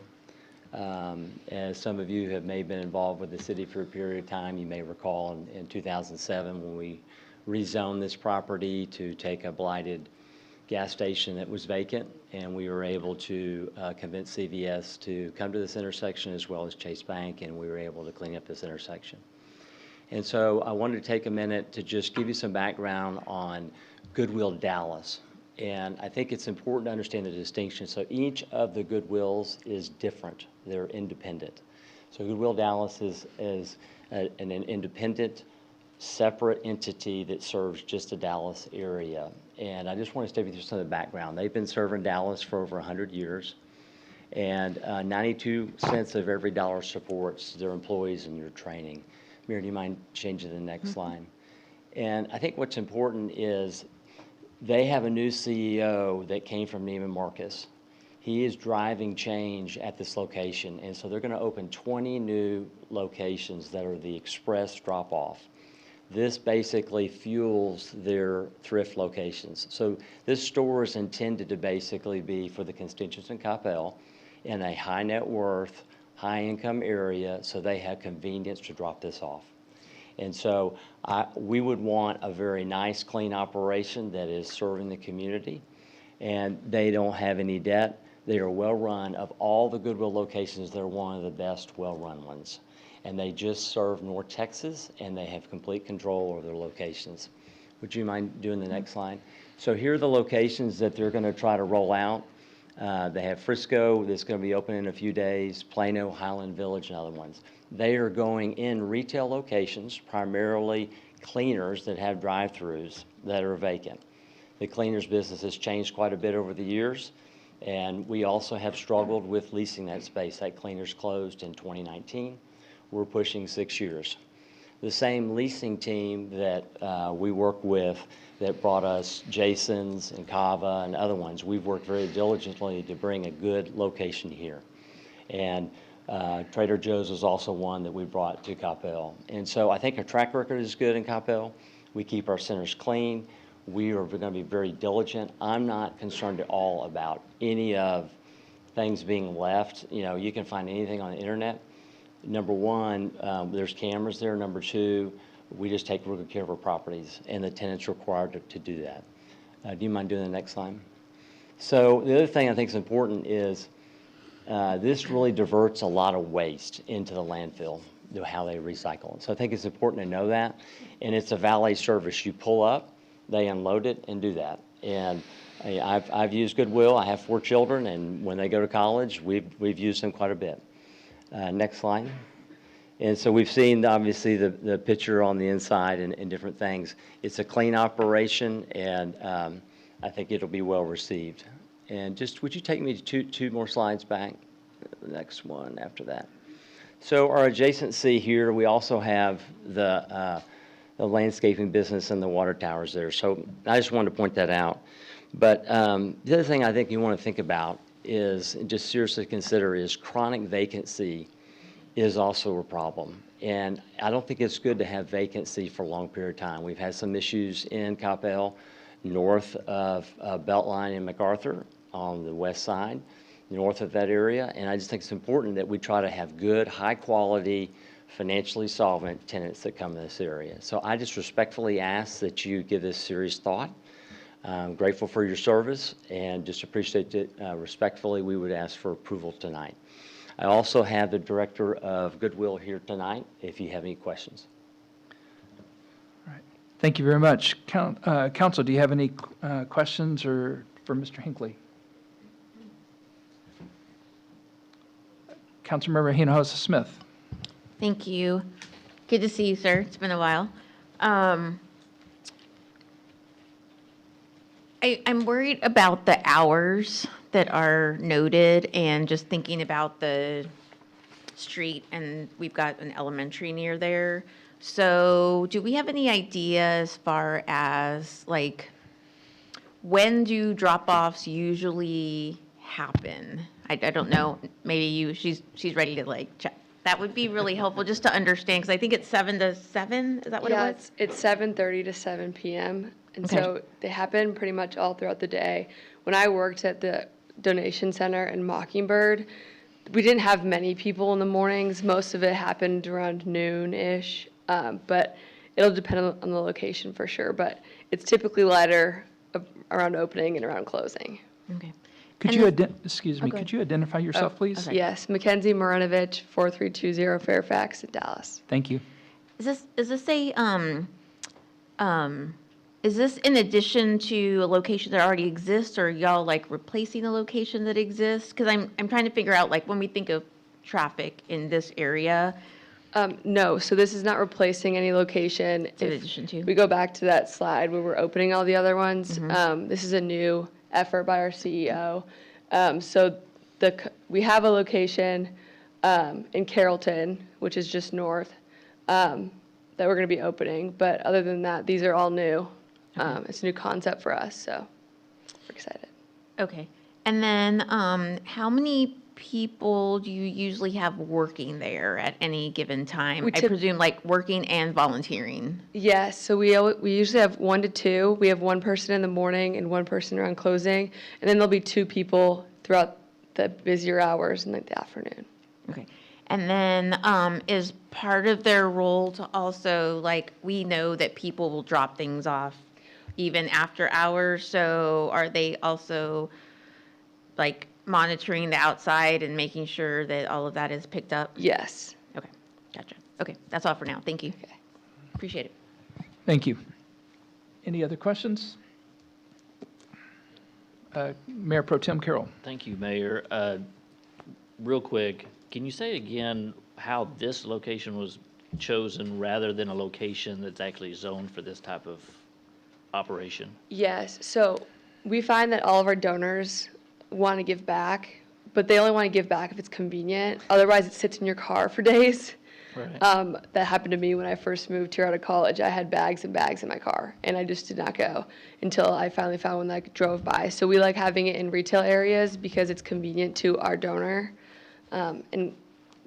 As some of you have may been involved with the city for a period of time, you may recall in 2007 when we rezoned this property to take a blighted gas station that was vacant, and we were able to convince CVS to come to this intersection as well as Chase Bank, and we were able to clean up this intersection. And so I wanted to take a minute to just give you some background on Goodwill Dallas. And I think it's important to understand the distinction. So each of the Goodwills is different. They're independent. So Goodwill Dallas is an independent, separate entity that serves just the Dallas area. And I just want to stay with you some of the background. They've been serving Dallas for over 100 years. And 92 cents of every dollar supports their employees and your training. Mira, do you mind changing to the next line? And I think what's important is they have a new CEO that came from Neiman Marcus. He is driving change at this location, and so they're going to open 20 new locations that are the express drop-off. This basically fuels their thrift locations. So this store is intended to basically be for the constituents in Coppell in a high net worth, high income area, so they have convenience to drop this off. And so we would want a very nice, clean operation that is serving the community, and they don't have any debt. They are well-run. Of all the Goodwill locations, they're one of the best well-run ones. And they just serve North Texas, and they have complete control over their locations. Would you mind doing the next slide? So here are the locations that they're going to try to roll out. They have Frisco that's going to be open in a few days, Plano, Highland Village, and other ones. They are going in retail locations, primarily cleaners that have drive-throughs that are vacant. The cleaners business has changed quite a bit over the years, and we also have struggled with leasing that space. That cleaners closed in 2019. We're pushing 6 years. The same leasing team that we work with that brought us Jason's and Cava and other ones, we've worked very diligently to bring a good location here. And Trader Joe's is also one that we brought to Coppell. And so I think our track record is good in Coppell. We keep our centers clean. We are going to be very diligent. I'm not concerned at all about any of things being left. You know, you can find anything on the internet. Number one, there's cameras there. Number two, we just take real good care of our properties, and the tenant's required to do that. Do you mind doing the next slide? So the other thing I think is important is this really diverts a lot of waste into the landfill, how they recycle it. So I think it's important to know that. And it's a valet service. You pull up, they unload it and do that. And I've used Goodwill. I have 4 children, and when they go to college, we've used them quite a bit. Next slide. And so we've seen, obviously, the picture on the inside and different things. It's a clean operation, and I think it'll be well received. And just, would you take me to two more slides back? The next one after that. So our adjacency here, we also have the landscaping business and the water towers there. So I just wanted to point that out. But the other thing I think you want to think about is, and just seriously consider, is chronic vacancy is also a problem. And I don't think it's good to have vacancy for a long period of time. We've had some issues in Coppell, north of Beltline and MacArthur on the west side, north of that area. And I just think it's important that we try to have good, high quality, financially solvent tenants that come in this area. So I just respectfully ask that you give this serious thought. I'm grateful for your service, and just appreciate it. Respectfully, we would ask for approval tonight. I also have the Director of Goodwill here tonight if you have any questions. All right. Thank you very much. Council, do you have any questions or for Mr. Hinckley? Councilmember Hinojosa Smith. Thank you. Good to see you, sir. It's been a while. I'm worried about the hours that are noted, and just thinking about the street, and we've got an elementary near there. So do we have any idea as far as, like, when do drop-offs usually happen? I don't know. Maybe she's ready to, like, check. That would be really helpful just to understand, because I think it's 7 to 7. Is that what it was? Yeah, it's 7:30 to 7 p.m. And Okay. so they happen pretty much all throughout the day. When I worked at the donation center in Mockingbird, we didn't have many people in the mornings. Most of it happened around noon-ish, but it'll depend on the location for sure. But it's typically lighter around opening and around closing. Okay. Could you, excuse me, could you identify yourself, please? Yes, Mackenzie Marinovich, 4320 Fairfax in Dallas. Thank you. Is this is this in addition to a location that already exists, or y'all like replacing a location that exists? Because I'm trying to figure out, like, when we think of traffic in this area. No, so this is not replacing any location. In addition to? We go back to that slide where we're opening all the other ones. This is a new effort by our CEO. So we have a location in Carrollton, which is just north, that we're going to be opening. But other than that, these are all new. It's a new concept for us, so we're excited. Okay. And then how many people do you usually have working there at any given time? I presume like working and volunteering. Yes, so we usually have 1 to 2. We have 1 person in the morning and 1 person around closing, and then there'll be 2 people throughout the busier hours in like the afternoon. Okay. And then is part of their role to also, like, we know that people will drop things off even after hours, so are they also like monitoring the outside and making sure that all of that is picked up? Yes. Okay, gotcha. Okay, that's all for now. Thank you. Okay. Appreciate it. Thank you. Any other questions? Mayor Pro Tem Carroll. Thank you, Mayor. Real quick, can you say again how this location was chosen rather than a location that's actually zoned for this type of operation? Yes, so we find that all of our donors want to give back, but they only want to give back if it's convenient. Otherwise, it sits in your car for days. Right. That happened to me when I first moved here out of college. I had bags and bags in my car, and I just did not go until I finally found one that I drove by. So we like having it in retail areas because it's convenient to our donor, and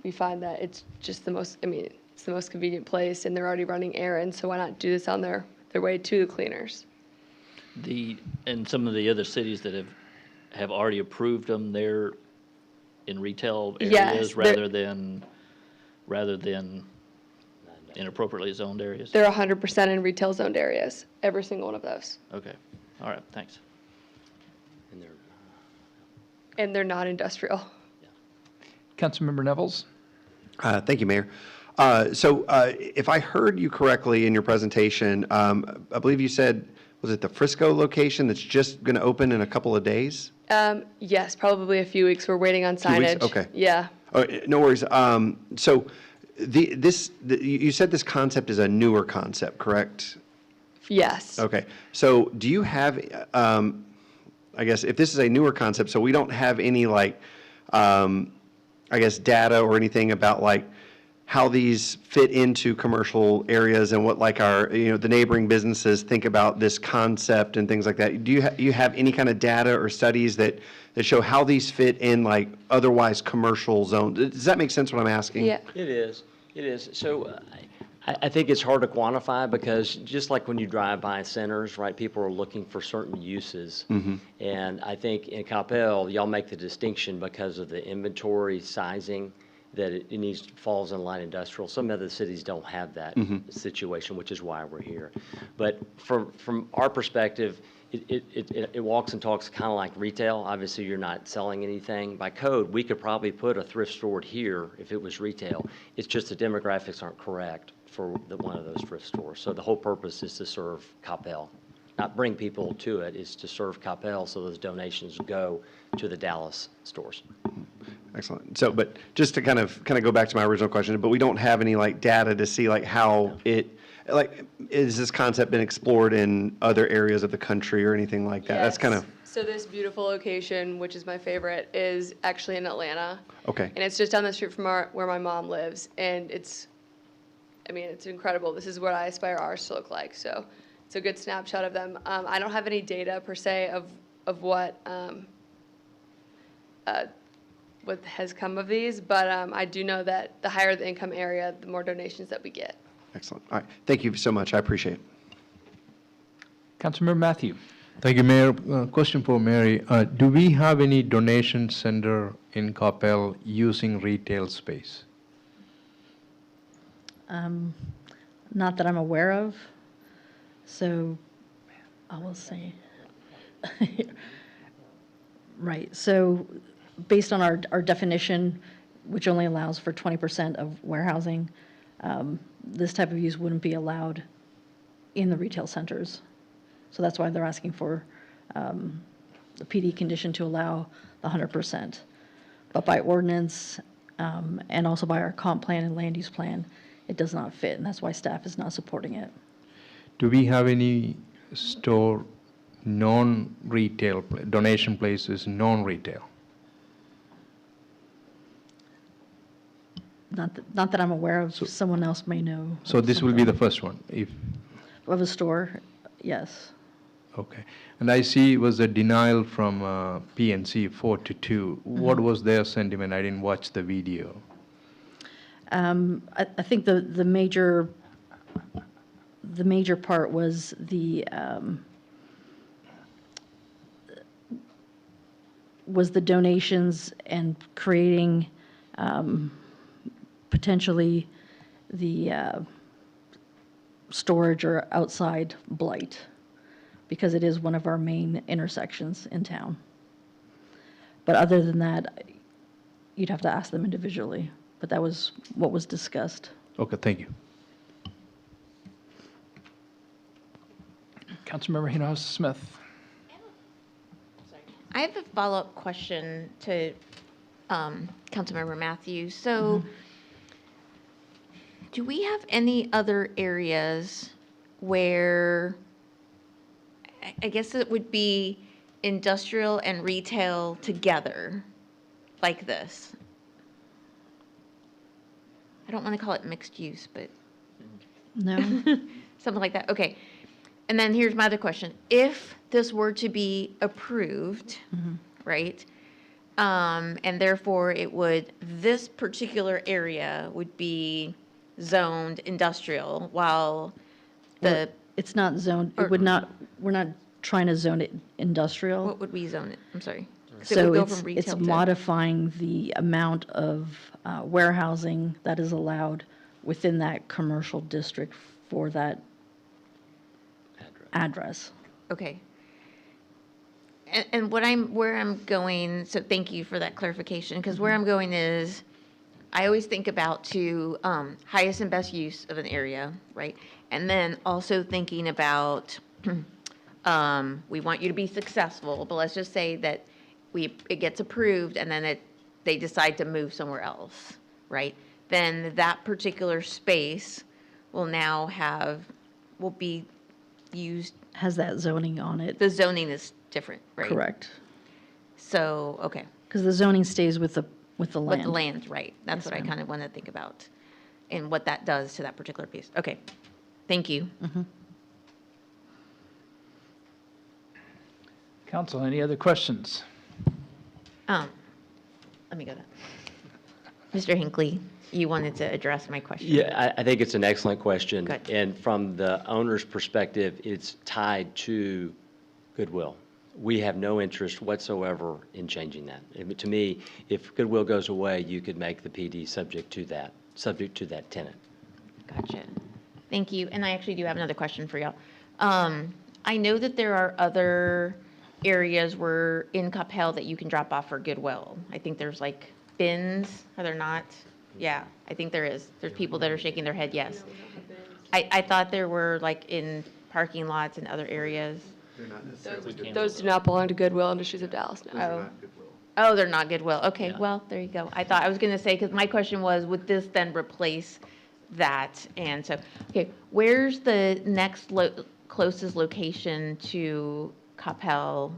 we find that it's just it's the most convenient place, and they're already running errands, so why not do this on their way to the cleaners? And some of the other cities that have already approved them, they're in retail areas Yes, rather than inappropriately zoned areas? They're 100% in retail zoned areas, every single one of those. Okay. All right, thanks. And they're not industrial. Councilmember Nevels. Thank you, Mayor. So if I heard you correctly in your presentation, I believe you said was it the Frisco location that's just going to open in a couple of days? Yes, probably a few weeks. We're waiting on Few weeks? signage. Okay. Yeah. Oh, no worries. So you said this concept is a newer concept, correct? Yes. Okay. So do you have, I guess, if this is a newer concept, so we don't have any like, I guess, data or anything about like how these fit into commercial areas and what like our, the neighboring businesses think about this concept and things like that. Do you have any kind of data or studies that show how these fit in like otherwise commercial zones? Does that make sense what I'm asking? Yeah. It is. It is. So I think it's hard to quantify because just like when you drive by centers, right, people are looking for certain uses. Mm-hmm. And I think in Coppell, y'all make the distinction because of the inventory sizing that it needs, falls in light industrial. Some other cities don't have that situation, which is why we're here. But from our perspective, it walks and talks kind of like retail. Obviously, you're not selling anything. By code, we could probably put a thrift store here if it was retail. It's just the demographics aren't correct for one of those thrift stores. So the whole purpose is to serve Coppell, not bring people to it. It's to serve Coppell so those donations go to the Dallas stores. Excellent. So, but just to kind of go back to my original question, but we don't have any like data to see like how is this concept been explored in other areas of the country or anything like that? That's kind of, So this beautiful location, which is my favorite, is actually in Atlanta. okay. And it's just down the street from where my mom lives. And it's incredible. This is what I aspire ours to look like. So it's a good snapshot of them. I don't have any data per se of what has come of these, but I do know that the higher the income area, the more donations that we get. Excellent. All right. Thank you so much. I appreciate it. Councilmember Matthew. Thank you, Mayor. Question for Mary. Do we have any donation center in Coppell using retail space? Not that I'm aware of. So I will say, right. So based on our definition, which only allows for 20% of warehousing, this type of use wouldn't be allowed in the retail centers. So that's why they're asking for the PD condition to allow the 100%. But by ordinance and also by our comp plan and land use plan, it does not fit, and that's why staff is not supporting it. Do we have any store non-retail, donation places non-retail? Not that I'm aware of. Someone else may know. So this will be the first one, if, Of a store, yes. okay. And I see it was a denial from PNC 4-2. What was their sentiment? I didn't watch the video. I think the major part was the donations and creating potentially the storage or outside blight, because it is one of our main intersections in town. But other than that, you'd have to ask them individually. But that was what was discussed. Okay, thank you. Councilmember Hinojosa Smith. I have a follow-up question to Councilmember Matthews. So do we have any other areas where, I guess it would be industrial and retail together like this? I don't want to call it mixed use, but. No. Something like that. Okay. And then here's my other question. If this were to be approved, right, and therefore this particular area would be zoned industrial while it's not zoned, we're not trying to zone it industrial. What would we zone it? I'm sorry. So it's modifying the amount of warehousing that is allowed within that commercial district for that address. Okay. And where I'm going, so thank you for that clarification, because where I'm going is, I always think about highest and best use of an area, right? And then also thinking about we want you to be successful, but let's just say that it gets approved and then they decide to move somewhere else, right? Then that particular space will be used. Has that zoning on it. The zoning is different, right? Correct. So, okay. Because the zoning stays with the land. With the land, right. That's Yes, what I ma'am. kind of want to think about and what that does to that particular piece. Okay, thank you. Council, any other questions? Let me go to Mr. Hinckley, you wanted to address my question. Yeah, I think it's an excellent question. Good. And from the owner's perspective, it's tied to Goodwill. We have no interest whatsoever in changing that. To me, if Goodwill goes away, you could make the PD subject to that tenant. Gotcha. Thank you. And I actually do have another question for y'all. I know that there are other areas where in Coppell that you can drop off for Goodwill. I think there's like bins, are there not? Yeah, I think there is. There's people that are shaking their head, yes. I thought there were like in parking lots and other areas. Those do not belong to Goodwill Industries of Dallas, no. Oh, they're not Goodwill. Okay, well, there you go. I was going to say, because my question was, would this then replace that? And so, okay, where's the next closest location to Coppell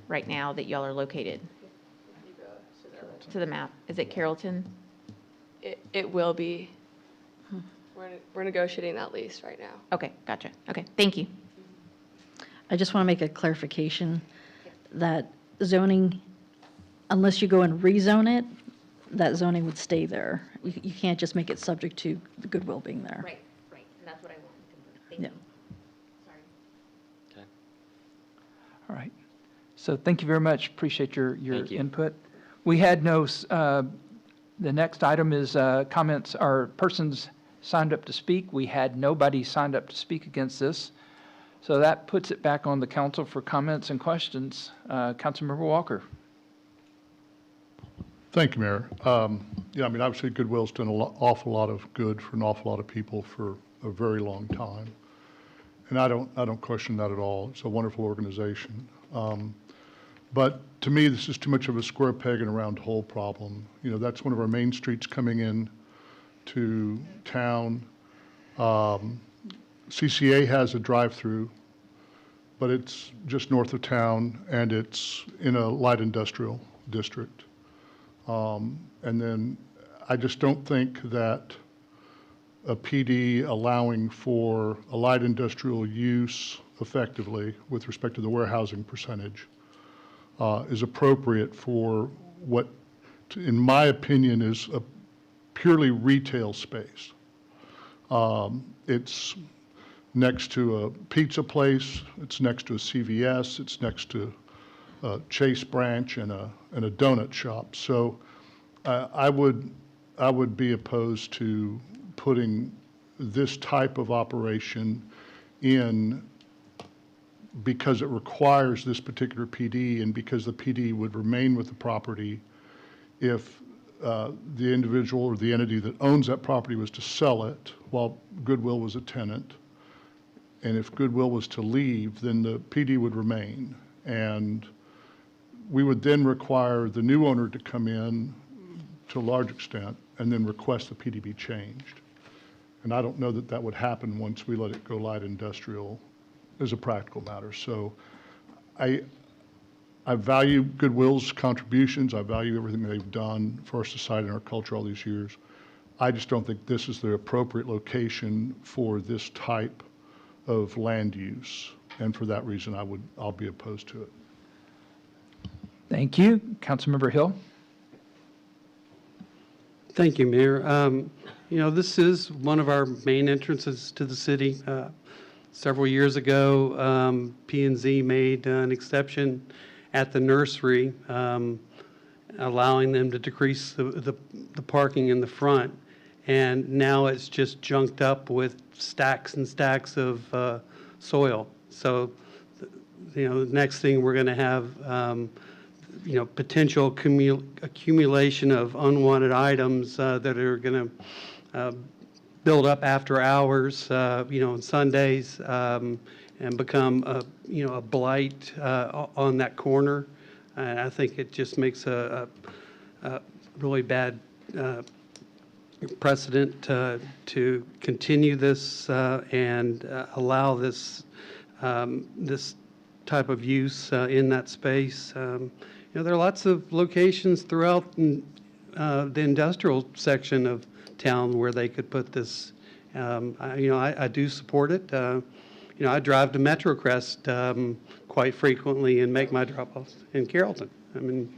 right now that y'all are located? To the map. Is it Carrollton? It will be. We're negotiating that lease right now. Okay, gotcha. Okay, thank you. I just want to make a clarification that zoning, unless you go and rezone it, that zoning would stay there. You can't just make it subject to the Goodwill being there. Right, and that's what I wanted to confirm. Thank you. Sorry. All right. So thank you very much. Appreciate your Thank you. input. We had no, the next item is comments or persons signed up to speak. We had nobody signed up to speak against this. So that puts it back on the council for comments and questions. Councilmember Walker. Thank you, Mayor. Yeah, I mean, obviously Goodwill's done an awful lot of good for an awful lot of people for a very long time. And I don't question that at all. It's a wonderful organization. But to me, this is too much of a square peg in a round hole problem. You know, that's one of our main streets coming in to town. CCA has a drive-through, but it's just north of town and it's in a light industrial district. And then I just don't think that a PD allowing for a light industrial use effectively with respect to the warehousing percentage is appropriate for what, in my opinion, is a purely retail space. It's next to a pizza place, it's next to a CVS, it's next to a Chase branch and a donut shop. So I would be opposed to putting this type of operation in because it requires this particular PD and because the PD would remain with the property if the individual or the entity that owns that property was to sell it while Goodwill was a tenant. And if Goodwill was to leave, then the PD would remain. And we would then require the new owner to come in to a large extent and then request the PD be changed. And I don't know that that would happen once we let it go light industrial as a practical matter. So I value Goodwill's contributions. I value everything they've done for our society and our culture all these years. I just don't think this is the appropriate location for this type of land use. And for that reason, I'll be opposed to it. Thank you. Councilmember Hill. Thank you, Mayor. You know, this is one of our main entrances to the city. Several years ago, P&Z made an exception at the nursery, allowing them to decrease the parking in the front. And now it's just junked up with stacks and stacks of soil. So, you know, the next thing we're going to have, you know, potential accumulation of unwanted items that are going to build up after hours, on Sundays, and become a blight on that corner. And I think it just makes a really bad precedent to continue this and allow this this type of use in that space. There are lots of locations throughout the industrial section of town where they could put this. I do support it. I drive to MetroCrest quite frequently and make my drop-offs in Carrollton. I mean,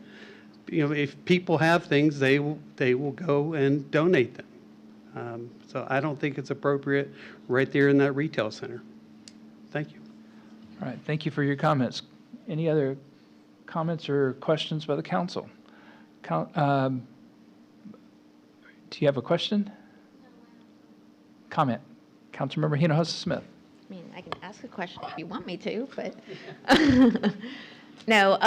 if people have things, they will go and donate them. So I don't think it's appropriate right there in that retail center. Thank you. All right, thank you for your comments. Any other comments or questions by the council? Do you have a question? Comment. Councilmember Hinojosa Smith. I mean, I can ask a question if you want me to, but no,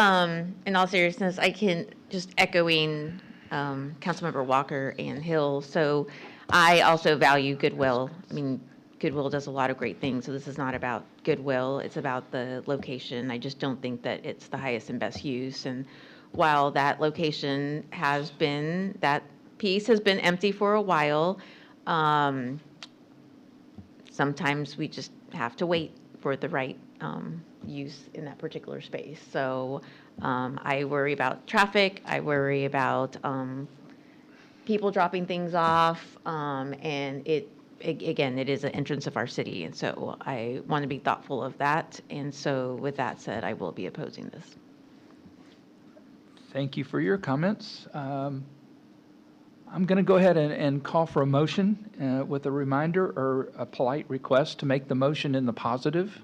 in all seriousness, I can just echoing Councilmember Walker and Hill. So I also value Goodwill. I mean, Goodwill does a lot of great things, so this is not about Goodwill. It's about the location. I just don't think that it's the highest and best use. And while that location has been, that piece has been empty for a while, sometimes we just have to wait for the right use in that particular space. So I worry about traffic. I worry about people dropping things off, and again, it is an entrance of our city, and so I want to be thoughtful of that. And so with that said, I will be opposing this. Thank you for your comments. I'm going to go ahead and call for a motion with a reminder or a polite request to make the motion in the positive,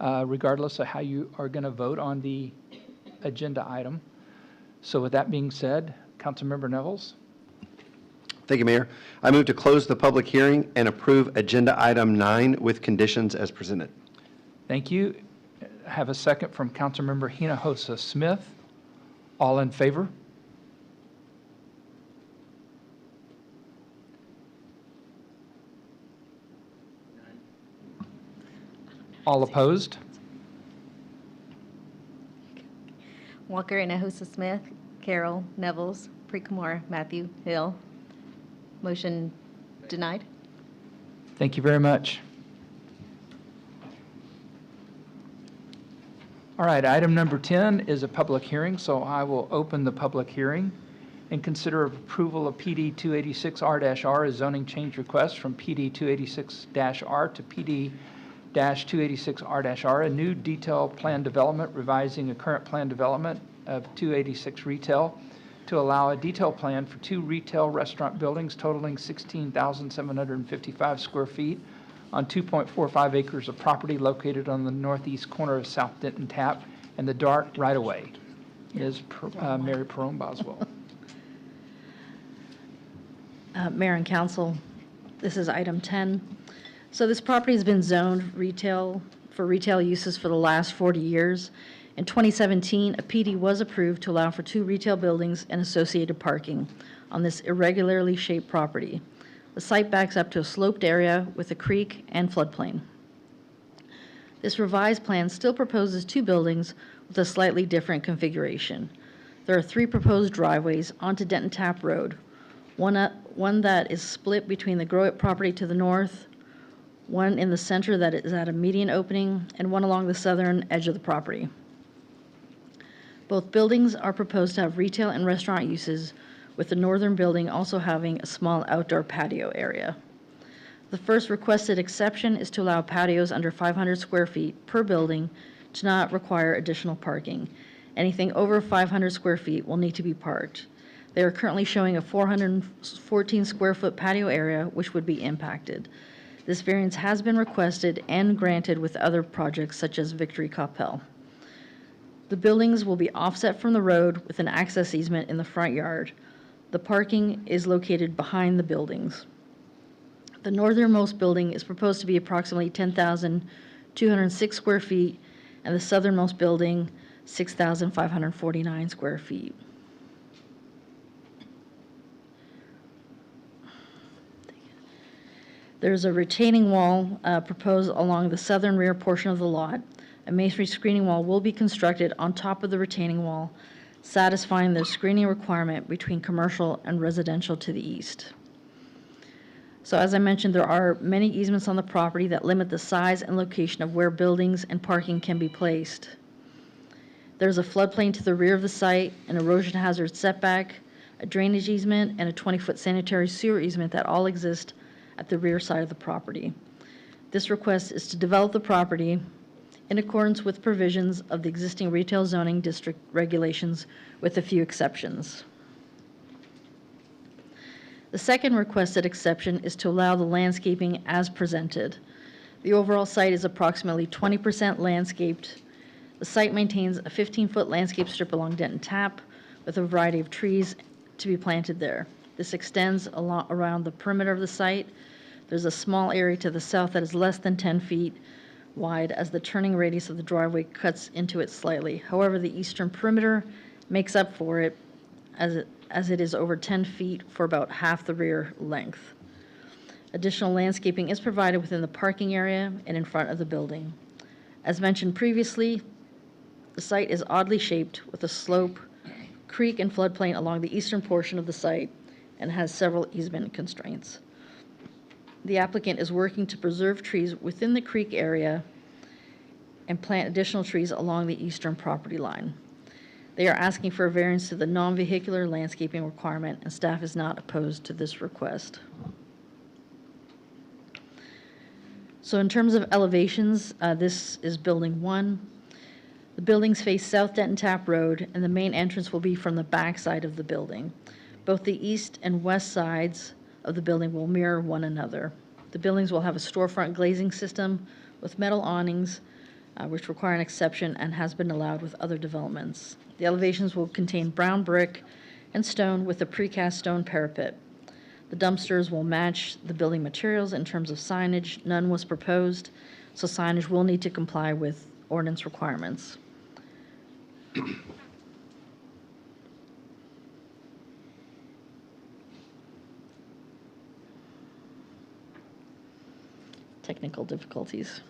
regardless of how you are going to vote on the agenda item. So with that being said, Councilmember Nevels. Thank you, Mayor. I move to close the public hearing and approve Agenda Item 9 with conditions as presented. Thank you. I have a second from Councilmember Hinojosa Smith. All in favor? All opposed? Walker, Hinojosa Smith, Carroll, Nevels, Precamore, Matthew, Hill. Motion denied. Thank you very much. All right, item number 10 is a public hearing, so I will open the public hearing and consider approval of PD 286R-R, a zoning change request from PD 286-R to PD 286R-R, a new detailed plan development revising a current plan development of 286 retail to allow a detailed plan for 2 retail restaurant buildings totaling 16,755 square feet on 2.45 acres of property located on the northeast corner of South Denton Tap and the dark right-of-way. Ms. Mary Perone Boswell. Mayor and Council, this is item 10. So this property has been zoned retail for retail uses for the last 40 years. In 2017, a PD was approved to allow for 2 retail buildings and associated parking on this irregularly shaped property. The site backs up to a sloped area with a creek and floodplain. This revised plan still proposes 2 buildings with a slightly different configuration. There are 3 proposed driveways onto Denton Tap Road, one that is split between the Growit property to the north, one in the center that is at a median opening, and one along the southern edge of the property. Both buildings are proposed to have retail and restaurant uses, with the northern building also having a small outdoor patio area. The first requested exception is to allow patios under 500 square feet per building to not require additional parking. Anything over 500 square feet will need to be parked. They are currently showing a 414 square foot patio area, which would be impacted. This variance has been requested and granted with other projects such as Victory Coppell. The buildings will be offset from the road with an access easement in the front yard. The parking is located behind the buildings. The northernmost building is proposed to be approximately 10,206 square feet, and the southernmost building, 6,549 square feet. There's a retaining wall proposed along the southern rear portion of the lot. A masonry screening wall will be constructed on top of the retaining wall, satisfying the screening requirement between commercial and residential to the east. So as I mentioned, there are many easements on the property that limit the size and location of where buildings and parking can be placed. There's a floodplain to the rear of the site, an erosion hazard setback, a drainage easement, and a 20-foot sanitary sewer easement that all exist at the rear side of the property. This request is to develop the property in accordance with provisions of the existing retail zoning district regulations, with a few exceptions. The second requested exception is to allow the landscaping as presented. The overall site is approximately 20% landscaped. The site maintains a 15-foot landscape strip along Denton Tap with a variety of trees to be planted there. This extends around the perimeter of the site. There's a small area to the south that is less than 10 feet wide as the turning radius of the driveway cuts into it slightly. However, the eastern perimeter makes up for it as it is over 10 feet for about half the rear length. Additional landscaping is provided within the parking area and in front of the building. As mentioned previously, the site is oddly shaped with a slope, creek, and floodplain along the eastern portion of the site and has several easement constraints. The applicant is working to preserve trees within the creek area and plant additional trees along the eastern property line. They are asking for a variance to the non-vehicular landscaping requirement, and staff is not opposed to this request. So in terms of elevations, this is Building 1. The buildings face South Denton Tap Road, and the main entrance will be from the back side of the building. Both the east and west sides of the building will mirror one another. The buildings will have a storefront glazing system with metal awnings, which require an exception and has been allowed with other developments. The elevations will contain brown brick and stone with a precast stone parapet. The dumpsters will match the building materials in terms of signage. None was proposed, so signage will need to comply with ordinance requirements. Technical difficulties.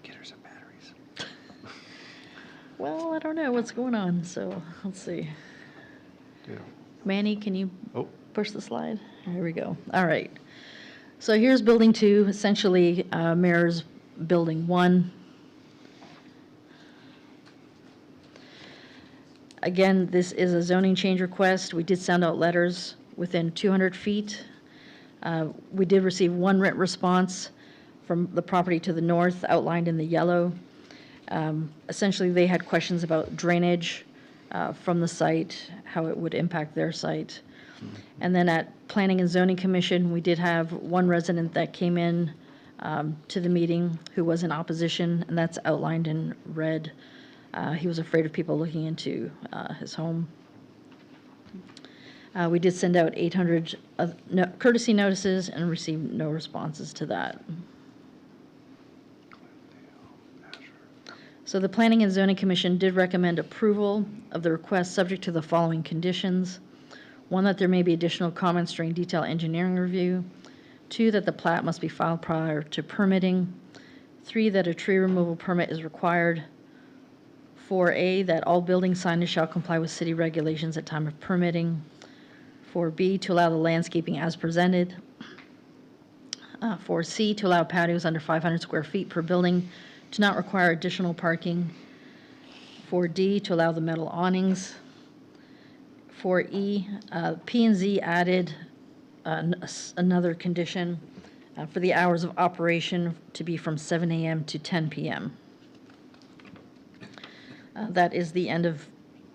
Get her some batteries. Well, I don't know what's going on, so let's see. Yeah. Manny, can you push the slide? There we go. All right. So here's Building 2, essentially mirrors Building 1. Again, this is a zoning change request. We did send out letters within 200 feet. We did receive one written response from the property to the north, outlined in the yellow. Essentially, they had questions about drainage from the site, how it would impact their site. And then at Planning and Zoning Commission, we did have one resident that came in to the meeting who was in opposition, and that's outlined in red. He was afraid of people looking into his home. We did send out 800 courtesy notices and received no responses to that. So the Planning and Zoning Commission did recommend approval of the request subject to the following conditions. 1, that there may be additional comments during detailed engineering review. 2, that the plat must be filed prior to permitting. 3, that a tree removal permit is required. 4A, that all building signage shall comply with city regulations at time of permitting. 4B, to allow the landscaping as presented. 4C, to allow patios under 500 square feet per building to not require additional parking. 4D, to allow the metal awnings. 4E, P&Z added another condition for the hours of operation to be from 7 a.m. to 10 p.m. That is the end of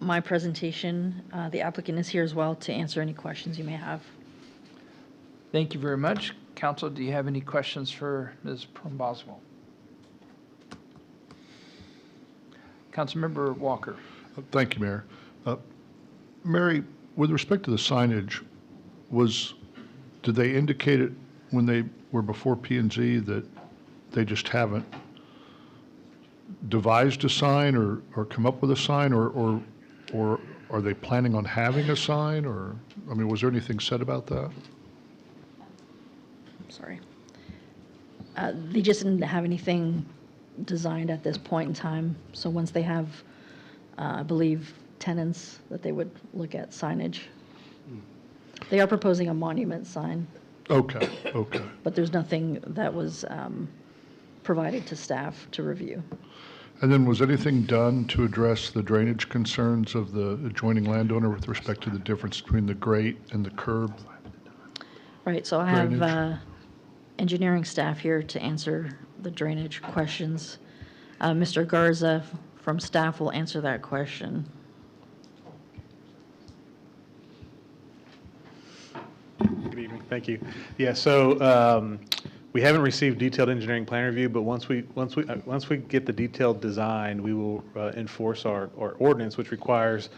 my presentation. The applicant is here as well to answer any questions you may have. Thank you very much. Council, do you have any questions for Ms. Boswell? Councilmember Walker. Thank you, Mayor. Mary, with respect to the signage, did they indicate it when they were before P&Z that they just haven't devised a sign or come up with a sign, or are they planning on having a sign, or, I mean, was there anything said about that? Sorry. They just didn't have anything designed at this point in time. So once they have, I believe, tenants, that they would look at signage. They are proposing a monument sign, Okay, okay. but there's nothing that was provided to staff to review. And then was anything done to address the drainage concerns of the adjoining landowner with respect to the difference between the grate and the curb? Right, so I have Drainage. engineering staff here to answer the drainage questions. Mr. Garza from staff will answer that question. Good evening, thank you. Yeah, so we haven't received detailed engineering plan review, but once we get the detailed design, we will enforce our ordinance, which requires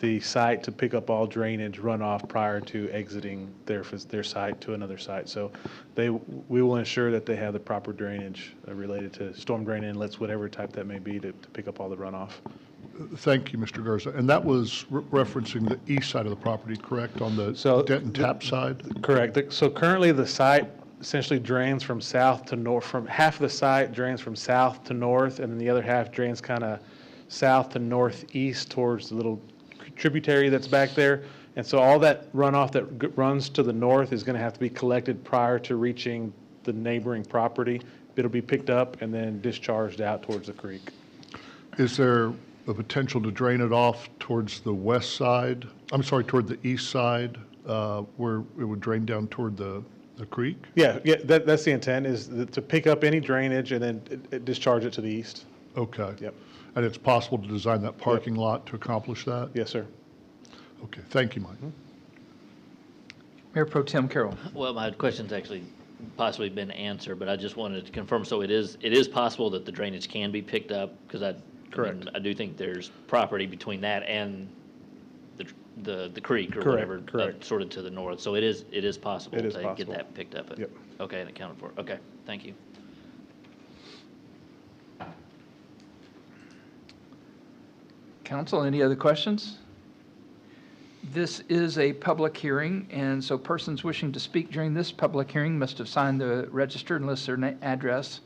the site to pick up all drainage runoff prior to exiting their site to another site. So we will ensure that they have the proper drainage related to storm drain inlets, whatever type that may be, to pick up all the runoff. Thank you, Mr. Garza. And that was referencing the east side of the property, correct, on the Denton Tap side? Correct. So currently, the site essentially drains from south to north. From half of the site drains from south to north, and then the other half drains kind of south to northeast towards the little tributary that's back there. And so all that runoff that runs to the north is going to have to be collected prior to reaching the neighboring property. It'll be picked up and then discharged out towards the creek. Is there a potential to drain it off towards the west side, I'm sorry, toward the east side, where it would drain down toward the creek? Yeah, that's the intent, is to pick up any drainage and then discharge it to the east. Okay. Yep. And it's possible to design that parking lot to accomplish that? Yes, sir. Okay, thank you, Mike. Mayor Pro Tem Carroll. Well, my question's actually possibly been answered, but I just wanted to confirm, so it is possible that the drainage can be picked up, because Correct. I do think there's property between that and the creek or Correct, whatever, correct. sort of to the north. So it is possible It is to possible. get that picked up. Yep. Okay, and accounted for. Okay, thank you. Council, any other questions? This is a public hearing, and so persons wishing to speak during this public hearing must have signed the register and list their address.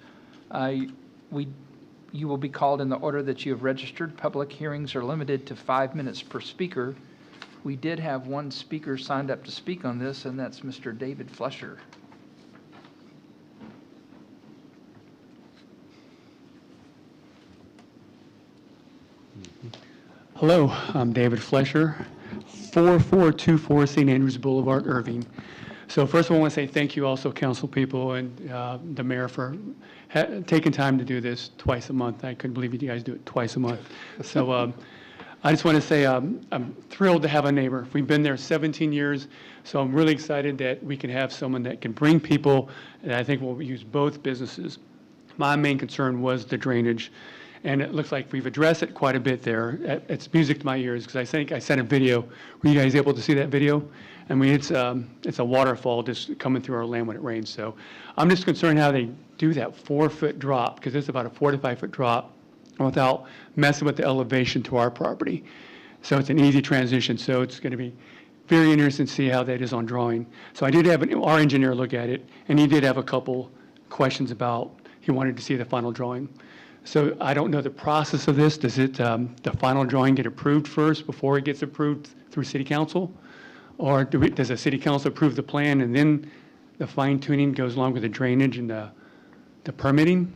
You will be called in the order that you have registered. Public hearings are limited to 5 minutes per speaker. We did have one speaker signed up to speak on this, and that's Mr. David Flesher. Hello, I'm David Flesher, 4424 St. Andrews Boulevard, Irving. So first of all, I want to say thank you also, council people and the mayor, for taking time to do this twice a month. I couldn't believe you guys do it twice a month. So I just want to say I'm thrilled to have a neighbor. We've been there 17 years, so I'm really excited that we can have someone that can bring people, and I think we'll use both businesses. My main concern was the drainage. And it looks like we've addressed it quite a bit there. It's music to my ears, because I think I sent a video. Were you guys able to see that video? I mean, it's a waterfall just coming through our land when it rains. So I'm just concerned how they do that 4-foot drop, because it's about a 4 to 5 foot drop, without messing with the elevation to our property. So it's an easy transition. So it's going to be very interesting to see how that is on drawing. So I did have our engineer look at it, and he did have a couple questions about, he wanted to see the final drawing. So I don't know the process of this. Does it, the final drawing get approved first before it gets approved through city council? Or does the city council approve the plan and then the fine tuning goes along with the drainage and the permitting?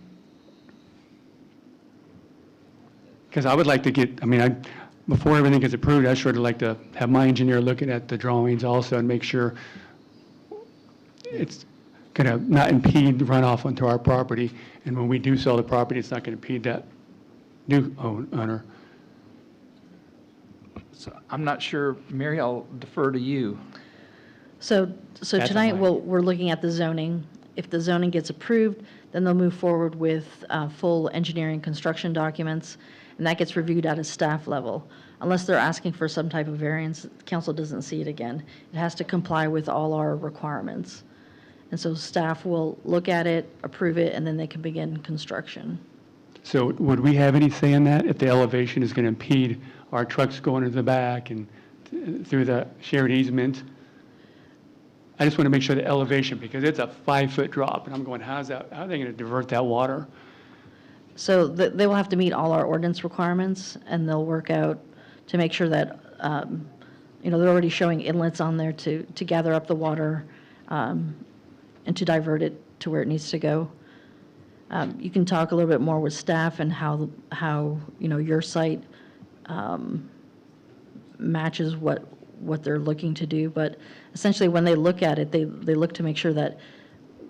Because I would like to get, I mean, before everything gets approved, I'd sure like to have my engineer looking at the drawings also and make sure it's going to not impede the runoff onto our property. And when we do sell the property, it's not going to impede that new owner. So I'm not sure, Mary, I'll defer to you. So That's tonight, fine. we're looking at the zoning. If the zoning gets approved, then they'll move forward with full engineering construction documents, and that gets reviewed at a staff level. Unless they're asking for some type of variance, council doesn't see it again. It has to comply with all our requirements. And so staff will look at it, approve it, and then they can begin construction. So would we have any say in that, if the elevation is going to impede our trucks going to the back and through the shared easement? I just want to make sure the elevation, because it's a 5-foot drop, and I'm going, how are they going to divert that water? So they will have to meet all our ordinance requirements, and they'll work out to make sure that, they're already showing inlets on there to gather up the water and to divert it to where it needs to go. You can talk a little bit more with staff and how your site matches what they're looking to do. But essentially, when they look at it, they look to make sure that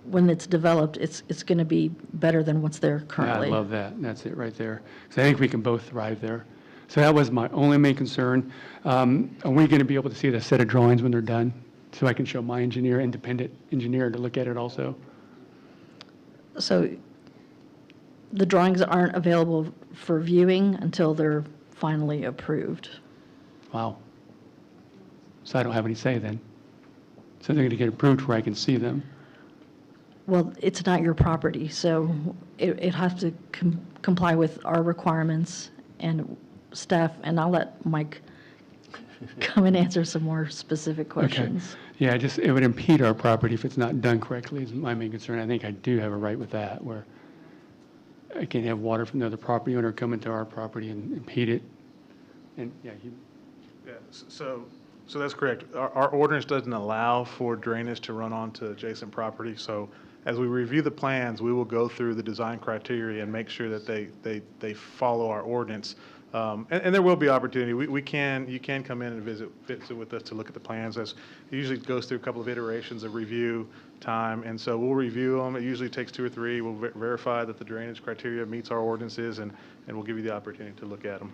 when it's developed, it's going to be better than what's there Yeah, currently. I love that. That's it right there. So I think we can both thrive there. So that was my only main concern. Are we going to be able to see the set of drawings when they're done? So I can show my independent engineer to look at it also? So the drawings aren't available for viewing until they're finally approved. Wow. So I don't have any say then. So they're going to get approved where I can see them. Well, it's not your property, so it has to comply with our requirements and staff, and I'll let Mike come and answer some more specific questions. Yeah, it would impede our property if it's not done correctly is my main concern. I think I do have a right with that, where I can't have water from another property owner come into our property and impede it. And, yeah, So that's correct. Our ordinance doesn't allow for drainage to run onto adjacent property. So as we review the plans, we will go through the design criteria and make sure that they follow our ordinance. And there will be opportunity. You can come in and visit with us to look at the plans. As it usually goes through a couple of iterations of review time, and so we'll review them. It usually takes 2 or 3. We'll verify that the drainage criteria meets our ordinances, and we'll give you the opportunity to look at them.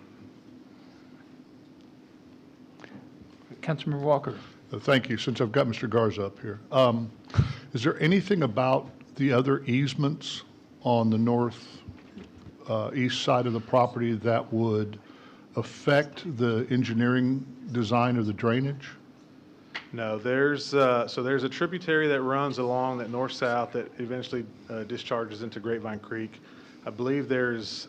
Councilmember Walker. Thank you. Since I've got Mr. Garza up here, is there anything about the other easements on the east side of the property that would affect the engineering design of the drainage? No, there's a tributary that runs along that north-south that eventually discharges into Grapevine Creek. I believe there's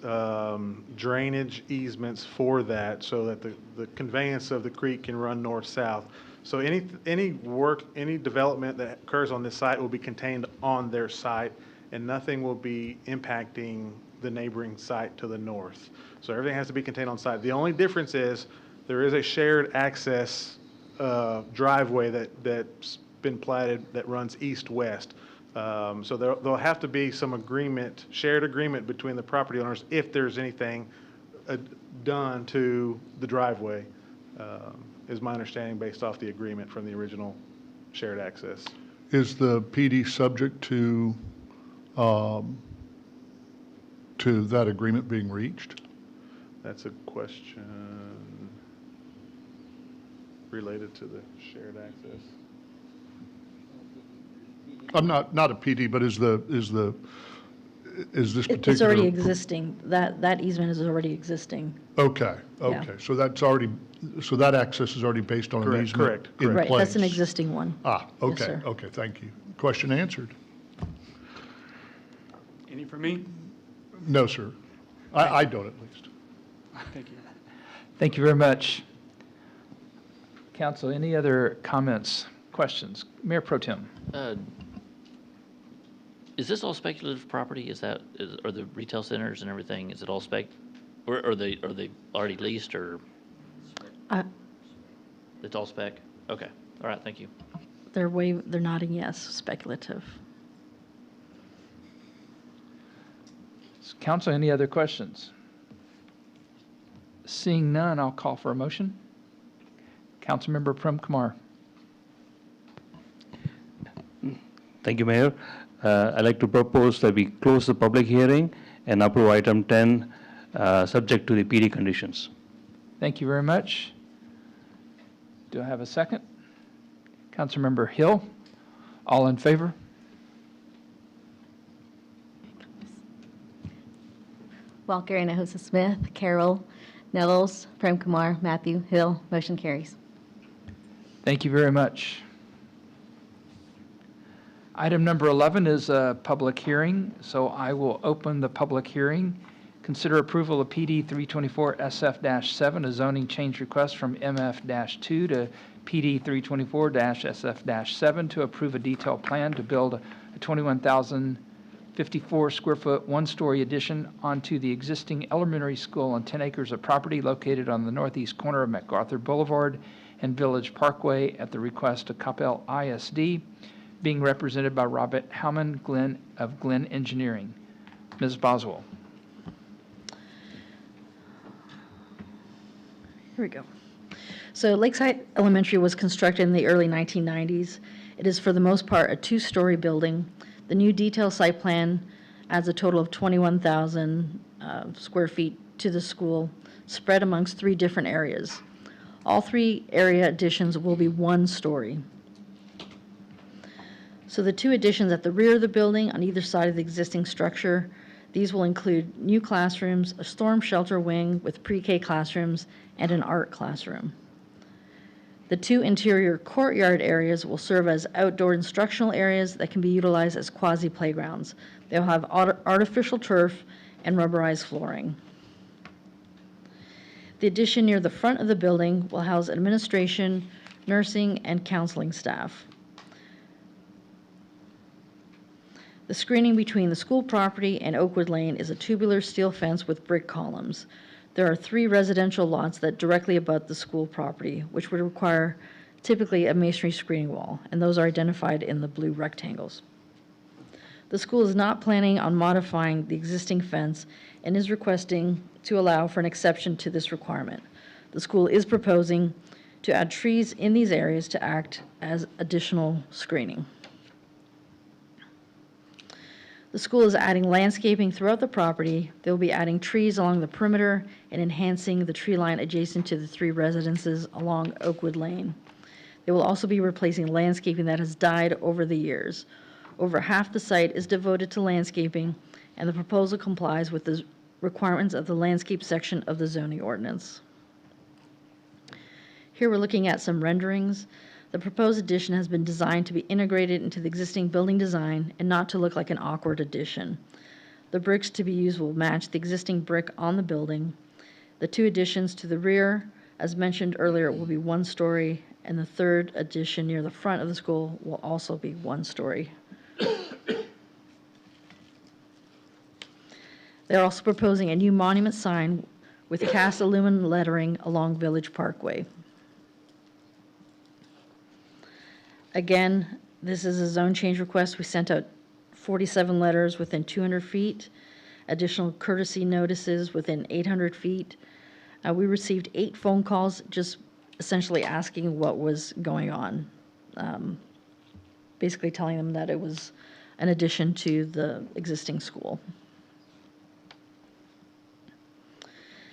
drainage easements for that so that the conveyance of the creek can run north-south. So any work, any development that occurs on this site will be contained on their site, and nothing will be impacting the neighboring site to the north. So everything has to be contained on site. The only difference is there is a shared access driveway that's been platted that runs east-west. So there'll have to be some shared agreement between the property owners if there's anything done to the driveway, is my understanding based off the agreement from the original shared access. Is the PD subject to that agreement being reached? That's a question related to the shared access. I'm not a PD, but is this particular? It's already existing. That easement is already existing. Okay, Yeah. so that access is already based on an easement in place? Right, that's an existing one. Okay, sir. okay, thank you. Question answered. Any for me? No, sir. I don't at least. Thank you. Thank you very much. Council, any other comments, questions? Mayor Pro Tem. Is this all speculative property? Are the retail centers and everything, is it all spec? Or are they already leased, or? It's all spec? Okay, all right, thank you. They're nodding yes, speculative. Council, any other questions? Seeing none, I'll call for a motion. Councilmember Prem Kumar. Thank you, Mayor. I'd like to propose that we close the public hearing and approve item 10, subject to the PD conditions. Thank you very much. Do I have a second? Councilmember Hill, all in favor? Walker, Hinojosa Smith, Carroll, Nevels, Prem Kumar, Matthew, Hill, motion carries. Thank you very much. Item number 11 is a public hearing, so I will open the public hearing Consider approval of PD 324 SF-7, a zoning change request from MF-2 to PD 324 SF-7 to approve a detailed plan to build a 21,054 square foot, one-story addition onto the existing elementary school on 10 acres of property located on the northeast corner of MacArthur Boulevard and Village Parkway at the request of Coppell ISD, being represented by Robert Howman Glenn of Glenn Engineering. Ms. Boswell. Here we go. So Lakeside Elementary was constructed in the early 1990s. It is for the most part a two-story building. The new detailed site plan adds a total of 21,000 square feet to the school, spread amongst 3 different areas. All 3 area additions will be one story. So the 2 additions at the rear of the building on either side of the existing structure, these will include new classrooms, a storm shelter wing with pre-K classrooms, and an art classroom. The 2 interior courtyard areas will serve as outdoor instructional areas that can be utilized as quasi-playgrounds. They'll have artificial turf and rubberized flooring. The addition near the front of the building will house administration, nursing, and counseling staff. The screening between the school property and Oakwood Lane is a tubular steel fence with brick columns. There are 3 residential lots that directly abut the school property, which would require typically a masonry screening wall, and those are identified in the blue rectangles. The school is not planning on modifying the existing fence and is requesting to allow for an exception to this requirement. The school is proposing to add trees in these areas to act as additional screening. The school is adding landscaping throughout the property. They'll be adding trees along the perimeter and enhancing the tree line adjacent to the 3 residences along Oakwood Lane. They will also be replacing landscaping that has died over the years. Over half the site is devoted to landscaping, and the proposal complies with the requirements of the landscape section of the zoning ordinance. Here we're looking at some renderings. The proposed addition has been designed to be integrated into the existing building design and not to look like an awkward addition. The bricks to be used will match the existing brick on the building. The 2 additions to the rear, as mentioned earlier, will be 1 story, and the 3rd addition near the front of the school will also be 1 story. They're also proposing a new monument sign with cast aluminum lettering along Village Parkway. Again, this is a zone change request. We sent out 47 letters within 200 feet, additional courtesy notices within 800 feet. We received 8 phone calls just essentially asking what was going on, basically telling them that it was an addition to the existing school.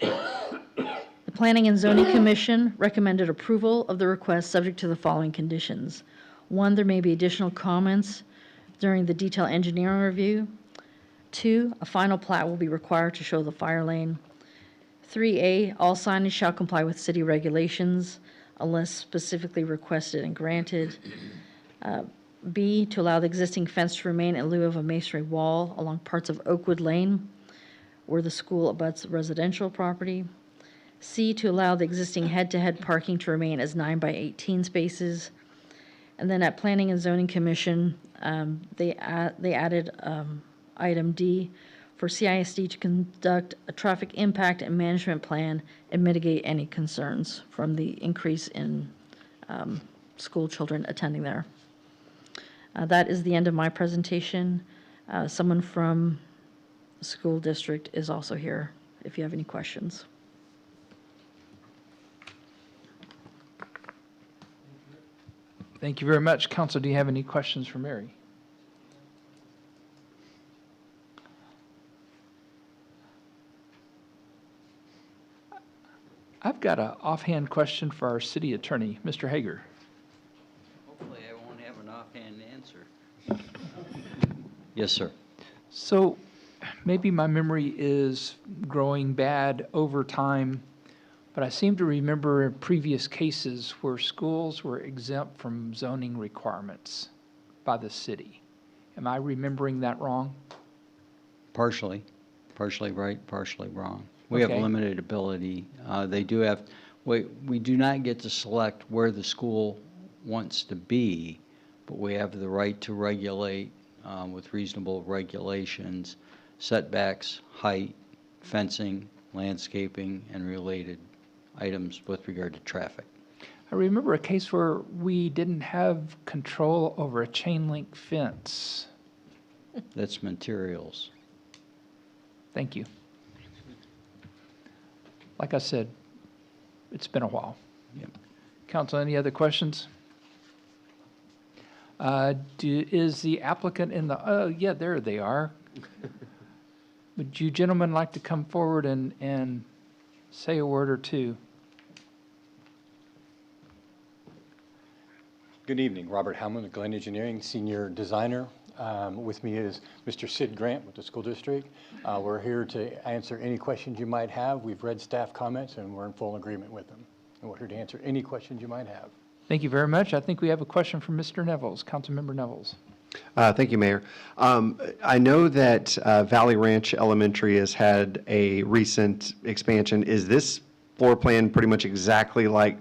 The Planning and Zoning Commission recommended approval of the request subject to the following conditions. 1, there may be additional comments during the detailed engineering review. 2, a final plat will be required to show the fire lane. 3A, all signage shall comply with city regulations unless specifically requested and granted. B, to allow the existing fence to remain in lieu of a masonry wall along parts of Oakwood Lane where the school abuts residential property. C, to allow the existing head-to-head parking to remain as 9 by 18 spaces. And then at Planning and Zoning Commission, they added item D for CISD to conduct a traffic impact and management plan and mitigate any concerns from the increase in school children attending there. That is the end of my presentation. Someone from the school district is also here if you have any questions. Thank you very much. Council, do you have any questions for Mary? I've got an offhand question for our city attorney, Mr. Hager. Hopefully I won't have an offhand answer. Yes, sir. So maybe my memory is growing bad over time, but I seem to remember in previous cases where schools were exempt from zoning requirements by the city. Am I remembering that wrong? Partially. partially right, partially wrong. We have Okay. limited ability. They do have, we do not get to select where the school wants to be, but we have the right to regulate with reasonable regulations, setbacks, height, fencing, landscaping, and related items with regard to traffic. I remember a case where we didn't have control over a chain link fence. That's materials. Thank you. Like I said, it's been a while. Yep. Council, any other questions? Is the applicant in the, oh, yeah, there they are. Would you gentlemen like to come forward and say a word or two? Good evening, Robert Hellman with Glenn Engineering, Senior Designer. With me is Mr. Sid Grant with the school district. We're here to answer any questions you might have. We've read staff comments and we're in full agreement with them. And we're here to answer any questions you might have. Thank you very much. I think we have a question from Mr. Nevels, Councilmember Nevels. Thank you, Mayor. I know that Valley Ranch Elementary has had a recent expansion. Is this floor plan pretty much exactly like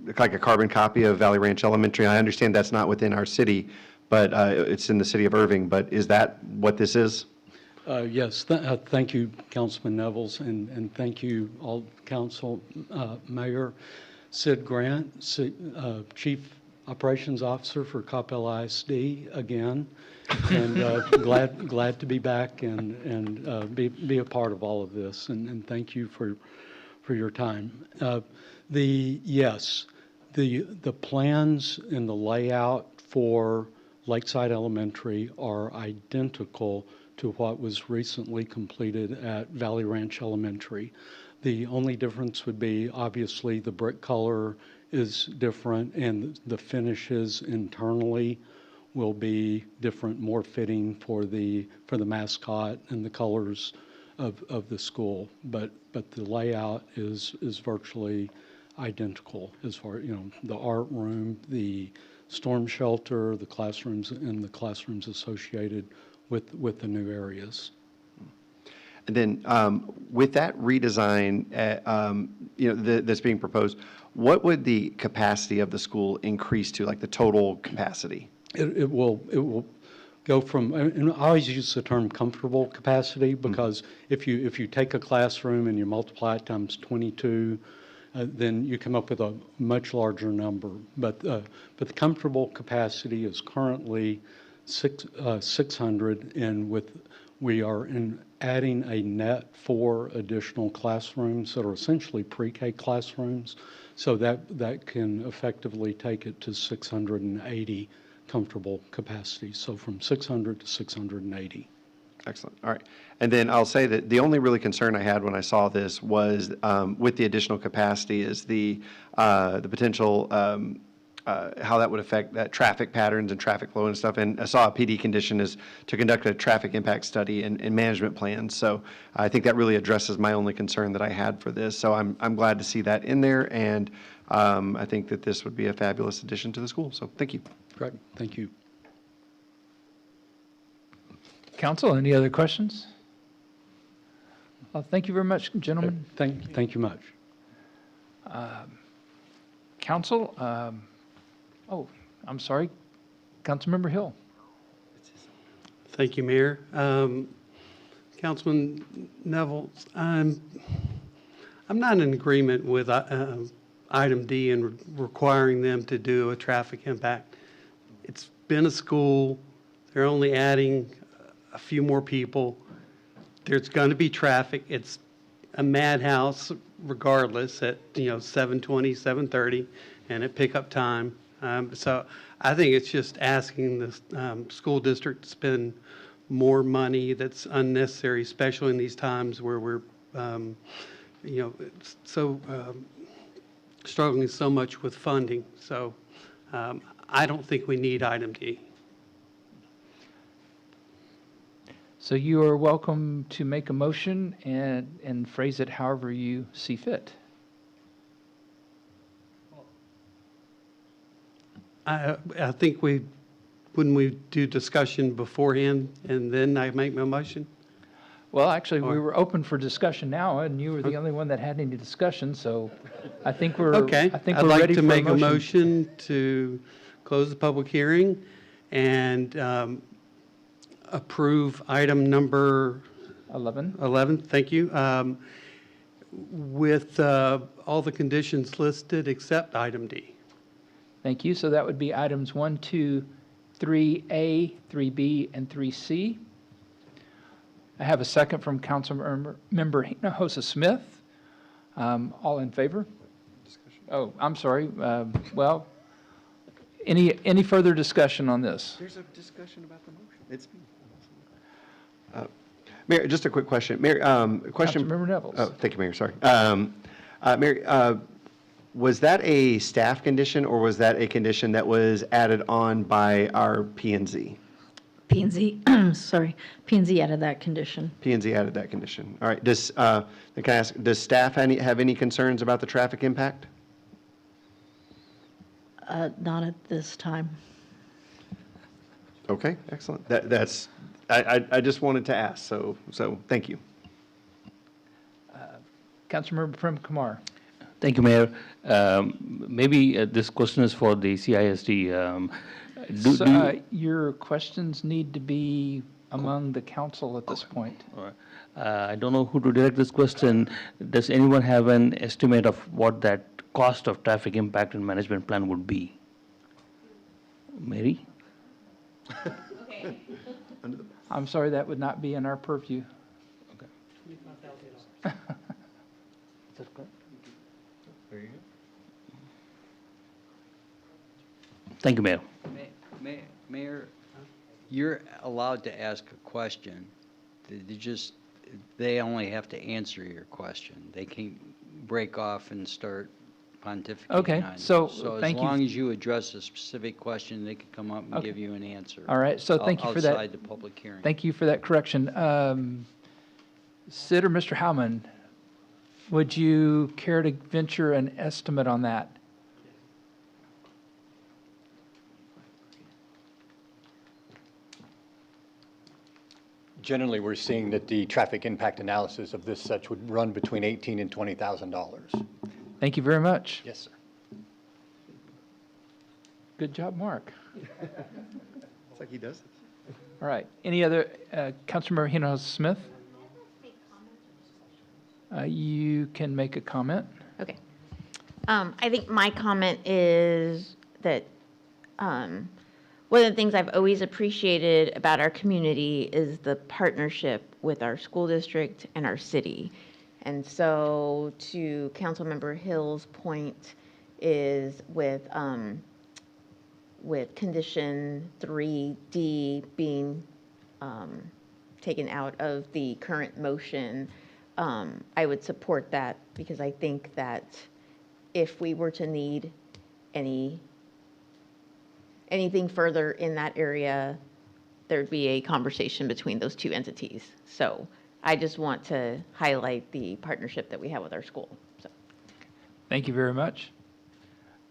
a carbon copy of Valley Ranch Elementary? I understand that's not within our city, but it's in the city of Irving. But is that what this is? Yes, thank you, Councilman Nevels, and thank you all, Council, Mayor. Sid Grant, Chief Operations Officer for Coppell ISD again, and glad to be back and be a part of all of this, and thank you for your time. Yes, the plans and the layout for Lakeside Elementary are identical to what was recently completed at Valley Ranch Elementary. The only difference would be, obviously, the brick color is different and the finishes internally will be different, more fitting for the mascot and the colors of the school. But the layout is virtually identical as far, the art room, the storm shelter, the classrooms, and the classrooms associated with the new areas. And then with that redesign, that's being proposed, what would the capacity of the school increase to, like the total capacity? It will go from, and I always use the term comfortable capacity because if you take a classroom and you multiply it times 22, then you come up with a much larger number. But the comfortable capacity is currently 600, and we are adding a net 4 additional classrooms that are essentially pre-K classrooms, so that can effectively take it to 680 comfortable capacity. So from 600 to 680. Excellent. All right. And then I'll say that the only really concern I had when I saw this was with the additional capacity is the potential how that would affect that traffic patterns and traffic flow and stuff. And I saw a PD condition is to conduct a traffic impact study and management plans. So I think that really addresses my only concern that I had for this. So I'm glad to see that in there, and I think that this would be a fabulous addition to the school. So thank you. Great. Thank you. Council, any other questions? Thank you very much, gentlemen. Thank you much. Council, I'm sorry, Councilmember Hill. Thank you, Mayor. Councilman Neville, I'm not in agreement with item D and requiring them to do a traffic impact. It's been a school. They're only adding a few more people. There's going to be traffic. It's a madhouse regardless at 7:20, 7:30, and at pickup time. So I think it's just asking the school district to spend more money that's unnecessary, especially in these times where we're, struggling so much with funding. So I don't think we need item D. So you are welcome to make a motion and phrase it however you see fit. I think wouldn't we do discussion beforehand and then I make my motion? Well, actually, we were open for discussion now, and you were the only one that had any discussion, so I think we're, Okay. I think I'd we're like ready to for a make a motion. motion to close the public hearing and approve item number 11. 11, thank you, with all the conditions listed except item D. Thank you. So that would be items 1, 2, 3A, 3B, and 3C. I have a second from Councilmember Hinojosa Smith. All in favor? Oh, I'm sorry. Well, any further discussion on this? There's a discussion about the motion. It's Mayor, just a quick question. Mayor, question. Councilmember Nevels. Oh, thank you, Mayor. Sorry. Mayor, was that a staff condition or was that a condition that was added on by our P&Z? P&Z, sorry, P&Z added that condition. P&Z added that condition. All right. Can I ask, does staff have any concerns about the traffic impact? Not at this time. Okay, excellent. I just wanted to ask, so thank you. Councilmember Prem Kumar. Thank you, Mayor. Maybe this question is for the CISD. Your questions need to be among the council at this point. All right. I don't know who to direct this question. Does anyone have an estimate of what that cost of traffic impact and management plan would be? Mary? Okay. I'm sorry, that would not be in our purview. Okay. Thank you, Mayor. Mayor, you're allowed to ask a question. They only have to answer your question. They can't break off and start pontificating Okay, on it. so So as thank you. long as you address a specific question, they can come up and Okay. give you an answer. All right, so thank you for that. Outside the public hearing. Thank you for that correction. Sid or Mr. Howman, would you care to venture an estimate on that? Generally, we're seeing that the traffic impact analysis of this such would run between $18,000 and $20,000. Thank you very much. Yes, sir. Good job, Mark. It's like he does this. All right, any other, Councilmember Hinojosa Smith? You can make a comment. Okay. I think my comment is that one of the things I've always appreciated about our community is the partnership with our school district and our city. And so to Councilmember Hill's point is with condition 3D being taken out of the current motion, I would support that because I think that if we were to need anything further in that area, there'd be a conversation between those two entities. So I just want to highlight the partnership that we have with our school. So. Thank you very much.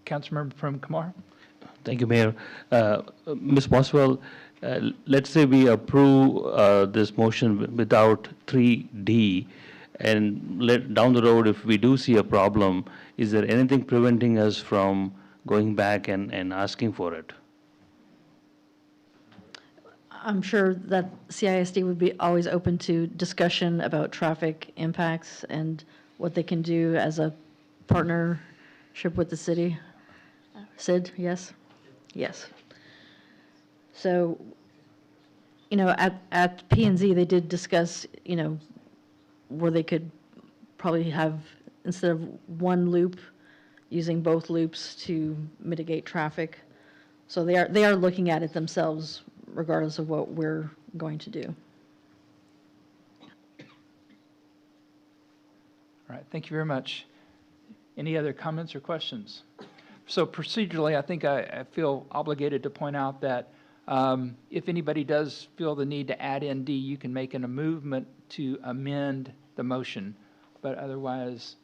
Councilmember Prem Kumar? Thank you, Mayor. Ms. Boswell, let's say we approve this motion without 3D, and down the road, if we do see a problem, is there anything preventing us from going back and asking for it? I'm sure that CISD would be always open to discussion about traffic impacts and what they can do as a partnership with the city. Sid, yes? Yes. So, at P&Z, they did discuss, where they could probably have, instead of one loop, using both loops to mitigate traffic. So they are looking at it themselves, regardless of what we're going to do. All right, thank you very much. Any other comments or questions? So procedurally, I think I feel obligated to point out that if anybody does feel the need to add in D, you can make a movement to amend the motion. But otherwise,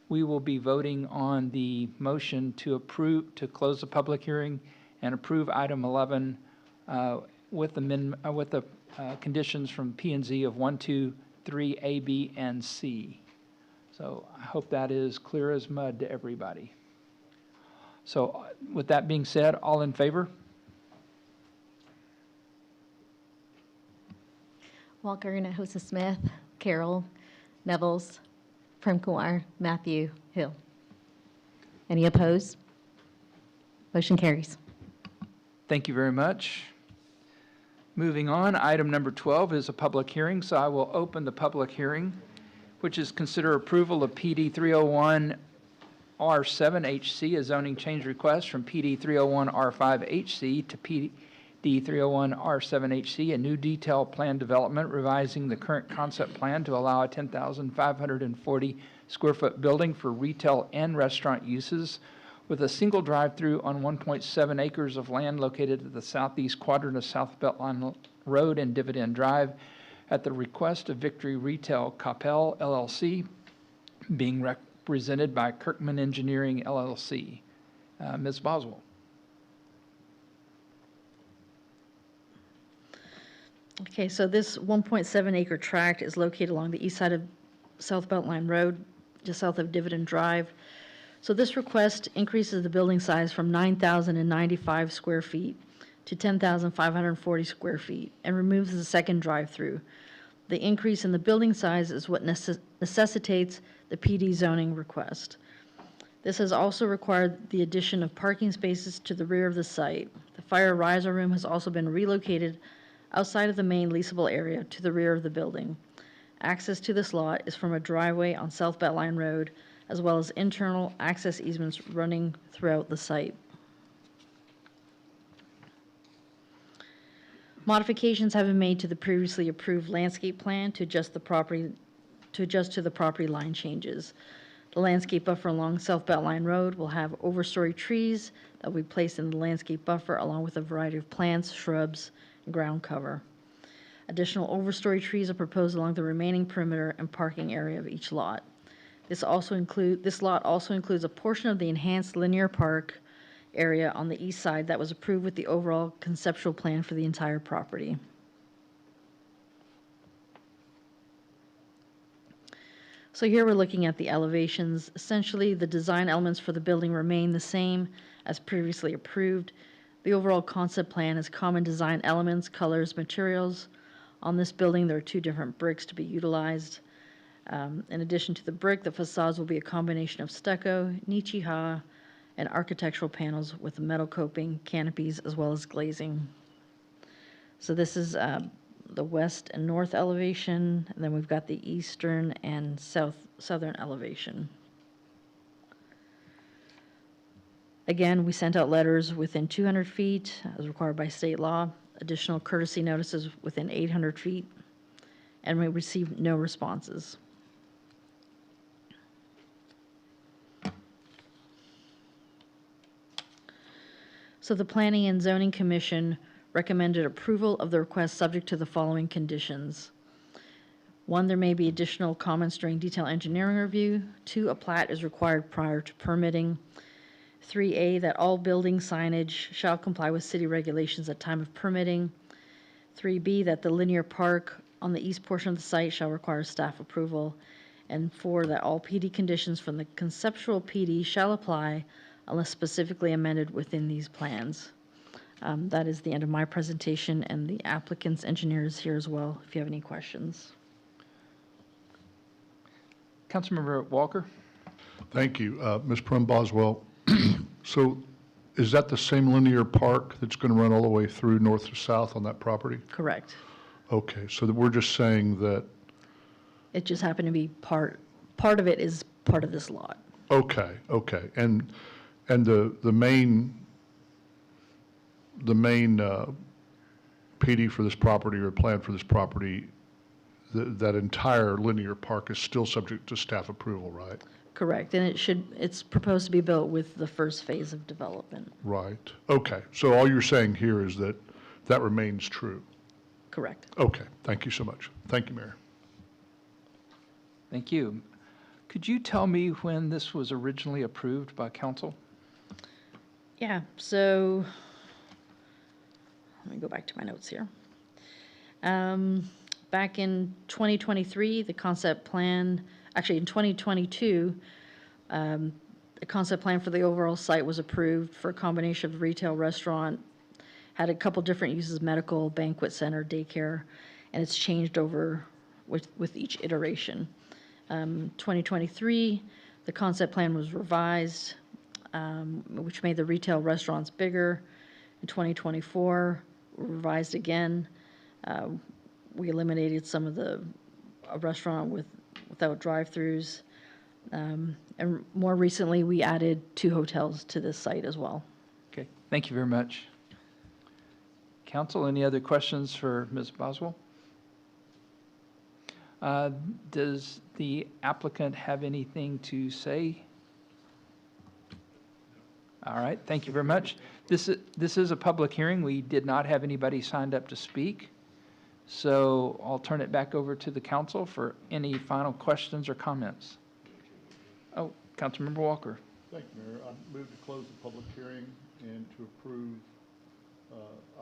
we will be voting on the motion to approve, to close the public hearing and approve item 11 with the conditions from P&Z of 1, 2, 3A, B, and C. So I hope that is clear as mud to everybody. So with that being said, all in favor? Walker, Hinojosa Smith, Carroll, Nevels, Prem Kumar, Matthew, Hill. Any opposed? Motion carries. Thank you very much. Moving on, item number 12 is a public hearing, so I will open the public hearing, which is consider approval of PD 301R7HC, a zoning change request from PD 301R5HC to PD 301R7HC, a new detailed plan development revising the current concept plan to allow a 10,540 square foot building for retail and restaurant uses with a single drive-through on 1.7 acres of land located at the southeast quadrant of South Beltline Road and Dividend Drive at the request of Victory Retail Coppell LLC, being represented by Kirkman Engineering LLC. Ms. Boswell. Okay, so this 1.7 acre tract is located along the east side of South Beltline Road, just south of Dividend Drive. So this request increases the building size from 9,095 square feet to 10,540 square feet and removes the second drive-through. The increase in the building size is what necessitates the PD zoning request. This has also required the addition of parking spaces to the rear of the site. The fire riser room has also been relocated outside of the main leasable area to the rear of the building. Access to this lot is from a driveway on South Beltline Road, as well as internal access easements running throughout the site. Modifications have been made to the previously approved landscape plan to adjust to the property line changes. The landscape buffer along South Beltline Road will have overstory trees that will be placed in the landscape buffer along with a variety of plants, shrubs, and ground cover. Additional overstory trees are proposed along the remaining perimeter and parking area of each lot. This lot also includes a portion of the enhanced linear park area on the east side that was approved with the overall conceptual plan for the entire property. So here we're looking at the elevations. Essentially, the design elements for the building remain the same as previously approved. The overall concept plan has common design elements, colors, materials. On this building, there are 2 different bricks to be utilized. In addition to the brick, the facades will be a combination of stucco, nichi-ha, and architectural panels with metal coping, canopies, as well as glazing. So this is the west and north elevation, and then we've got the eastern and southern elevation. Again, we sent out letters within 200 feet, as required by state law, additional courtesy notices within 800 feet, and we received no responses. So the Planning and Zoning Commission recommended approval of the request subject to the following conditions. 1, there may be additional comments during detail engineering review. 2, a plat is required prior to permitting. 3A, that all building signage shall comply with city regulations at time of permitting. 3B, that the linear park on the east portion of the site shall require staff approval. And 4, that all PD conditions from the conceptual PD shall apply unless specifically amended within these plans. That is the end of my presentation, and the applicant's engineer is here as well if you have any questions. Councilmember Walker? Thank you. Ms. Prim Boswell, so is that the same linear park that's going to run all the way through north to south on that property? Correct. Okay, so that we're just saying that, It just happened to be part of it is part of this lot. okay, and the main PD for this property or plan for this property, that entire linear park is still subject to staff approval, right? Correct, and it's proposed to be built with the first phase of development. Right. Okay, so all you're saying here is that that remains true? Correct. Okay, thank you so much. Thank you, Mayor. Thank you. Could you tell me when this was originally approved by council? Yeah, so let me go back to my notes here. Back in 2023, the concept plan, actually in 2022, the concept plan for the overall site was approved for a combination of retail, restaurant, had a couple different uses, medical, banquet center, daycare, and it's changed over with each iteration. 2023, the concept plan was revised, which made the retail restaurants bigger. In 2024, revised again. We eliminated some of the restaurant without drive-throughs. And more recently, we added 2 hotels to this site as well. Okay, thank you very much. Council, any other questions for Ms. Boswell? Does the applicant have anything to say? All right, thank you very much. This is a public hearing. We did not have anybody signed up to speak. So I'll turn it back over to the council for any final questions or comments. Oh, Councilmember Walker. Thank you, Mayor. I move to close the public hearing and to approve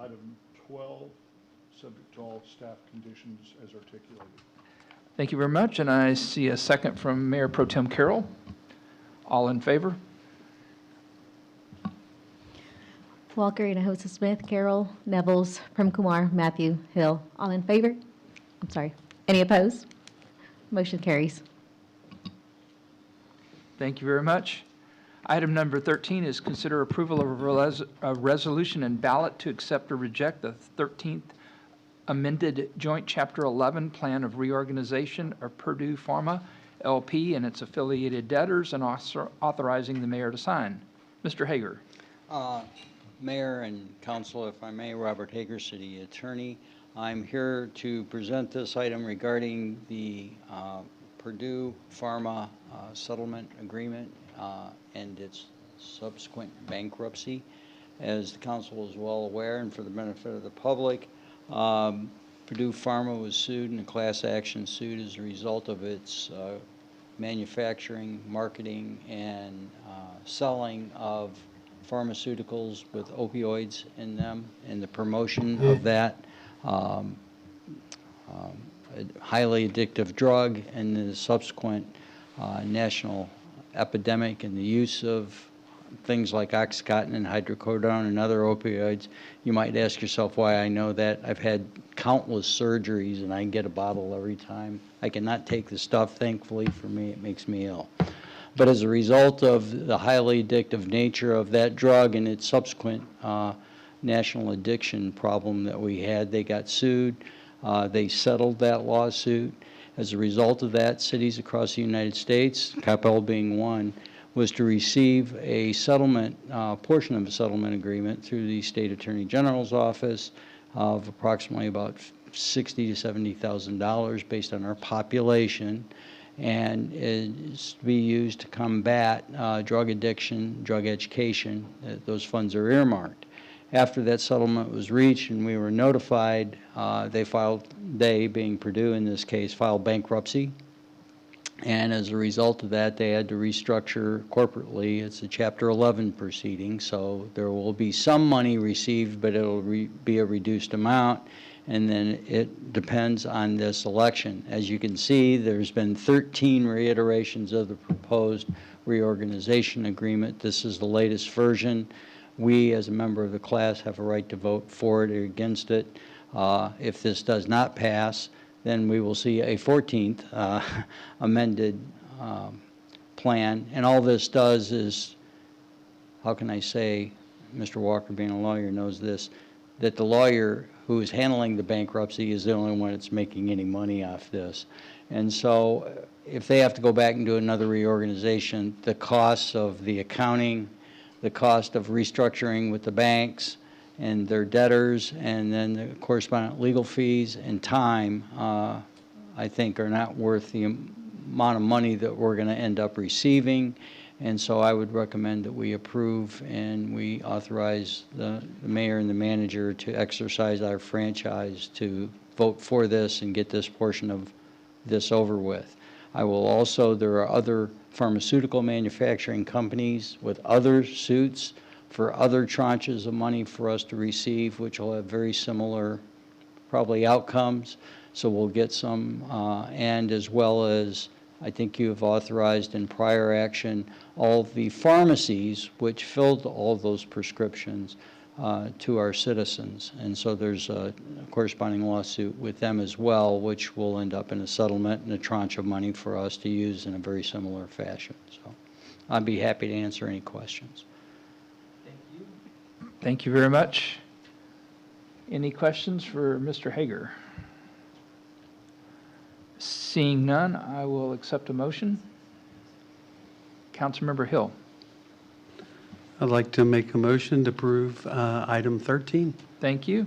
item 12, subject to all staff conditions as articulated. Thank you very much, and I see a second from Mayor Pro Tem Carroll. All in favor? Walker, Hinojosa Smith, Carroll, Nevels, Prem Kumar, Matthew, Hill. All in favor? I'm sorry. Any opposed? Motion carries. Thank you very much. Item number 13 is consider approval of a resolution and ballot to accept or reject the 13th amended Joint Chapter 11 Plan of Reorganization of Purdue Pharma, LP, and its affiliated debtors, and authorizing the mayor to sign. Mr. Hager. Mayor and Council, if I may, Robert Hager, City Attorney. I'm here to present this item regarding the Purdue Pharma settlement agreement and its subsequent bankruptcy. As the council is well aware, and for the benefit of the public, Purdue Pharma was sued in a class action suit as a result of its manufacturing, marketing, and selling of pharmaceuticals with opioids in them, and the promotion of that highly addictive drug, and the subsequent national epidemic and the use of things like Oxycontin and hydrocodone and other opioids. You might ask yourself why I know that. I've had countless surgeries and I get a bottle every time. I cannot take the stuff. Thankfully for me, it makes me ill. But as a result of the highly addictive nature of that drug and its subsequent national addiction problem that we had, they got sued. They settled that lawsuit. As a result of that, cities across the United States, Coppell being one, was to receive a settlement, portion of a settlement agreement through the State Attorney General's office of approximately about $60,000 to $70,000 based on our population, and it's to be used to combat drug addiction, drug education. Those funds are earmarked. After that settlement was reached and we were notified, they being Purdue in this case, filed bankruptcy. And as a result of that, they had to restructure corporately. It's a Chapter 11 proceeding, so there will be some money received, but it'll be a reduced amount, and then it depends on this election. As you can see, there's been 13 reiterations of the proposed reorganization agreement. This is the latest version. We, as a member of the class, have a right to vote for it or against it. If this does not pass, then we will see a 14th amended plan. And all this does is, how can I say, Mr. Walker being a lawyer knows this, that the lawyer who is handling the bankruptcy is the only one that's making any money off this. And so if they have to go back and do another reorganization, the costs of the accounting, the cost of restructuring with the banks and their debtors, and then the correspondent legal fees and time, I think are not worth the amount of money that we're going to end up receiving. And so I would recommend that we approve and we authorize the mayor and the manager to exercise our franchise to vote for this and get this portion of this over with. I will also, there are other pharmaceutical manufacturing companies with other suits for other tranches of money for us to receive, which will have very similar, probably, outcomes. So we'll get some, and as well as, I think you have authorized in prior action, all the pharmacies which filled all those prescriptions to our citizens. And so there's a corresponding lawsuit with them as well, which will end up in a settlement and a tranche of money for us to use in a very similar fashion. So I'd be happy to answer any questions. Thank you very much. Any questions for Mr. Hager? Seeing none, I will accept a motion. Councilmember Hill. I'd like to make a motion to approve item 13. Thank you.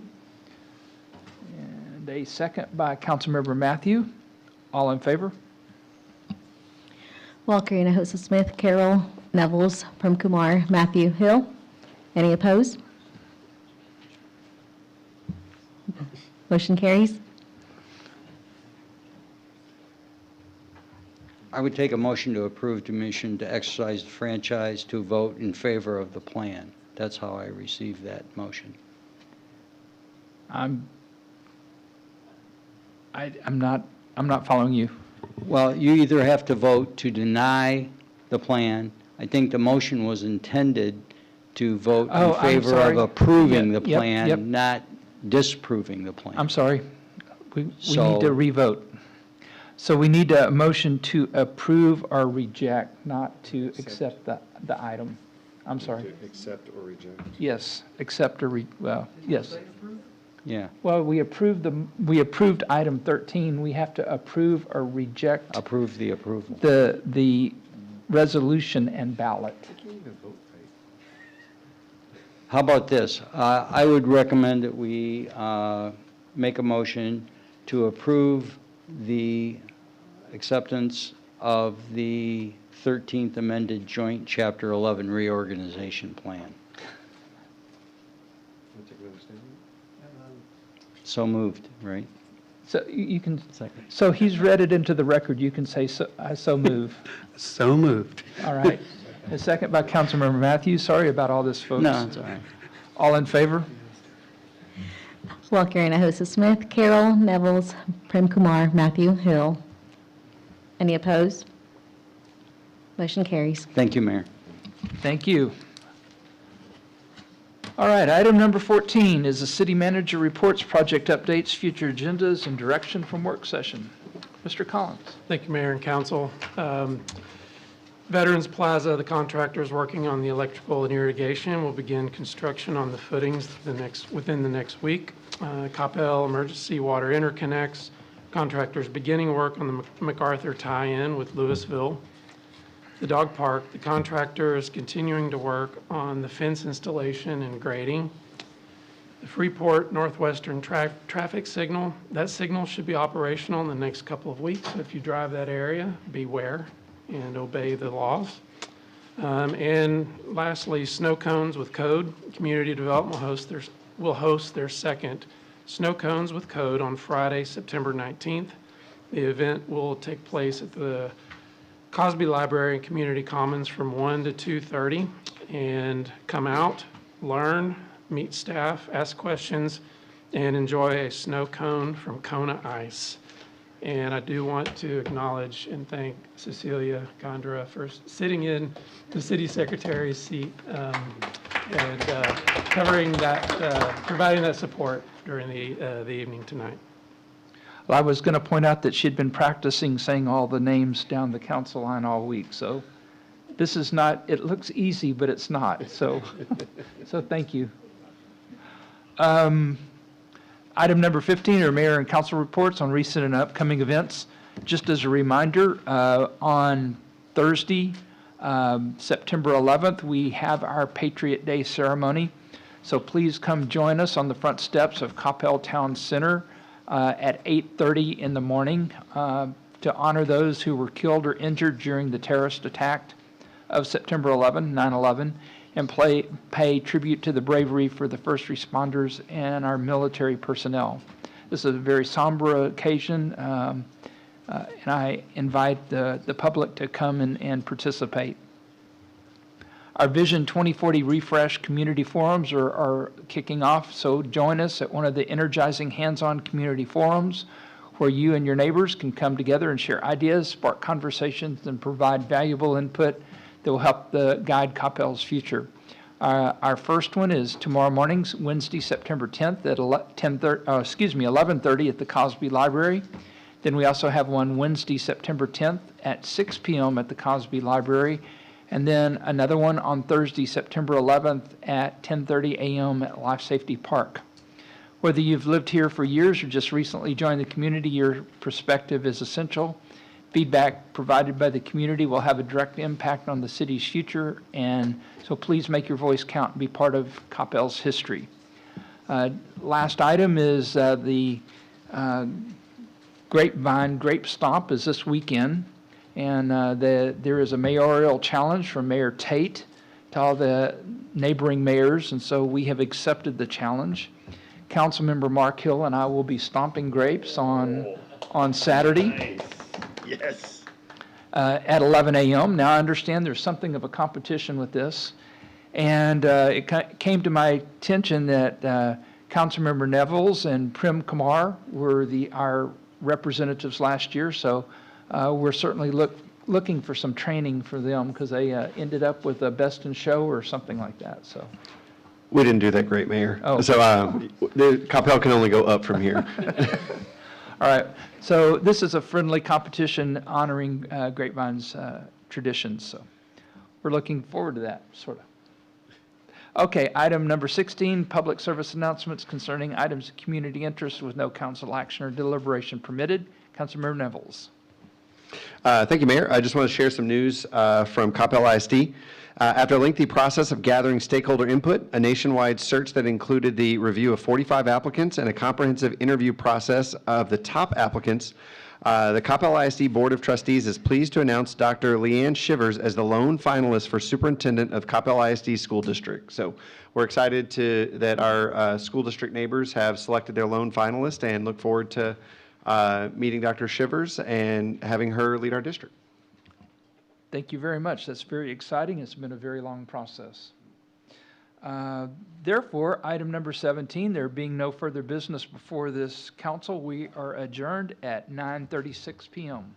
And a second by Councilmember Matthew. All in favor? Walker, Hinojosa Smith, Carroll, Nevels, Prem Kumar, Matthew, Hill. Any opposed? Motion carries. I would take a motion to approve permission to exercise the franchise to vote in favor of the plan. That's how I received that motion. I'm not following you. Well, you either have to vote to deny the plan. I think the motion was intended to vote Oh, in I'm favor sorry. of approving Yep, the yep, plan, yep. not disproving the plan. I'm sorry. We need So- to revote. So we need a motion to approve or reject, not to accept the item. I'm sorry. Accept or reject. Yes, accept or, well, yes. Yeah, Well, we approved item 13. We have to approve or reject approve the approval. the resolution and ballot. How about this? I would recommend that we make a motion to approve the acceptance of the 13th amended joint Chapter 11 reorganization plan. So moved, right? So you can, Second. so he's read it into the record. You can say, so I so move. So moved. All right. A second by Councilmember Matthews. Sorry about all this, folks. No, it's all right. All in favor? Walker, Hinojosa Smith, Carroll, Nevels, Prem Kumar, Matthew, Hill. Any opposed? Motion carries. Thank you, Mayor. Thank you. All right, item number 14 is the city manager reports, project updates, future agendas, and direction from work session. Mr. Collins. Thank you, Mayor and Council. Veterans Plaza, the contractor is working on the electrical and irrigation. We'll begin construction on the footings within the next week. Coppell Emergency Water Interconnects, contractors beginning work on the MacArthur tie-in with Louisville. The dog park, the contractor is continuing to work on the fence installation and grading. The Freeport Northwestern traffic signal, that signal should be operational in the next couple of weeks. So if you drive that area, beware and obey the laws. And lastly, snow cones with code. Community Development will host their second Snow Cones with Code on Friday, September 19th. The event will take place at the Cosby Library and Community Commons from 1 to 2:30. And come out, learn, meet staff, ask questions, and enjoy a snow cone from Kona Ice. And I do want to acknowledge and thank Cecilia Gondra for sitting in the city secretary's seat and covering that, providing that support during the evening tonight. Well, I was going to point out that she'd been practicing saying all the names down the council line all week, so this is not, it looks easy, but it's not, so, so thank you. Item number 15 are mayor and council reports on recent and upcoming events. Just as a reminder, on Thursday, September 11th, we have our Patriot Day ceremony. So please come join us on the front steps of Coppell Town Center at 8:30 in the morning to honor those who were killed or injured during the terrorist attack of September 11, 9/11, and pay tribute to the bravery for the first responders and our military personnel. This is a very somber occasion, and I invite the public to come and participate. Our Vision 2040 Refresh community forums are kicking off, so join us at one of the energizing hands-on community forums where you and your neighbors can come together and share ideas, spark conversations, and provide valuable input that will help guide Coppell's future. Our first one is tomorrow morning, Wednesday, September 10th at 11:30 at the Cosby Library. Then we also have one Wednesday, September 10th at 6 p.m. at the Cosby Library. And then another one on Thursday, September 11th at 10:30 a.m. at Life Safety Park. Whether you've lived here for years or just recently joined the community, your perspective is essential. Feedback provided by the community will have a direct impact on the city's future, and so please make your voice count and be part of Coppell's history. Last item is the Grapevine Grape Stomp is this weekend, and there is a mayoral challenge from Mayor Tate to all the neighboring mayors, and so we have accepted the challenge. Councilmember Mark Hill and I will be stomping grapes on Saturday. Nice. Yes. At 11 a.m. Now, I understand there's something of a competition with this, and it came to my attention that Councilmember Nevels and Prim Kumar were our representatives last year, so we're certainly looking for some training for them because they ended up with a best in show or something like that. So. We didn't do that great, Mayor. Oh. So the Coppell can only go up from here. All right, so this is a friendly competition honoring Grapevine's traditions, so we're looking forward to that, sort of. Okay, item number 16, public service announcements concerning items of community interest with no council action or deliberation permitted. Councilmember Nevels. Thank you, Mayor. I just want to share some news from Coppell ISD. After a lengthy process of gathering stakeholder input, a nationwide search that included the review of 45 applicants and a comprehensive interview process of the top applicants, the Coppell ISD Board of Trustees is pleased to announce Dr. Leanne Shivers as the lone finalist for Superintendent of Coppell ISD School District. So we're excited that our school district neighbors have selected their lone finalist and look forward to meeting Dr. Shivers and having her lead our district. Thank you very much. That's very exciting. It's been a very long process. Therefore, item number 17, there being no further business before this council, we are adjourned at 9:36 p.m.